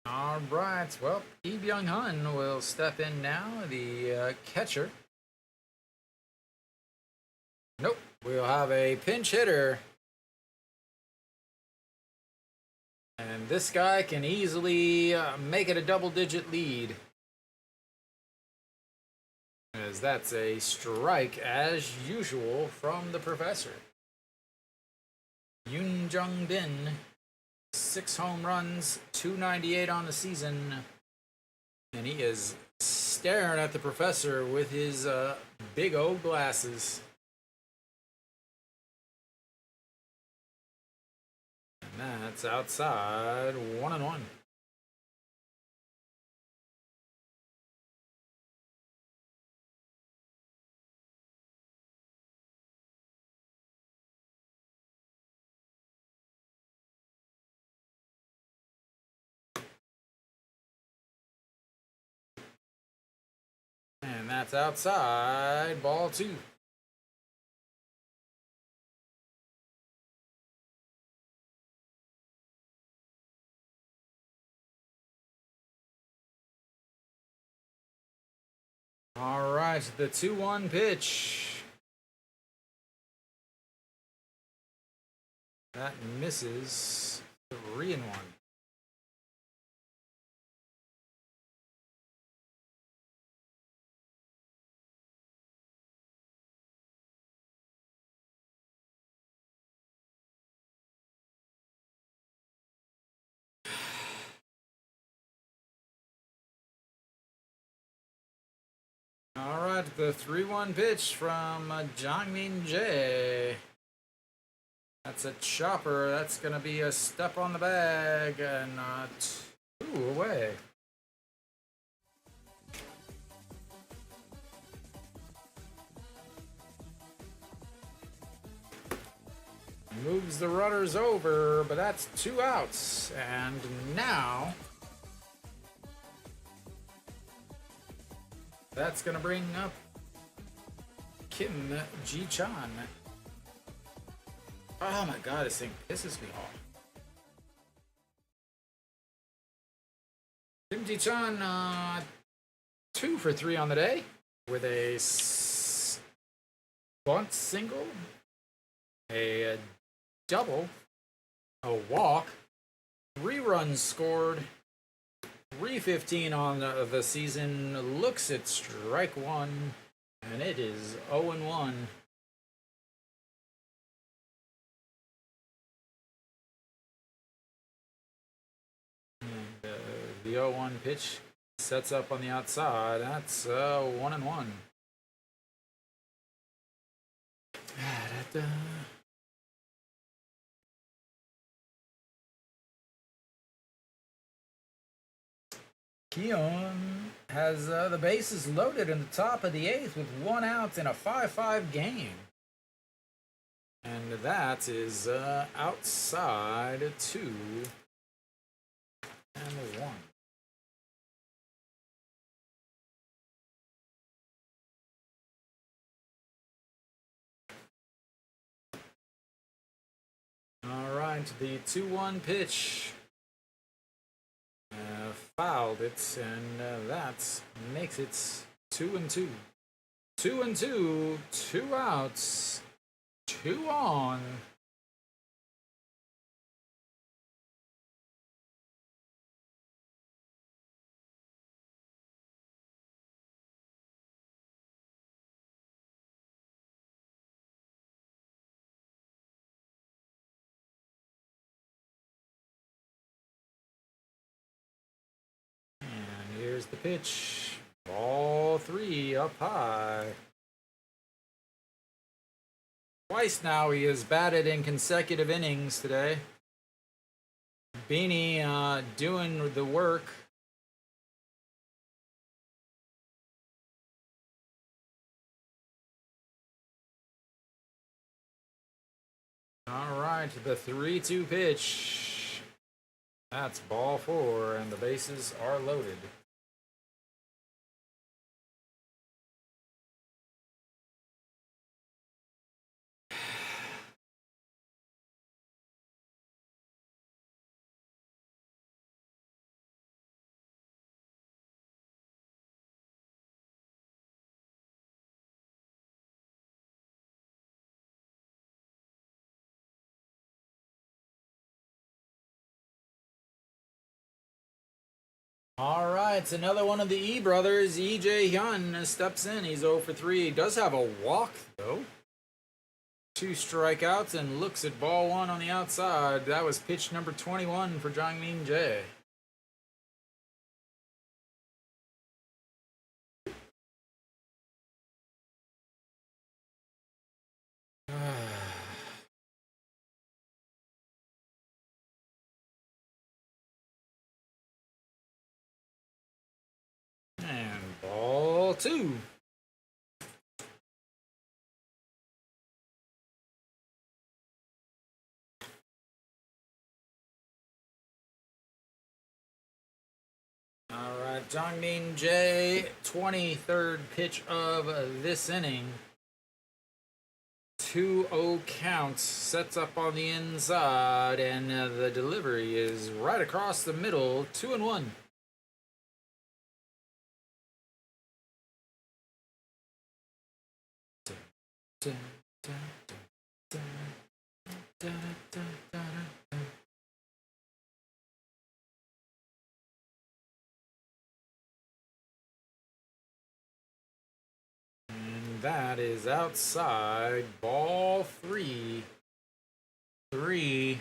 [SPEAKER 1] All right, well, Lee Byung-hun will step in now, the catcher. Nope, we'll have a pinch hitter. And this guy can easily make it a double-digit lead. As that's a strike, as usual, from the professor. Yoon Jung-bin. 6 home runs, 298 on the season, and he is staring at the professor with his big old glasses. And that's outside, 1-1. And that's outside, ball 2. All right, the 2-1 pitch. That misses, 3-1. All right, the 3-1 pitch from Jangmin Jae. That's a chopper. That's going to be a step on the bag and 2 away. Moves the runners over, but that's 2 outs. And now that's going to bring up Kim Ji-chan. Oh my god, this thing pisses me off. Kim Ji-chan, 2 for 3 on the day with a bunt single, a double, a walk, 3 runs scored, 315 on the season. Looks at strike 1, and it is 0-1. The 0-1 pitch sets up on the outside. That's 1-1. Keon has the bases loaded in the top of the 8th with 1 out in a 5-5 game. And that is outside 2 and 1. right, the 2-1 pitch. Fouled it, and that makes it 2-2. 2-2, 2 outs, 2 on. Here's the pitch. Ball 3 up high. Twice now he has batted in consecutive innings today. Beanie doing the work. All right, the 3-2 pitch. That's ball 4, and the bases are loaded. All right, it's another one of the E brothers. EJ Hyun steps in. He's 0 for 3. He does have a walk, though. 2 strikeouts and looks at ball 1 on the outside. That was pitch number 21 for Jaime Barria. And ball 2. All right, Jongmin Jae, 23rd pitch of this inning. 2-0 count, sets up on the inside, and the delivery is right across the middle, 2-1. That is outside, ball 3. 3-1.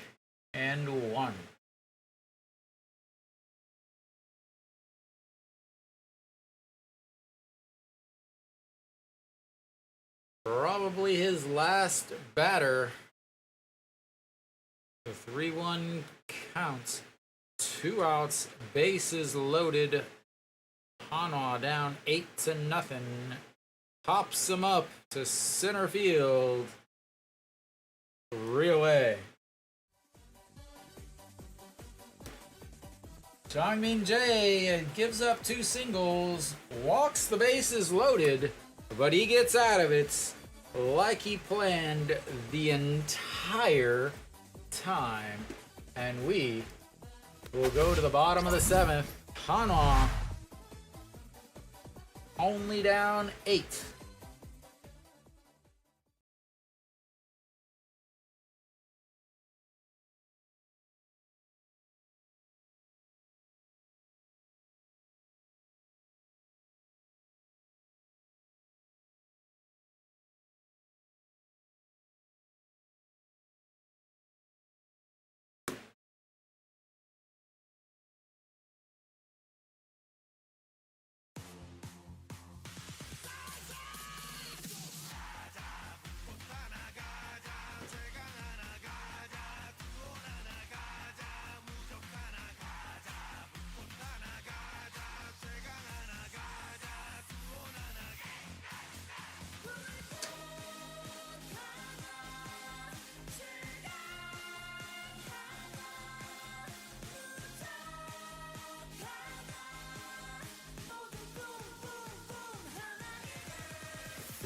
[SPEAKER 1] Probably his last batter. The 3-1 count. 2 outs, bases loaded. Hanwha down 8-0. Pops him up to center field. 3 away. Jongmin Jae gives up 2 singles, walks the bases loaded, but he gets out of it like he planned the entire time. And we will go to the bottom of the 7th. Hanwha only down 8.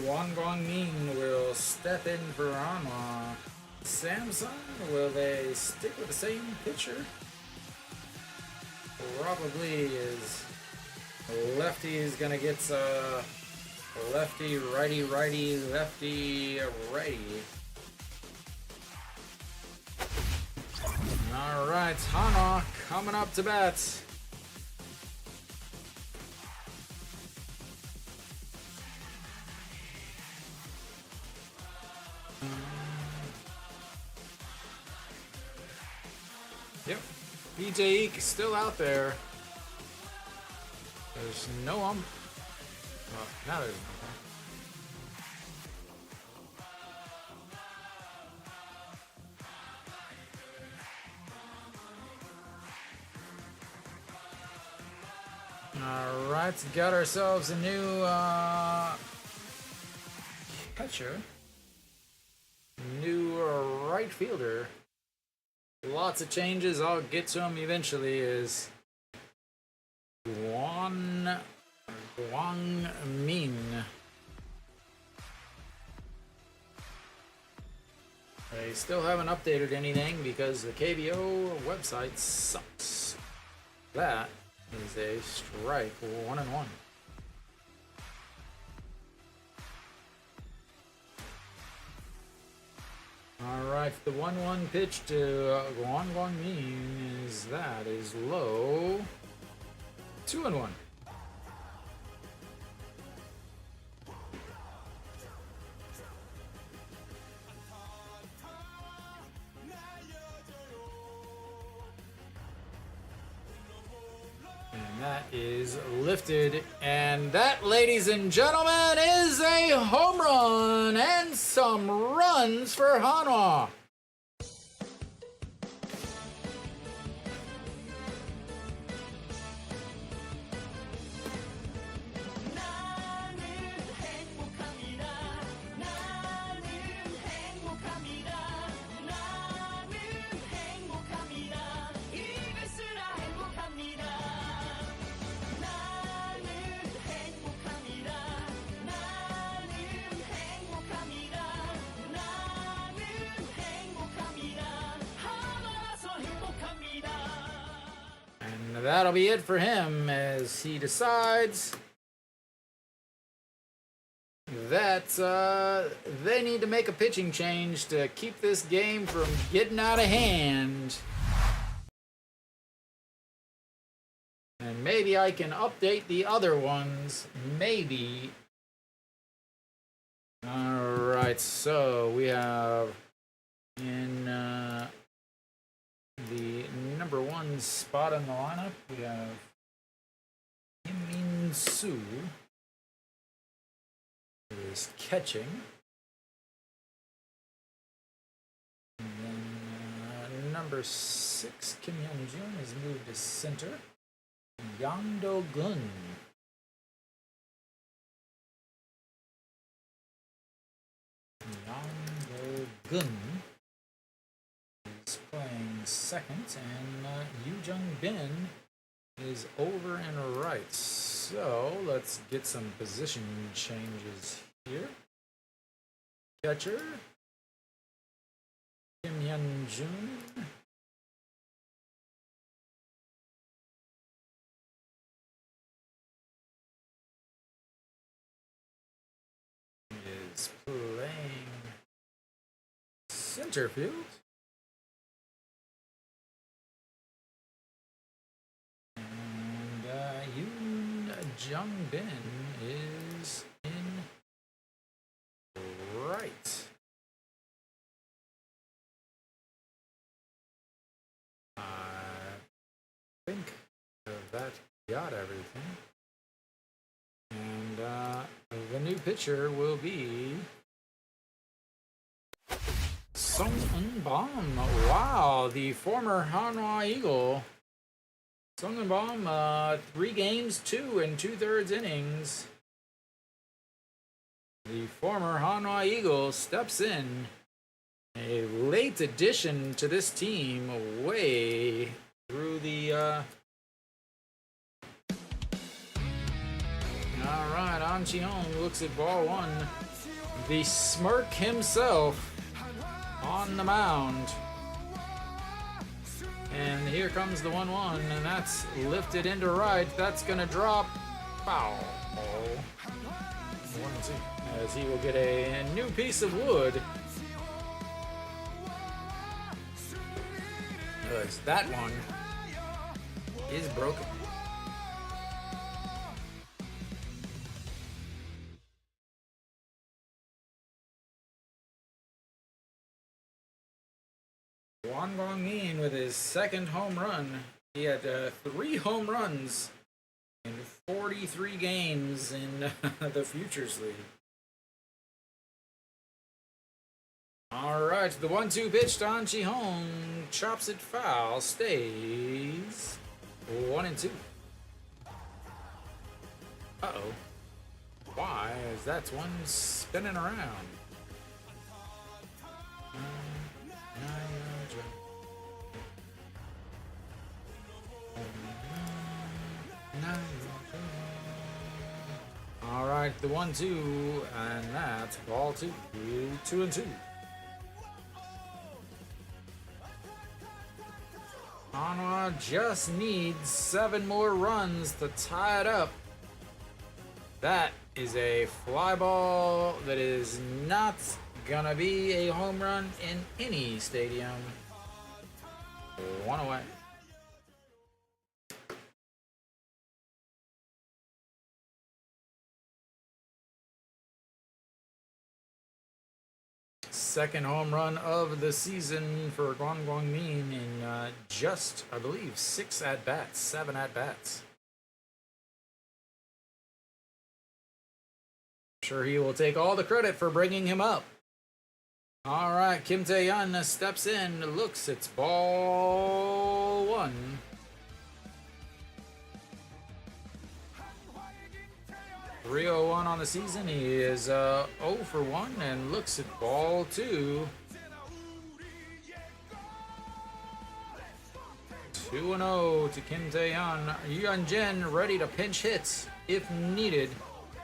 [SPEAKER 1] Wang Guangmin will step in for Hanwha. Samsung, will they stick with the same pitcher? Probably is. Lefty is gonna get lefty, righty, righty, lefty, righty. All right, Hanwha coming up to bat. Yep, BJ Eek still out there. There's no well, now there's no All right, got ourselves a new catcher, new right fielder. Lots of changes. I'll get to him eventually. Is Guang Min. They still haven't updated anything because the KBO website sucks. That is a strike, 1-1. Alright, the 1-1 pitch to Guang Min is low. 2-1. And that is lifted. And that, ladies and gentlemen, is a home run and some runs for Hanwha. That'll be it for him as he decides that they need to make a pitching change to keep this game from getting out of hand. And maybe I can update the other ones. Maybe. Alright, so we have in the number 1 spot in the lineup, we have Kim Soo, who is catching. And then number 6, Kim Hyun-jun, has moved to center. Yang Do-gun. Yang Do-gun is playing second, and Yoo Jung-bin is over and right. So let's get some position changes here. Catcher Kim Hyun-jun. Is playing center field. Jung-bin is in right. I think that got everything. And the new pitcher will be Sung Eun-bom. Wow, the former Hanwha Eagle. Sung Eun-bom, 3 games, 2 2/3 innings. The former Hanwha Eagle steps in. A late addition to this team, way through the. All right, An Chi-hong looks at ball 1. The smirk himself on the mound. And here comes the 1-1, and that's lifted into right. That's gonna drop. Foul. 1-2. As he will get a new piece of wood. Because that one is broken. Wang Guangmin with his second home run. He had 3 home runs in 43 games in the Futures League. Alright, the 1-2 pitch to An Chi-hong. Chops it foul. Stays 1-2. Uh-oh. Why? As that's one spinning around. Alright, the 1-2, and that's ball 2. 2-2. Hanwha just needs 7 more runs to tie it up. That is a fly ball that is not gonna be a home run in any stadium. 1 away. Second home run of the season for Wang Guangmin in just, I believe, 6 at-bats, 7 at-bats. I'm sure he will take all the credit for bringing him up. All right, Kim Tae-yeon steps in, looks, it's ball 1. .301 on the season. He is 0 for 1 and looks at ball 2. 2-0 to Kim Tae-yeon. Yuan Jin ready to pinch hit if needed.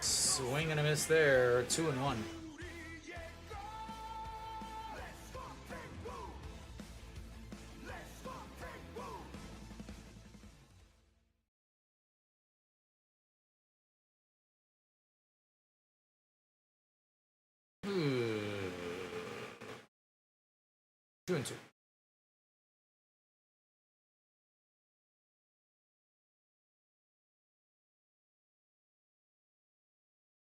[SPEAKER 1] Swing and a miss there. 2-1. Two and two.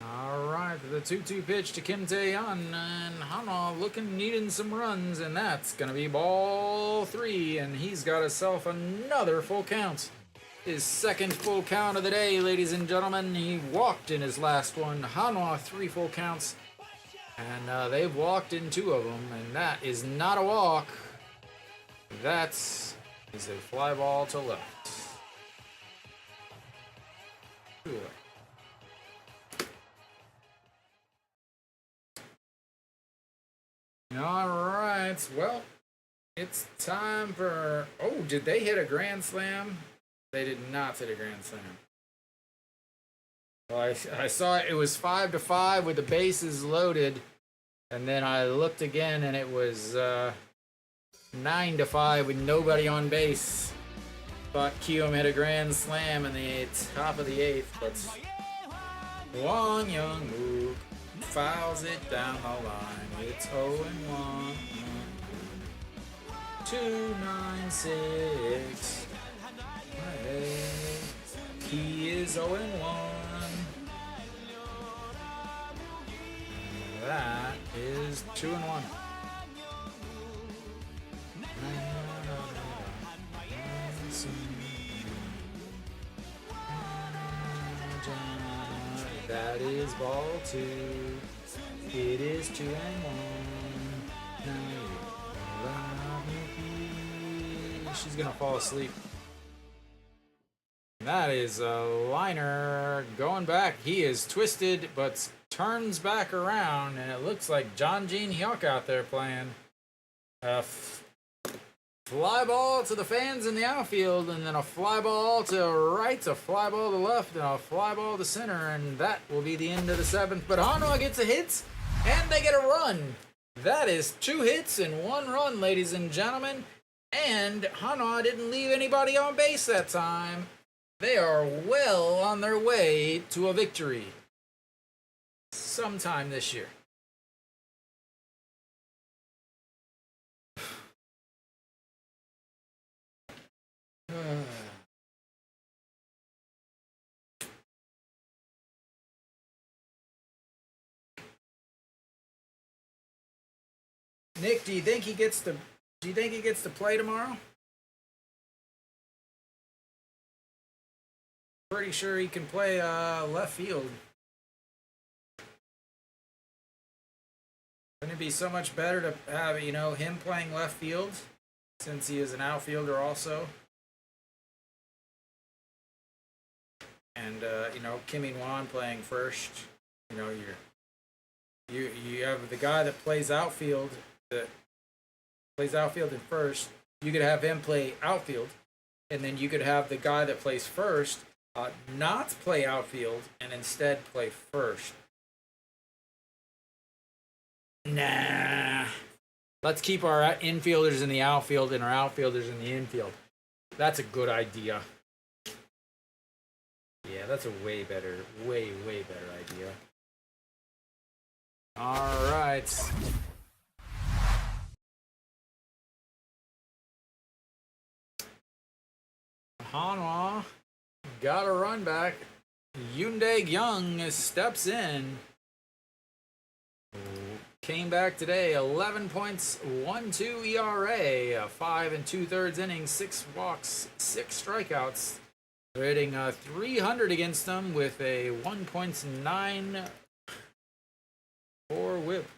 [SPEAKER 1] All right, the 2-2 pitch to Kim Tae-yeon, and Hanwha needing some runs, and that's gonna be ball 3, and he's got himself another full count. His second full count of the day, ladies and gentlemen. He walked in his last one. Hanwha 3 full counts. And they've walked in 2 of them, and that is not a walk. That is a fly ball to left. 2 away. All right, well, it's time for... Oh, did they hit a grand slam? They did not hit a grand slam. Well, I saw it was 5-5 with the bases loaded, and then I looked again and it was 9-5 with nobody on base. Thought Kiyomi hit a grand slam in the top of the 8th, but Wang Young-mook fouls it down the line. It's 0-1. 2-9-6. He is 0-1. That is 2-1. That is ball 2. It is 2-1. She's gonna fall asleep. That is a liner going back. He is twisted, but turns back around, and it looks like John Jean Hyuk out there playing. Fly ball to the fans in the outfield, and then a fly ball to right, a fly ball to left, and a fly ball to center, and that will be the end of the 7th. But Hanwha gets a hit, and they get a run. That is 2 hits and 1 run, ladies and gentlemen. And Hanwha didn't leave anybody on base that time. They are well on their way to a victory sometime this year. Nick, do you think he gets to play tomorrow? Pretty sure he can play left field. Wouldn't it be so much better to have, him playing left field since he is an outfielder also? And Kim Min-Wan playing first. You have the guy that plays outfield in first. You could have him play outfield, and then you could have the guy that plays first not play outfield and instead play first. Nah. Let's keep our infielders in the outfield and our outfielders in the infield. That's a good idea. Yeah, that's a way better idea. All right. Hanwha got a run back. Yoondae Young steps in. Came back today, 11 points, 1.2 ERA, 5 2/3 innings, 6 walks, 6 strikeouts. They're hitting 300 against them with a 1.94 whip.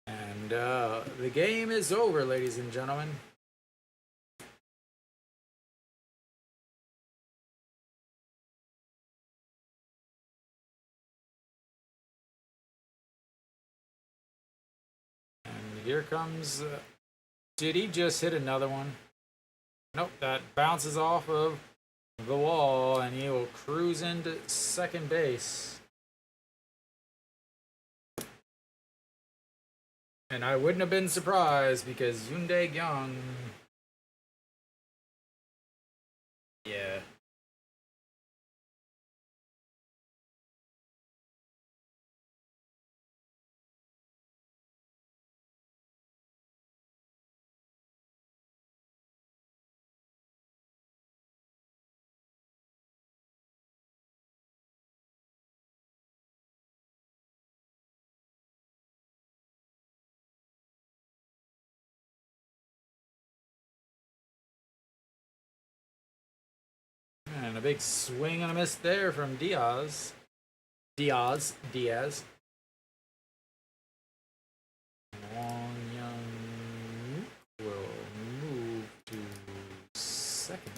[SPEAKER 1] And the game is over, ladies and gentlemen. Here comes, did he just hit another one? Nope, that bounces off of the wall and he will cruise into second base. And I wouldn't have been surprised because Yoondae Young, yeah. And a big swing and a miss there from Diaz. Wong Young will move to second.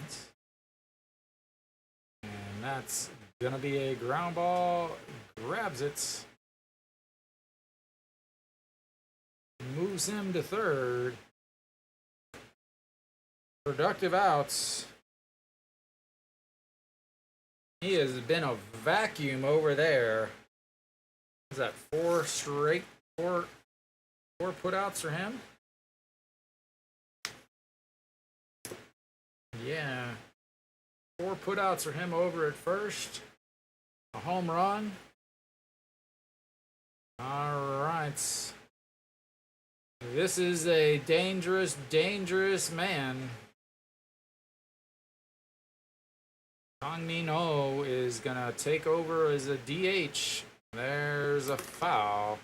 [SPEAKER 1] And that's gonna be a ground ball. Grabs it. Moves him to third. Productive outs. He has been a vacuum over there. Is that 4 putouts for him? Yeah. 4 putouts for him over at first. A home run. All right. This is a dangerous, dangerous man. Kang Min-ho is gonna take over as a DH. There's a foul.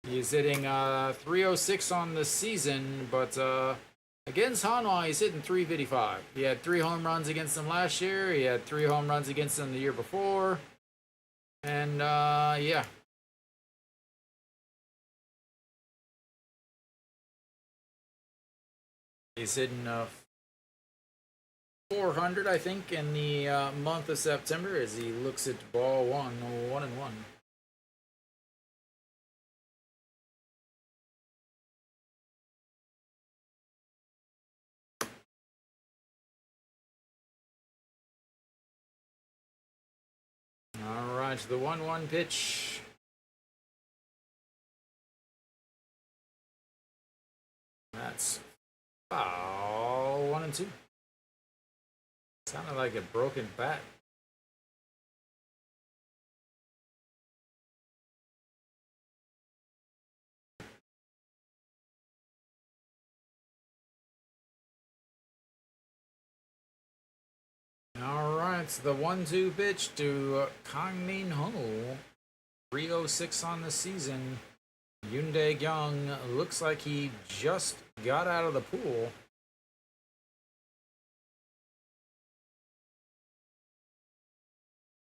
[SPEAKER 1] He's hitting 306 on the season, but against Hanwha, he's hitting 355. He had 3 home runs against them last year. He had 3 home runs against them the year before. And yeah. He's hitting 400, I think, in the month of September as he looks at ball 1-1. All right, the 1-1 pitch. That's foul 1 and 2. Sounded like a broken bat. All right, the 1-2 pitch to Kang Min Ho. 306 on the season. Yoon Dae-kyung looks like he just got out of the pool.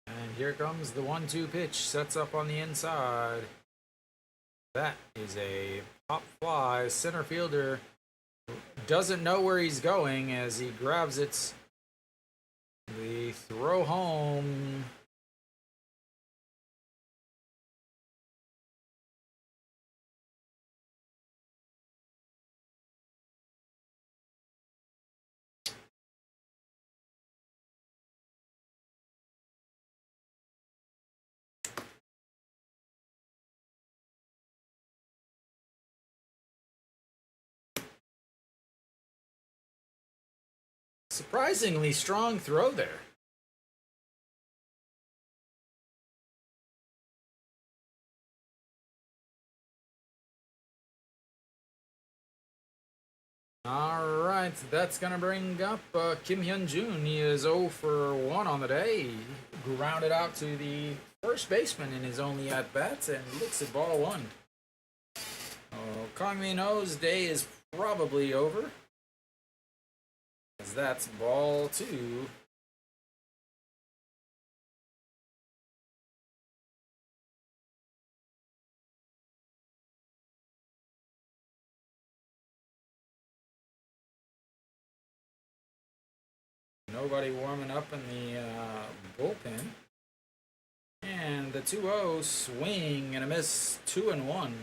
[SPEAKER 1] And here comes the 1-2 pitch. Sets up on the inside. That is a pop fly. Center fielder doesn't know where he's going as he grabs it. The throw home. Surprisingly strong throw there. All right, that's going to bring up Kim Hyun-jun. He is 0 for 1 on the day. Grounded out to the first baseman in his only at-bats and looks at ball 1. Kang Min Ho's day is probably over, as that's ball 2. Nobody warming up in the bullpen. And the 2-0 swing and a miss, 2 and 1.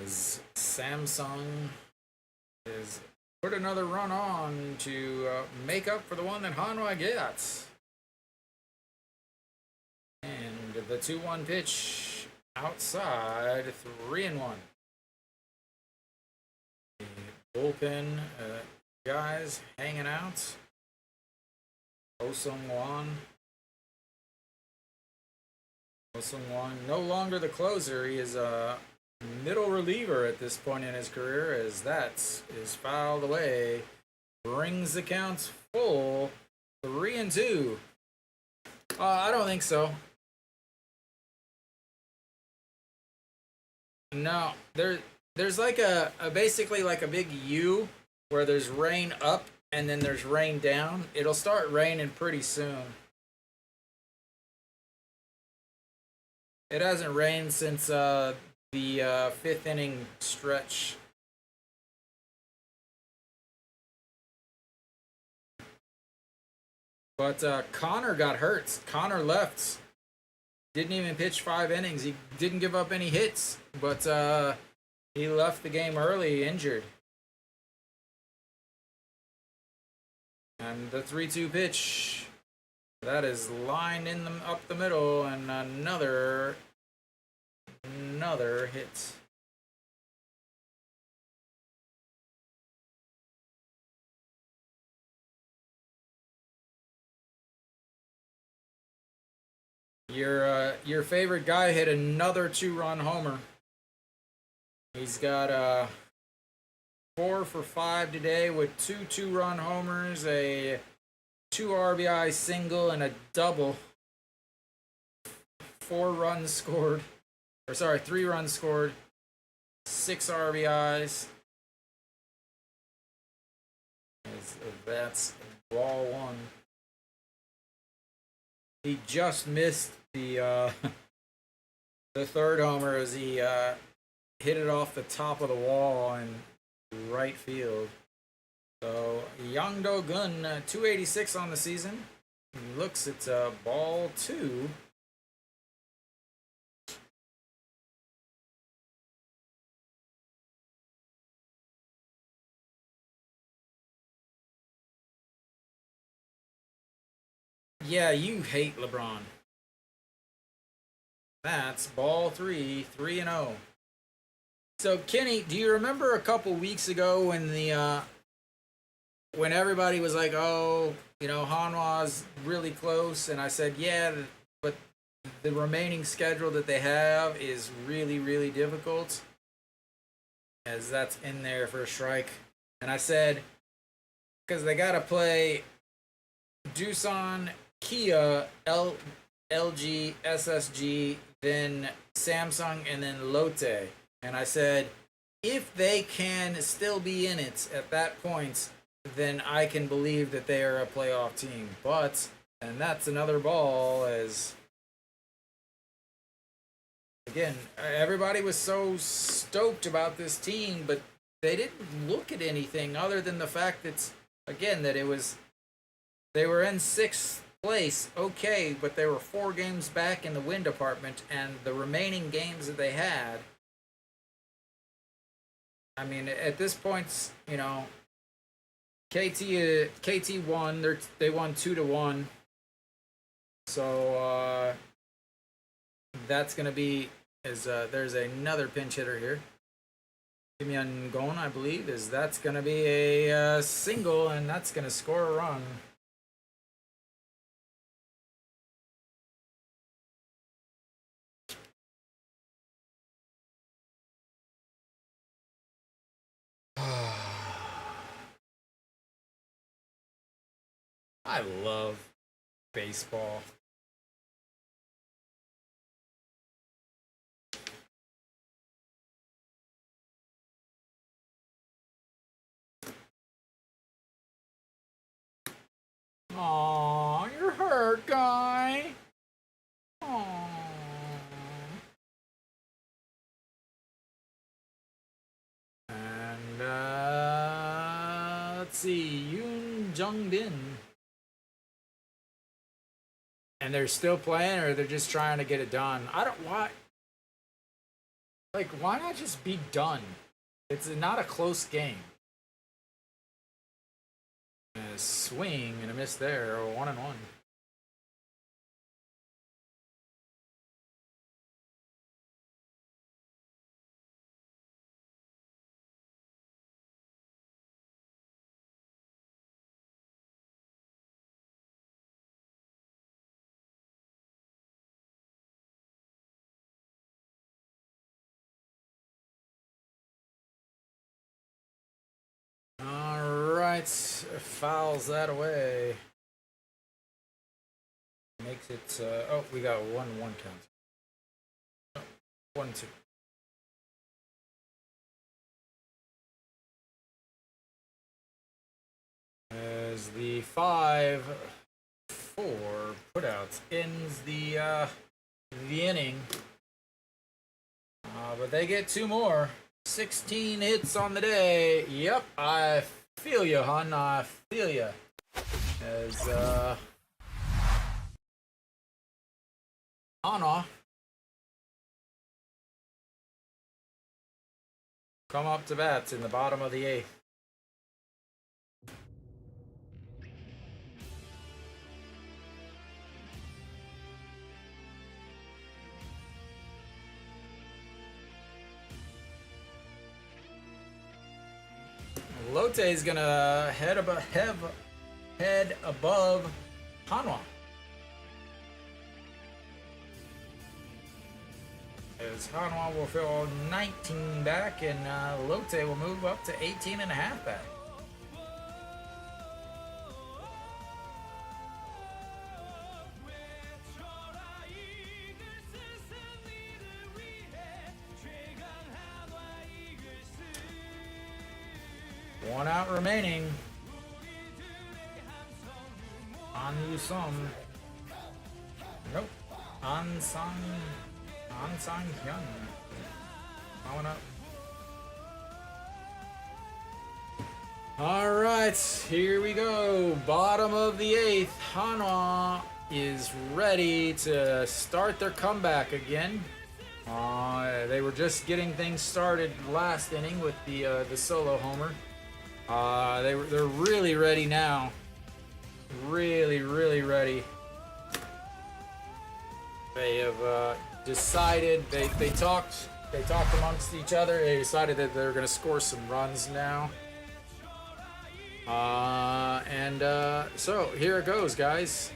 [SPEAKER 1] As Samsung is put another run on to make up for the one that Hanwha gets. And the 2-1 pitch outside, 3 and 1. Bullpen guys hanging out. Oh Sung-won no longer the closer. He is a middle reliever at this point in his career, as that is fouled away. Brings the count full, 3 and 2. I don't think so. No, there's like a basically like a big U where there's rain up and then there's rain down. It'll start raining pretty soon. It hasn't rained since the 5th inning stretch. But Connor got hurt. Connor left. Didn't even pitch 5 innings. He didn't give up any hits, but he left the game early, injured. And the 3-2 pitch, that is lined in up the middle, and another hit. Your favorite guy hit another 2-run homer. He's got 4 for 5 today with 2 2-run homers, a 2 RBI single, and a double. 3 runs scored, 6 RBIs. That's ball 1. He just missed the the 3rd homer as he hit it off the top of the wall in right field. So Yang Do-gun, 286 on the season. He looks at ball 2. Yeah, you hate LeBron. That's ball 3, 3 and 0. So Kenny, do you remember a couple weeks ago when when everybody was like, "Oh, Hanwha's really close," and I said, "Yeah, but the remaining schedule that they have is really, really difficult, as that's in there for a strike." And I said, because they got to play Doosan, Kia, LG, SSG, then Samsung, and then Lotte. And I said, if they can still be in it at that point, then I can believe that they are a playoff team. But, and that's another ball, as again, everybody was so stoked about this team, but they didn't look at anything other than the fact that, again, that they were in 6th place, okay, but they were 4 games back in the win department, and the remaining games that they had, I mean, at this point, KT won. They won 2-1. So that's gonna be there's another pinch hitter here. Kim Gon, I believe, that's gonna be a single, and that's gonna score a run. I love baseball. Aw, you're hurt, guy. Aw. And let's see, Yoon Jung Bin. And they're still playing, or they're just trying to get it done. I don't why. Like, why not just be done? It's not a close game. A swing and a miss there, or 1-1. Alright, fouls that away. Makes it, oh, we got 1-1 count. Oh, 1-2. As the 5-4 putouts ends the inning. But they get 2 more. 16 hits on the day. Yep, I feel you, hon. I feel you. As Hanwha come up to bat in the bottom of the 8th. Lotte is gonna head above Hanwha. As Hanwha will fill 19 back, and Lotte will move up to 18.5 back. One out remaining. An-Yusung. Nope. An-Sang Hyun. Going up. Alright, here we go. Bottom of the 8th. Hanwha is ready to start their comeback again. They were just getting things started last inning with the solo homer. They're really ready now. Really, really ready. They have decided they talked They talked amongst each other. They decided that they're going to score some runs now. So here it goes, guys.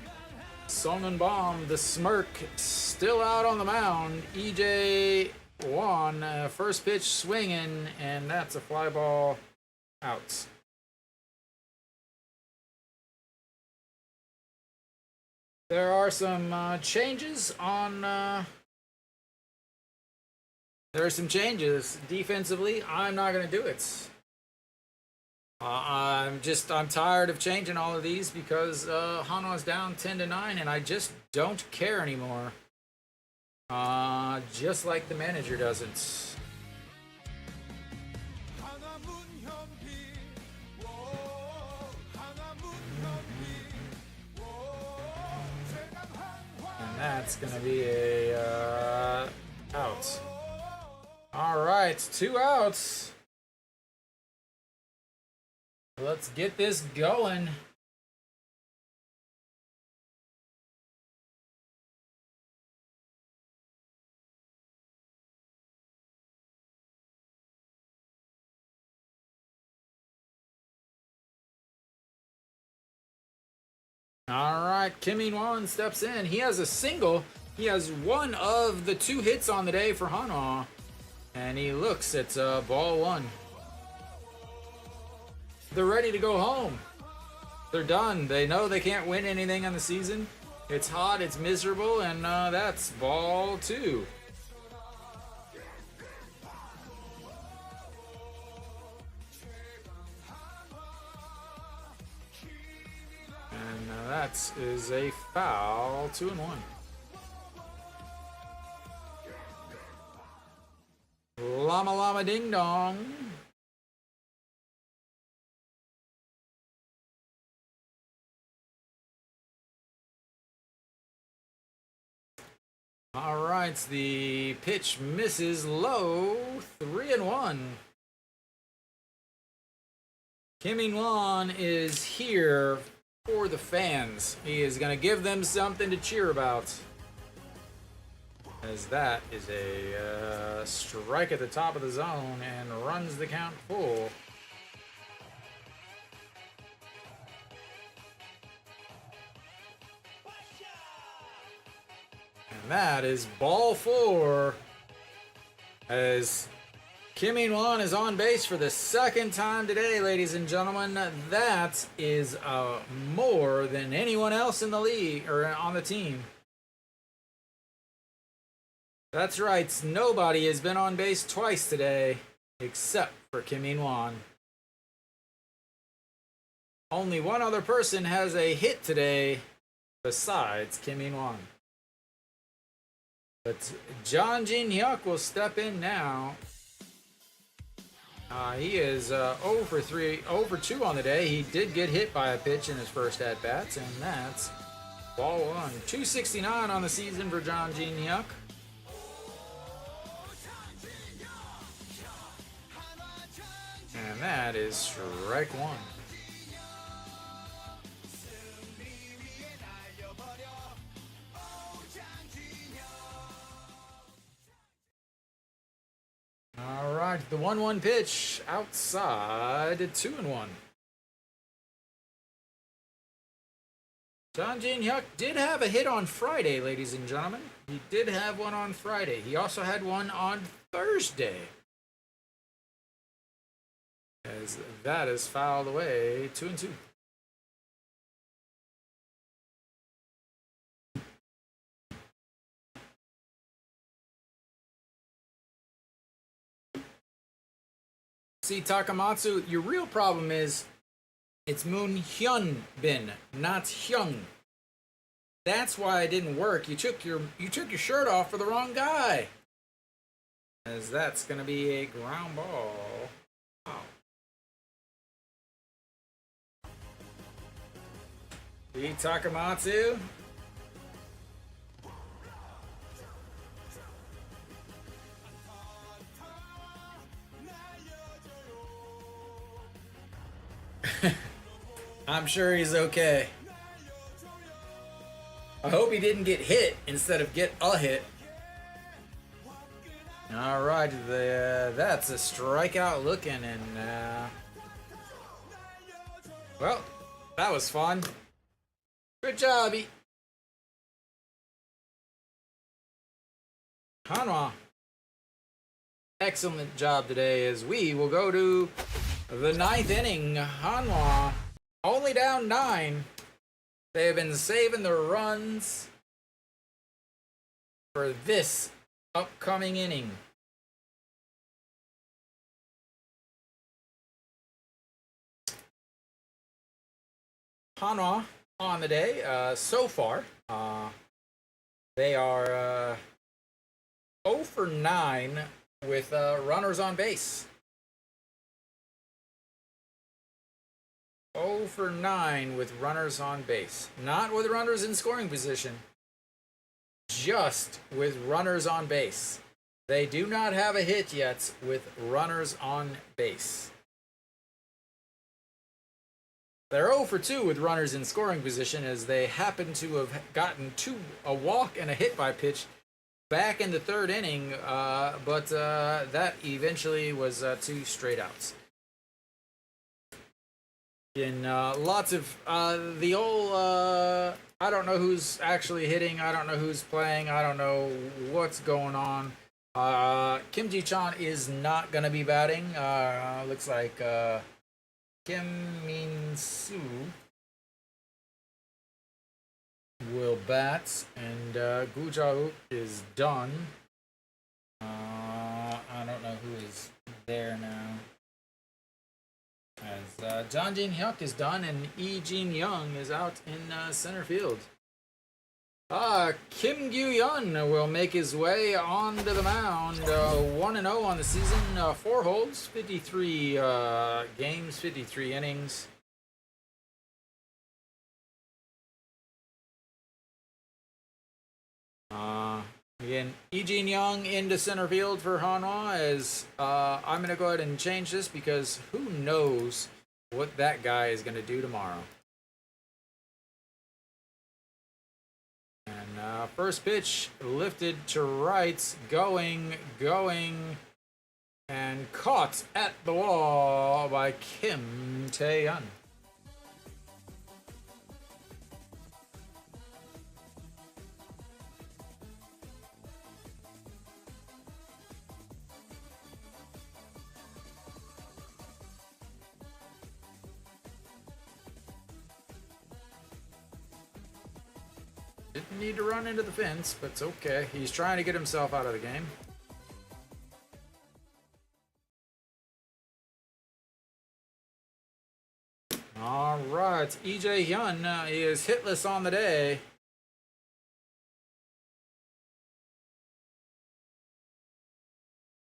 [SPEAKER 1] Songwon, the smirk, still out on the mound. EJ won. First pitch swinging, and that's a fly ball out. There are some changes on. There are some changes defensively. I'm not going to do it. I'm tired of changing all of these because Hanwha's down 10-9, and I just don't care anymore. Just like the manager doesn't. And that's gonna be a out. All right, 2 outs. Let's get this going. All right, Kim In-won steps in. He has a single. He has one of the 2 hits on the day for Hanwha. And he looks at ball 1. They're ready to go home. They're done. They know they can't win anything in the season. It's hot, it's miserable, and that's ball 2. And that is a foul, 2-1. Llama llama ding dong. All right, the pitch misses low, 3-1. Kim In-won is here for the fans. He is going to give them something to cheer about. As that is a strike at the top of the zone and runs the count full. And that is ball 4 as Kim In-won is on base for the 2nd time today, ladies and gentlemen. That is more than anyone else in the league or on the team. That's right, nobody has been on base twice today except for Kim In-won. Only one other person has a hit today besides Kim In-won. But John Jin-hyuk will step in now. He is 0 for 2 on the day. He did get hit by a pitch in his first at-bats, and that's ball 1. 269 on the season for John Jin-hyuk. And that is strike 1. All right, the 1-1 pitch outside, 2-1. John Jin-hyuk did have a hit on Friday, ladies and gentlemen. He did have one on Friday. He also had one on Thursday. As that is fouled away, 2-2. See, Takamatsu, your real problem is it's Moon Hyun Bin, not Hyung. That's why it didn't work. You took your shirt off for the wrong guy. As that's gonna be a ground ball. Wow. See, Takamatsu. I'm sure he's okay. I hope he didn't get hit instead of get a hit. All right, that's a strikeout looking, and well, that was fun. Good job, Hanwha. Excellent job today as we will go to the ninth inning. Hanwha only down 9. They have been saving the runs for this upcoming inning. Hanwha on the day so far. They are 0 for 9 with runners on base. 0 for 9 with runners on base. Not with runners in scoring position. Just with runners on base. They do not have a hit yet with runners on base. They're 0 for 2 with runners in scoring position as they happen to have gotten a walk and a hit by pitch back in the 3rd inning, but that eventually was 2 straight outs. In lots of the old, I don't know who's actually hitting, I don't know who's playing, I don't know what's going on. Kim Ji-chan is not going to be batting. Looks like Kim Min-soo will bat, and Gu Ja-wook is done. I don't know who is there now. As John Jin-hyuk is done, and Lee Jin-young is out in center field. Kim Gyu-yeon will make his way onto the mound. 1-0 on the season, 4 holds, 53 games, 53 innings. Again, Lee Jin-young into center field for Hanwha as I'm going to go ahead and change this because who knows what that guy is going to do tomorrow. And first pitch lifted to right, going, and caught at the wall by Kim Tae-yeon. Didn't need to run into the fence, but it's okay. He's trying to get himself out of the game. All right, Lee Jae-hyun is hitless on the day.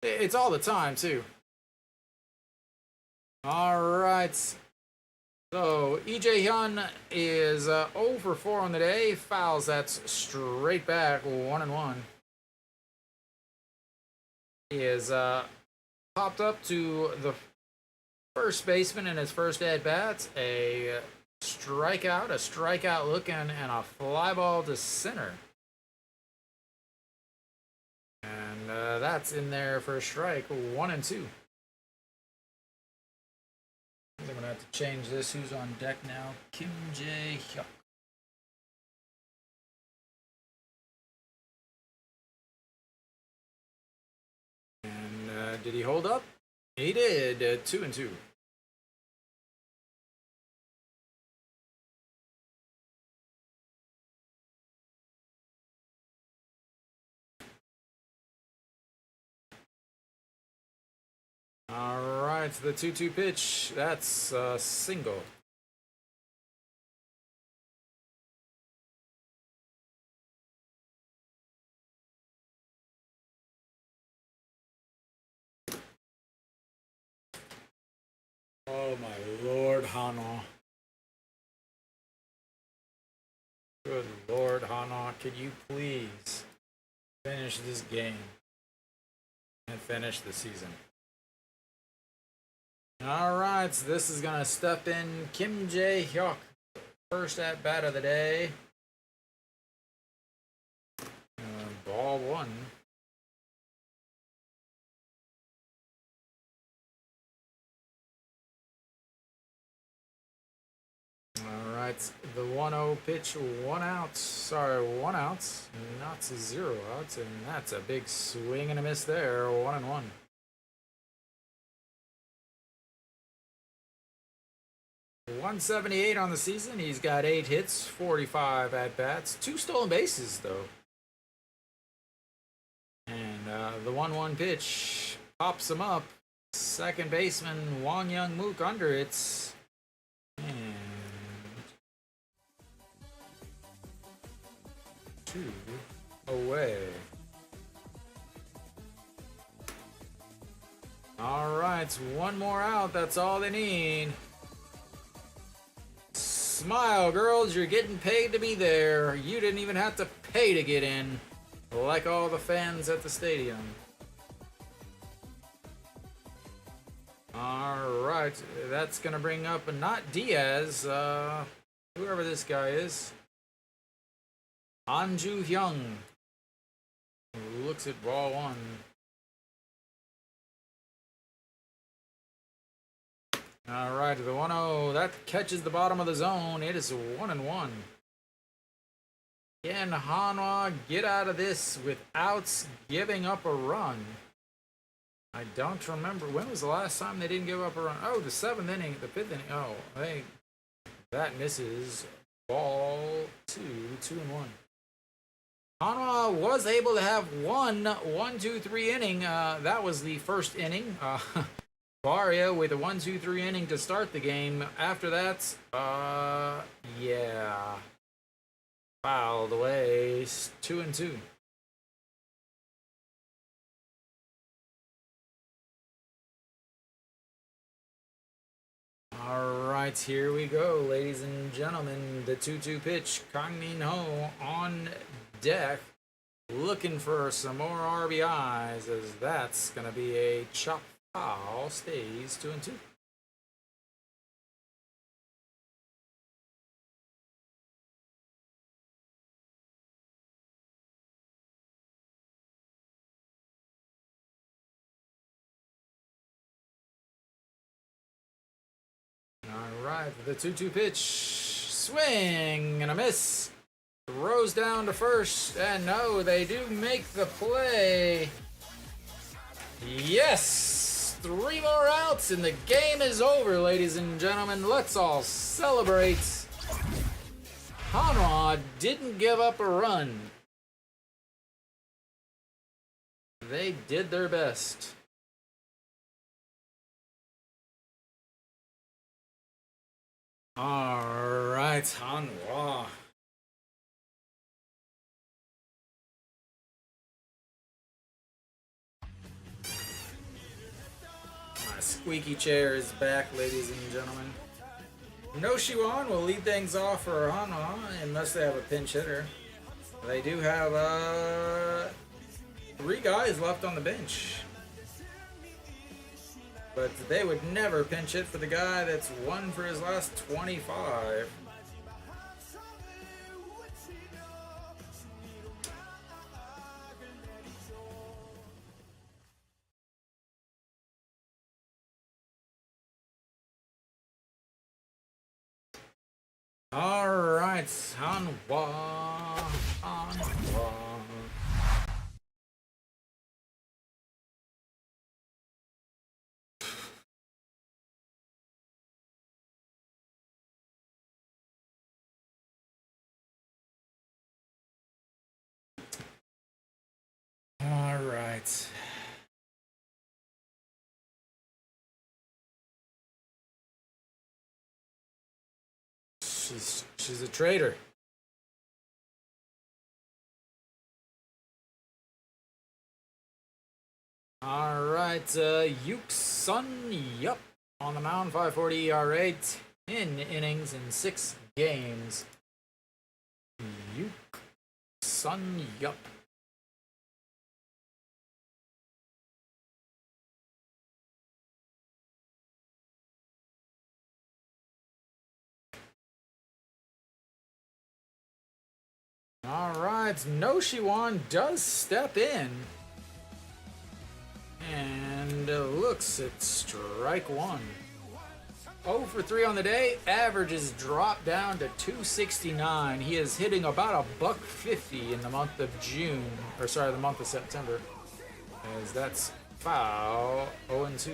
[SPEAKER 1] It's all the time, too. All right. So, Lee Jae-hyun is 0 for 4 on the day. Fouls that's straight back, 1-1. He is popped up to the first baseman in his first at-bat. A strikeout looking, and a fly ball to center. And that's in there for a strike, 1-2. I'm going to have to change this. Who's on deck now? Kim Jae-hyuk. And did he hold up? He did. 2-2. All right, the 2-2 pitch. That's a single. Oh my Lord, Hanwha. Good Lord, Hanwha, could you please finish this game and finish the season? All right, so this is gonna step in Kim Jae-hyuk, first at bat of the day. Ball 1. the 1-0 pitch, 1 out. Sorry, 1 out, not 0 outs, and that's a big swing and a miss there. 1-1. .178 on the season. He's got 8 hits, 45 at bats, 2 stolen bases though. And the 1-1 pitch pops him up. Second baseman Wong Young Mook under it. And 2 away. All right, 1 more out. That's all they need. Smile, girls. You're getting paid to be there. You didn't even have to pay to get in, like all the fans at the stadium. All right, that's going to bring up not Diaz, whoever this guy is. Anju Hyung. Looks at ball 1. All right, the 1-0, that catches the bottom of the zone. It is 1-1. Can Hanwha get out of this without giving up a run? I don't remember. When was the last time they didn't give up a run? Oh, the 7th inning, the 5th inning. Oh, that misses. Ball 2, 2-1. Hanwha was able to have 1, 1-2-3 inning. That was the first inning. Barria with a 1-2-3 inning to start the game. After that, yeah, fouled away. 2-2. All right, here we go, ladies and gentlemen. The 2-2 pitch. Kang Min Ho on deck, looking for some more RBIs, as that's gonna be a chop. Foul. Stays 2-2. All right, the 2-2 pitch. Swing and a miss. Throws down to first, and no, they do make the play. Yes! 3 more outs and the game is over, ladies and gentlemen. Let's all celebrate. Hanwha didn't give up a run. They did their best. All right, Hanwha. Squeaky chair is back, ladies and gentlemen. No Shiwan will lead things off for Hanwha unless they have a pinch hitter. They do have 3 guys left on the bench. But they would never pinch hit for the guy that's won for his last 25. All right, Hanwha. All right. She's a traitor. All right, Yuk Sun Yup on the mound, 5.40 ERA, 10 innings in 6 games. Yuk Sun Yup. All right, No Shiwan does step in and looks at strike 1. 0 for 3 on the day. Average is dropped down to 269. He is hitting about $150 in the month of June, or sorry, the month of September. As that's foul. 0 and 2.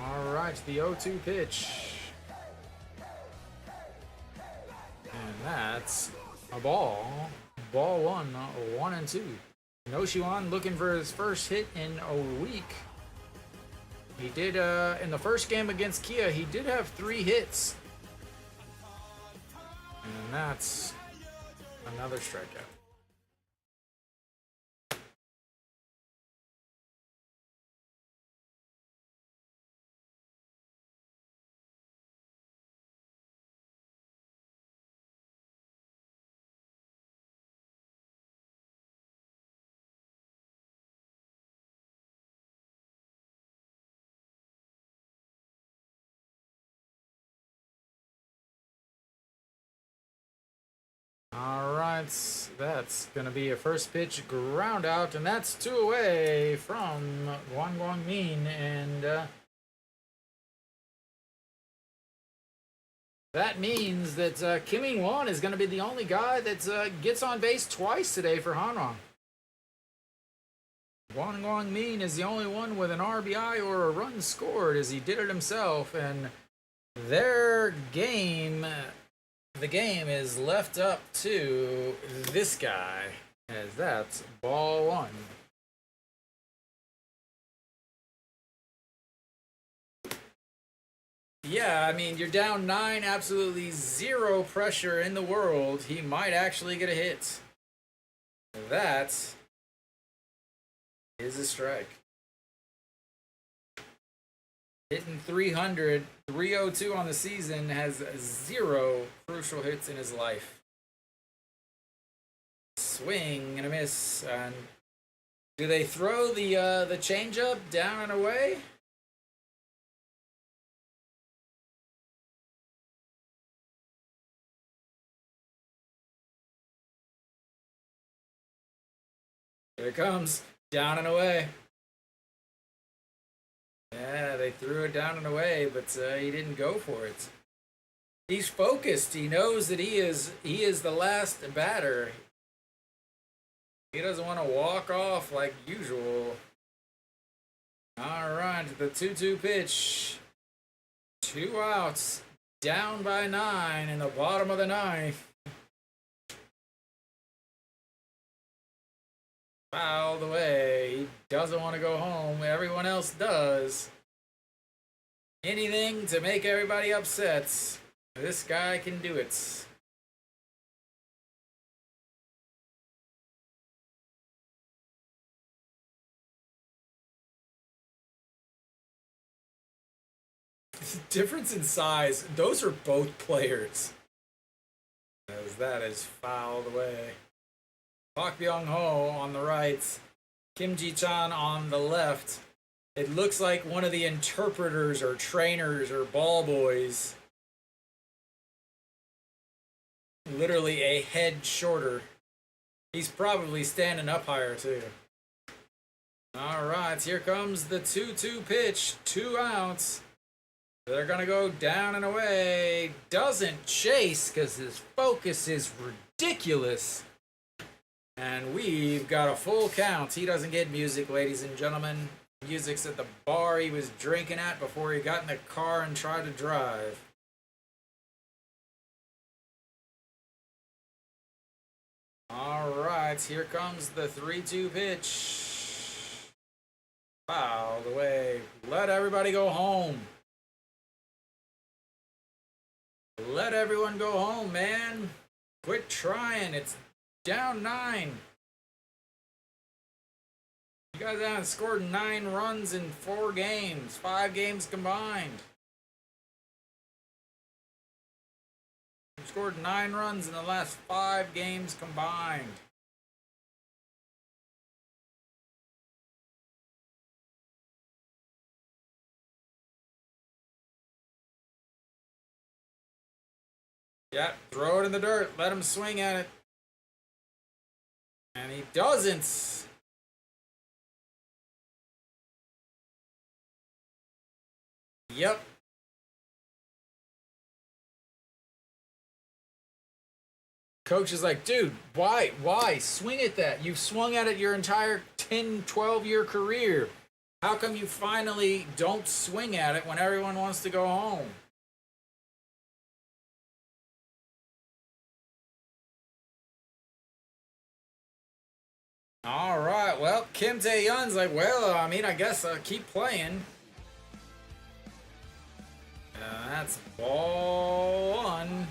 [SPEAKER 1] All right, the 0-2 pitch. And that's a ball. Ball one, 1 and 2. Noshiwan looking for his first hit in a week. He did, in the first game against Kia, he did have 3 hits. And that's another strikeout. All right, that's going to be a first pitch ground out, and that's 2 away from Guang Min, and that means that Kim In-won is going to be the only guy that gets on base twice today for Hanwha. Guang Min is the only one with an RBI or a run scored, as he did it himself, and their game... The game is left up to this guy, as that's ball one. Yeah, I mean, you're down 9, absolutely 0 pressure in the world. He might actually get a hit. That is a strike. Hitting 300, 302 on the season, has 0 crucial hits in his life. Swing and a miss. And do they throw the changeup down and away? Here it comes, down and away. Yeah, they threw it down and away, but he didn't go for it. He's focused. He knows that he is the last batter. He doesn't want to walk off like usual. All right, the 2-2 pitch. 2 outs, down by 9 in the bottom of the 9th. Fouled away. He doesn't want to go home. Everyone else does. Anything to make everybody upset. This guy can do it. Difference in size. Those are both players. As that is fouled away. Park Byung-ho on the right, Kim Ji-chan on the left. It looks like one of the interpreters or trainers or ball boys. Literally a head shorter. He's probably standing up higher too. All right, here comes the 2-2 pitch. 2 outs. They're going to go down and away. Doesn't chase because his focus is ridiculous. And we've got a full count. He doesn't get music, ladies and gentlemen. Music's at the bar he was drinking at before he got in the car and tried to drive. All right, here comes the 3-2 pitch. Fouled away. Let everybody go home. Let everyone go home, man. Quit trying. It's down 9. You guys haven't scored 9 runs in 4 games. 5 games combined. You scored 9 runs in the last 5 games combined. Yeah, throw it in the dirt. Let him swing at it. And he doesn't. Yep. Coach is like, dude, why? Swing at that. You've swung at it your entire 10, 12-year career. How come you finally don't swing at it when everyone wants to go home? All right, well, Kim Tae-yeon's like, well, I mean, I guess I'll keep playing. That's ball one.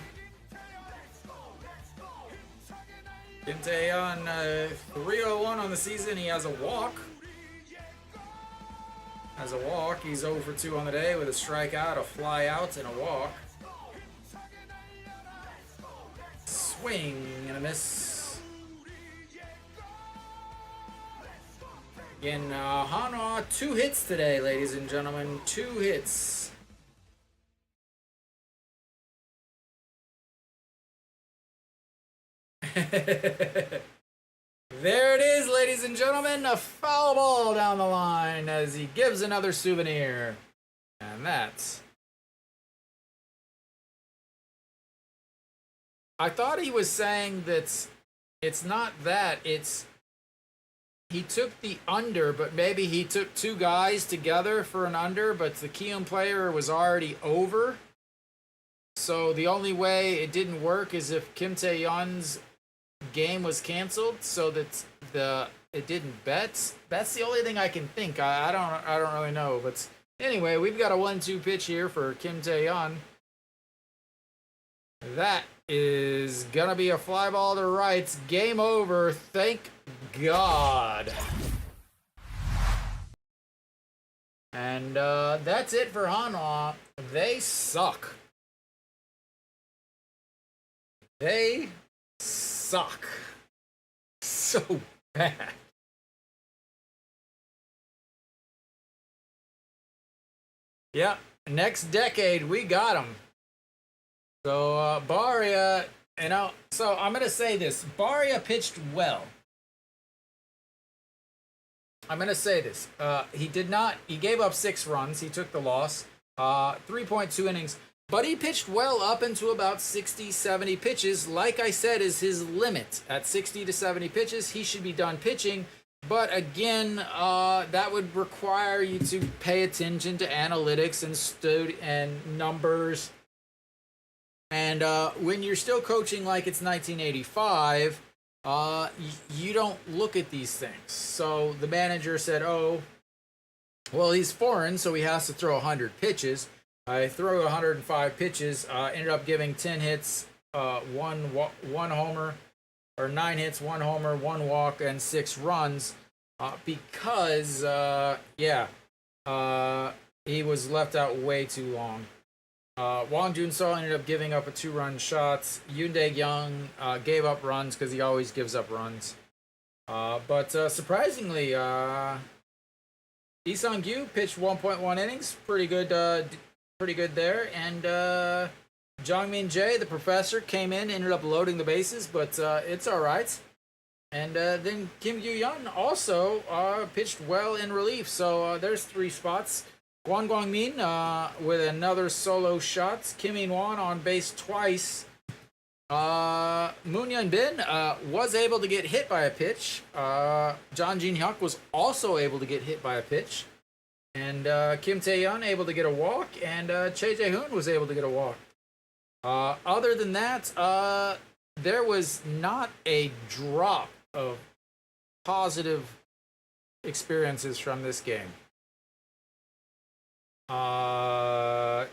[SPEAKER 1] Kim Tae-yeon, 301 on the season. He has a walk. He's 0 for 2 on the day with a strikeout, a fly out, and a walk. Swing and a miss. Again, Hanwha, 2 hits today, ladies and gentlemen. 2 hits. There it is, ladies and gentlemen. A foul ball down the line as he gives another souvenir. And that's... I thought he was saying that it's not that, it's... He took the under, but maybe he took 2 guys together for an under, but the Kium player was already over. So the only way it didn't work is if Kim Tae-yeon's game was canceled, so that it didn't bet. That's the only thing I can think. I don't really know, but anyway, we've got a 1-2 pitch here for Kim Tae-yeon. That is gonna be a fly ball to right. Game over. Thank God. And that's it for Hanwha. They suck. They suck so bad. Yeah, next decade we got him. So Barria, so I'm gonna say this: Barria pitched well. I'm gonna say this: he did not. He gave up 6 runs. He took the loss. 3.2 innings. But he pitched well up into about 60, 70 pitches. Like I said, is his limit. At 60 to 70 pitches, he should be done pitching. But again, that would require you to pay attention to analytics and numbers. And when you're still coaching like it's 1985, you don't look at these things. So the manager said, oh, well, he's foreign, so he has to throw 100 pitches. I threw 105 pitches, ended up giving 10 hits, one homer, or 9 hits, 1 homer, 1 walk, and 6 runs, because, he was left out way too long. Wang Jun-seo ended up giving up a 2-run shot. Yoon Dae-young gave up runs because he always gives up runs. But surprisingly, Lee Sung-gyu pitched 1.1 innings, pretty good there. And Jongmin Jae, the professor, came in, ended up loading the bases, but it's all right. And then Kim Gyu-yeon also pitched well in relief. So there's 3 spots. Kwon Kwang-min with another solo shot. Kim In-won on base twice. Moon Hyun-bin was able to get hit by a pitch. John Jin-hyuk was also able to get hit by a pitch. And Kim Tae-yeon able to get a walk. And Choi Jae-hoon was able to get a walk. Other than that, there was not a drop of positive experiences from this game. No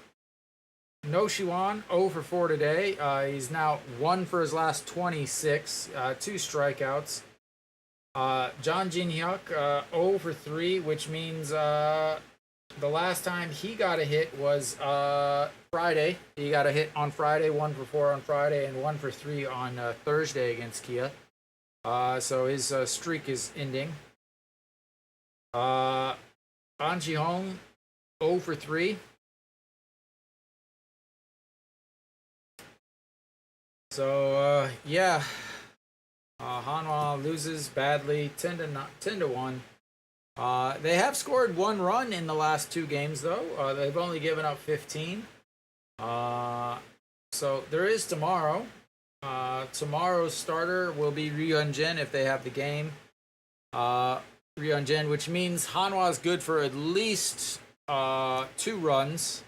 [SPEAKER 1] Shiwan, 0 for 4 today. He's now 1 for his last 26, 2 strikeouts. John Jin-hyuk, 0 for 3, which means the last time he got a hit was Friday. He got a hit on Friday, 1 for 4 on Friday, and 1 for 3 on Thursday against Kia. So his streak is ending. An Ji-hong, 0 for 3. So yeah, Hanwha loses badly, 10-1. They have scored 1 run in the last 2 games though. They've only given up 15. So there is tomorrow. Tomorrow's starter will be Ryunjin if they have the game. Ryunjin, which means Hanwha is good for at least 2 runs.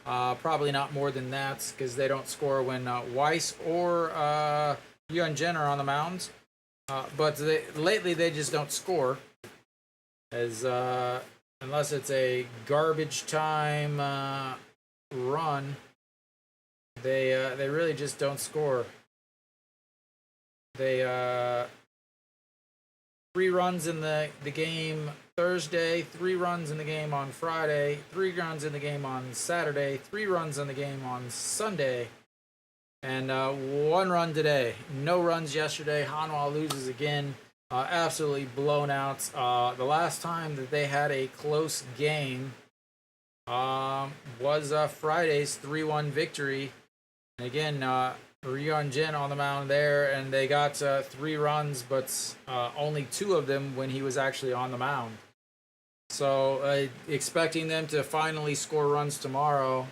[SPEAKER 1] Probably not more than that because they don't score when Weiss or Ryunjin are on the mound. But lately they just don't score, as unless it's a garbage time run. They really just don't score. They 3 runs in the game Thursday, 3 runs in the game on Friday, 3 runs in the game on Saturday, 3 runs in the game on Sunday, and 1 run today. No runs yesterday. Hanwha loses again. Absolutely blown out. The last time that they had a close game was Friday's 3-1 victory. And again, Ryunjin on the mound there, and they got 3 runs, but only 2 of them when he was actually on the mound. So expecting them to finally score runs tomorrow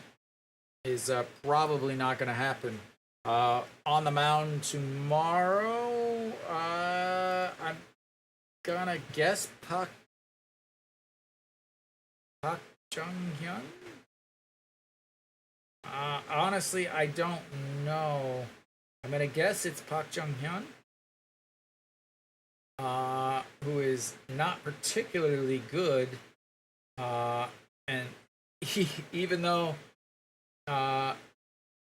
[SPEAKER 1] is probably not going to happen. On the mound tomorrow, I'm gonna guess Park Jung-hyun. Honestly, I don't know. I'm gonna guess it's Park Jung-hyun, who is not particularly good, and even though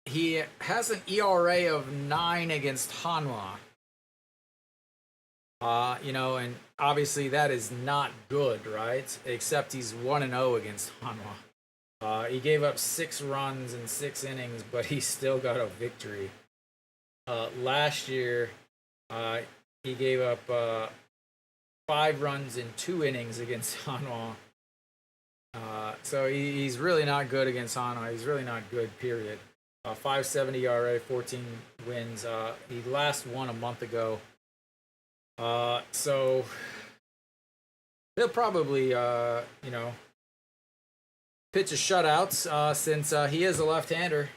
[SPEAKER 1] he has an ERA of 9 against Hanwha. And obviously that is not good, right? Except he's 1-0 against Hanwha. He gave up 6 runs in 6 innings, but he still got a victory. Last year, he gave up 5 runs in 2 innings against Hanwha. So he's really not good against Hanwha. He's really not good, period. 5.70 ERA, 14 wins. He last won a month ago. So they'll probably, pitch a shutout since he is a left-hander.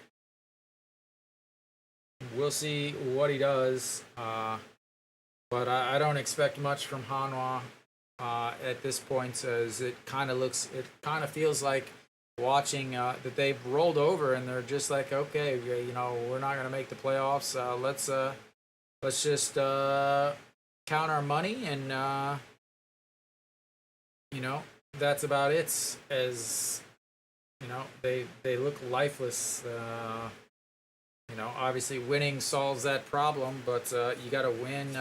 [SPEAKER 1] We'll see what he does. But I don't expect much from Hanwha at this point, as it kind of feels like watching that they've rolled over and they're just like, okay, we're not going to make the playoffs. Let's just count our money, and that's about it. As they look lifeless. Obviously winning solves that problem, but you got to win.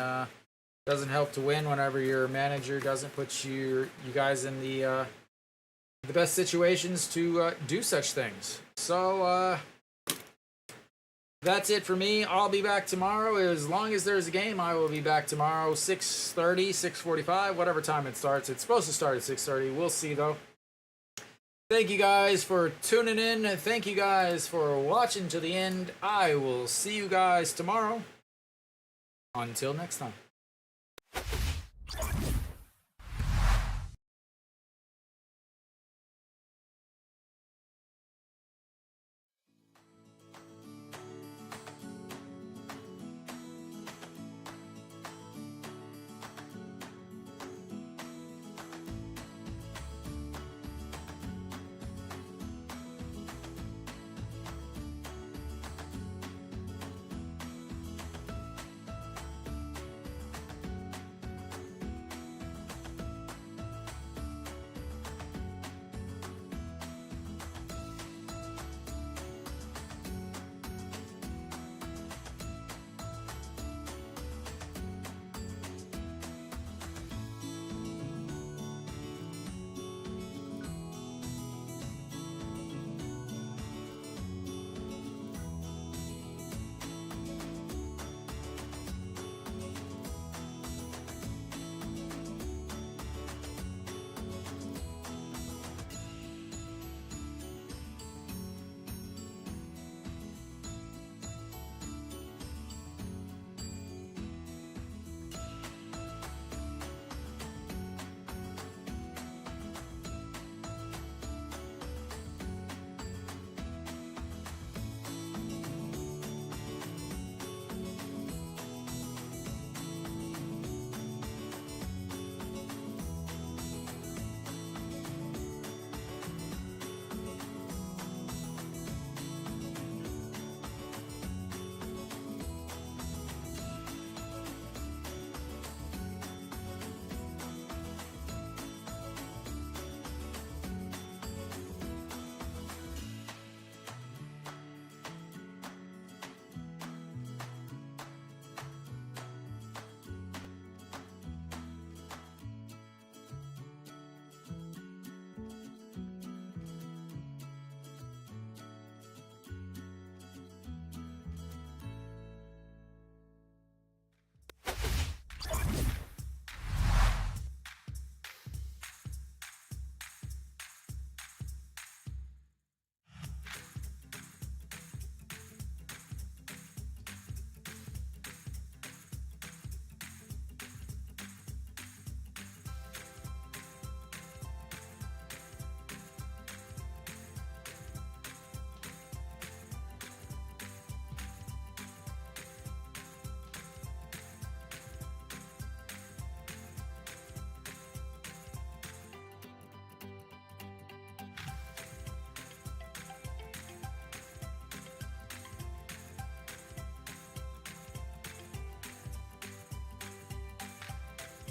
[SPEAKER 1] Doesn't help to win whenever your manager doesn't put you guys in the best situations to do such things. So that's it for me. I'll be back tomorrow. As long as there's a game, I will be back tomorrow, 6:30, 6:45, whatever time it starts. It's supposed to start at 6:30. We'll see, though. Thank you guys for tuning in. Thank you guys for watching to the end. I will see you guys tomorrow. Until next time.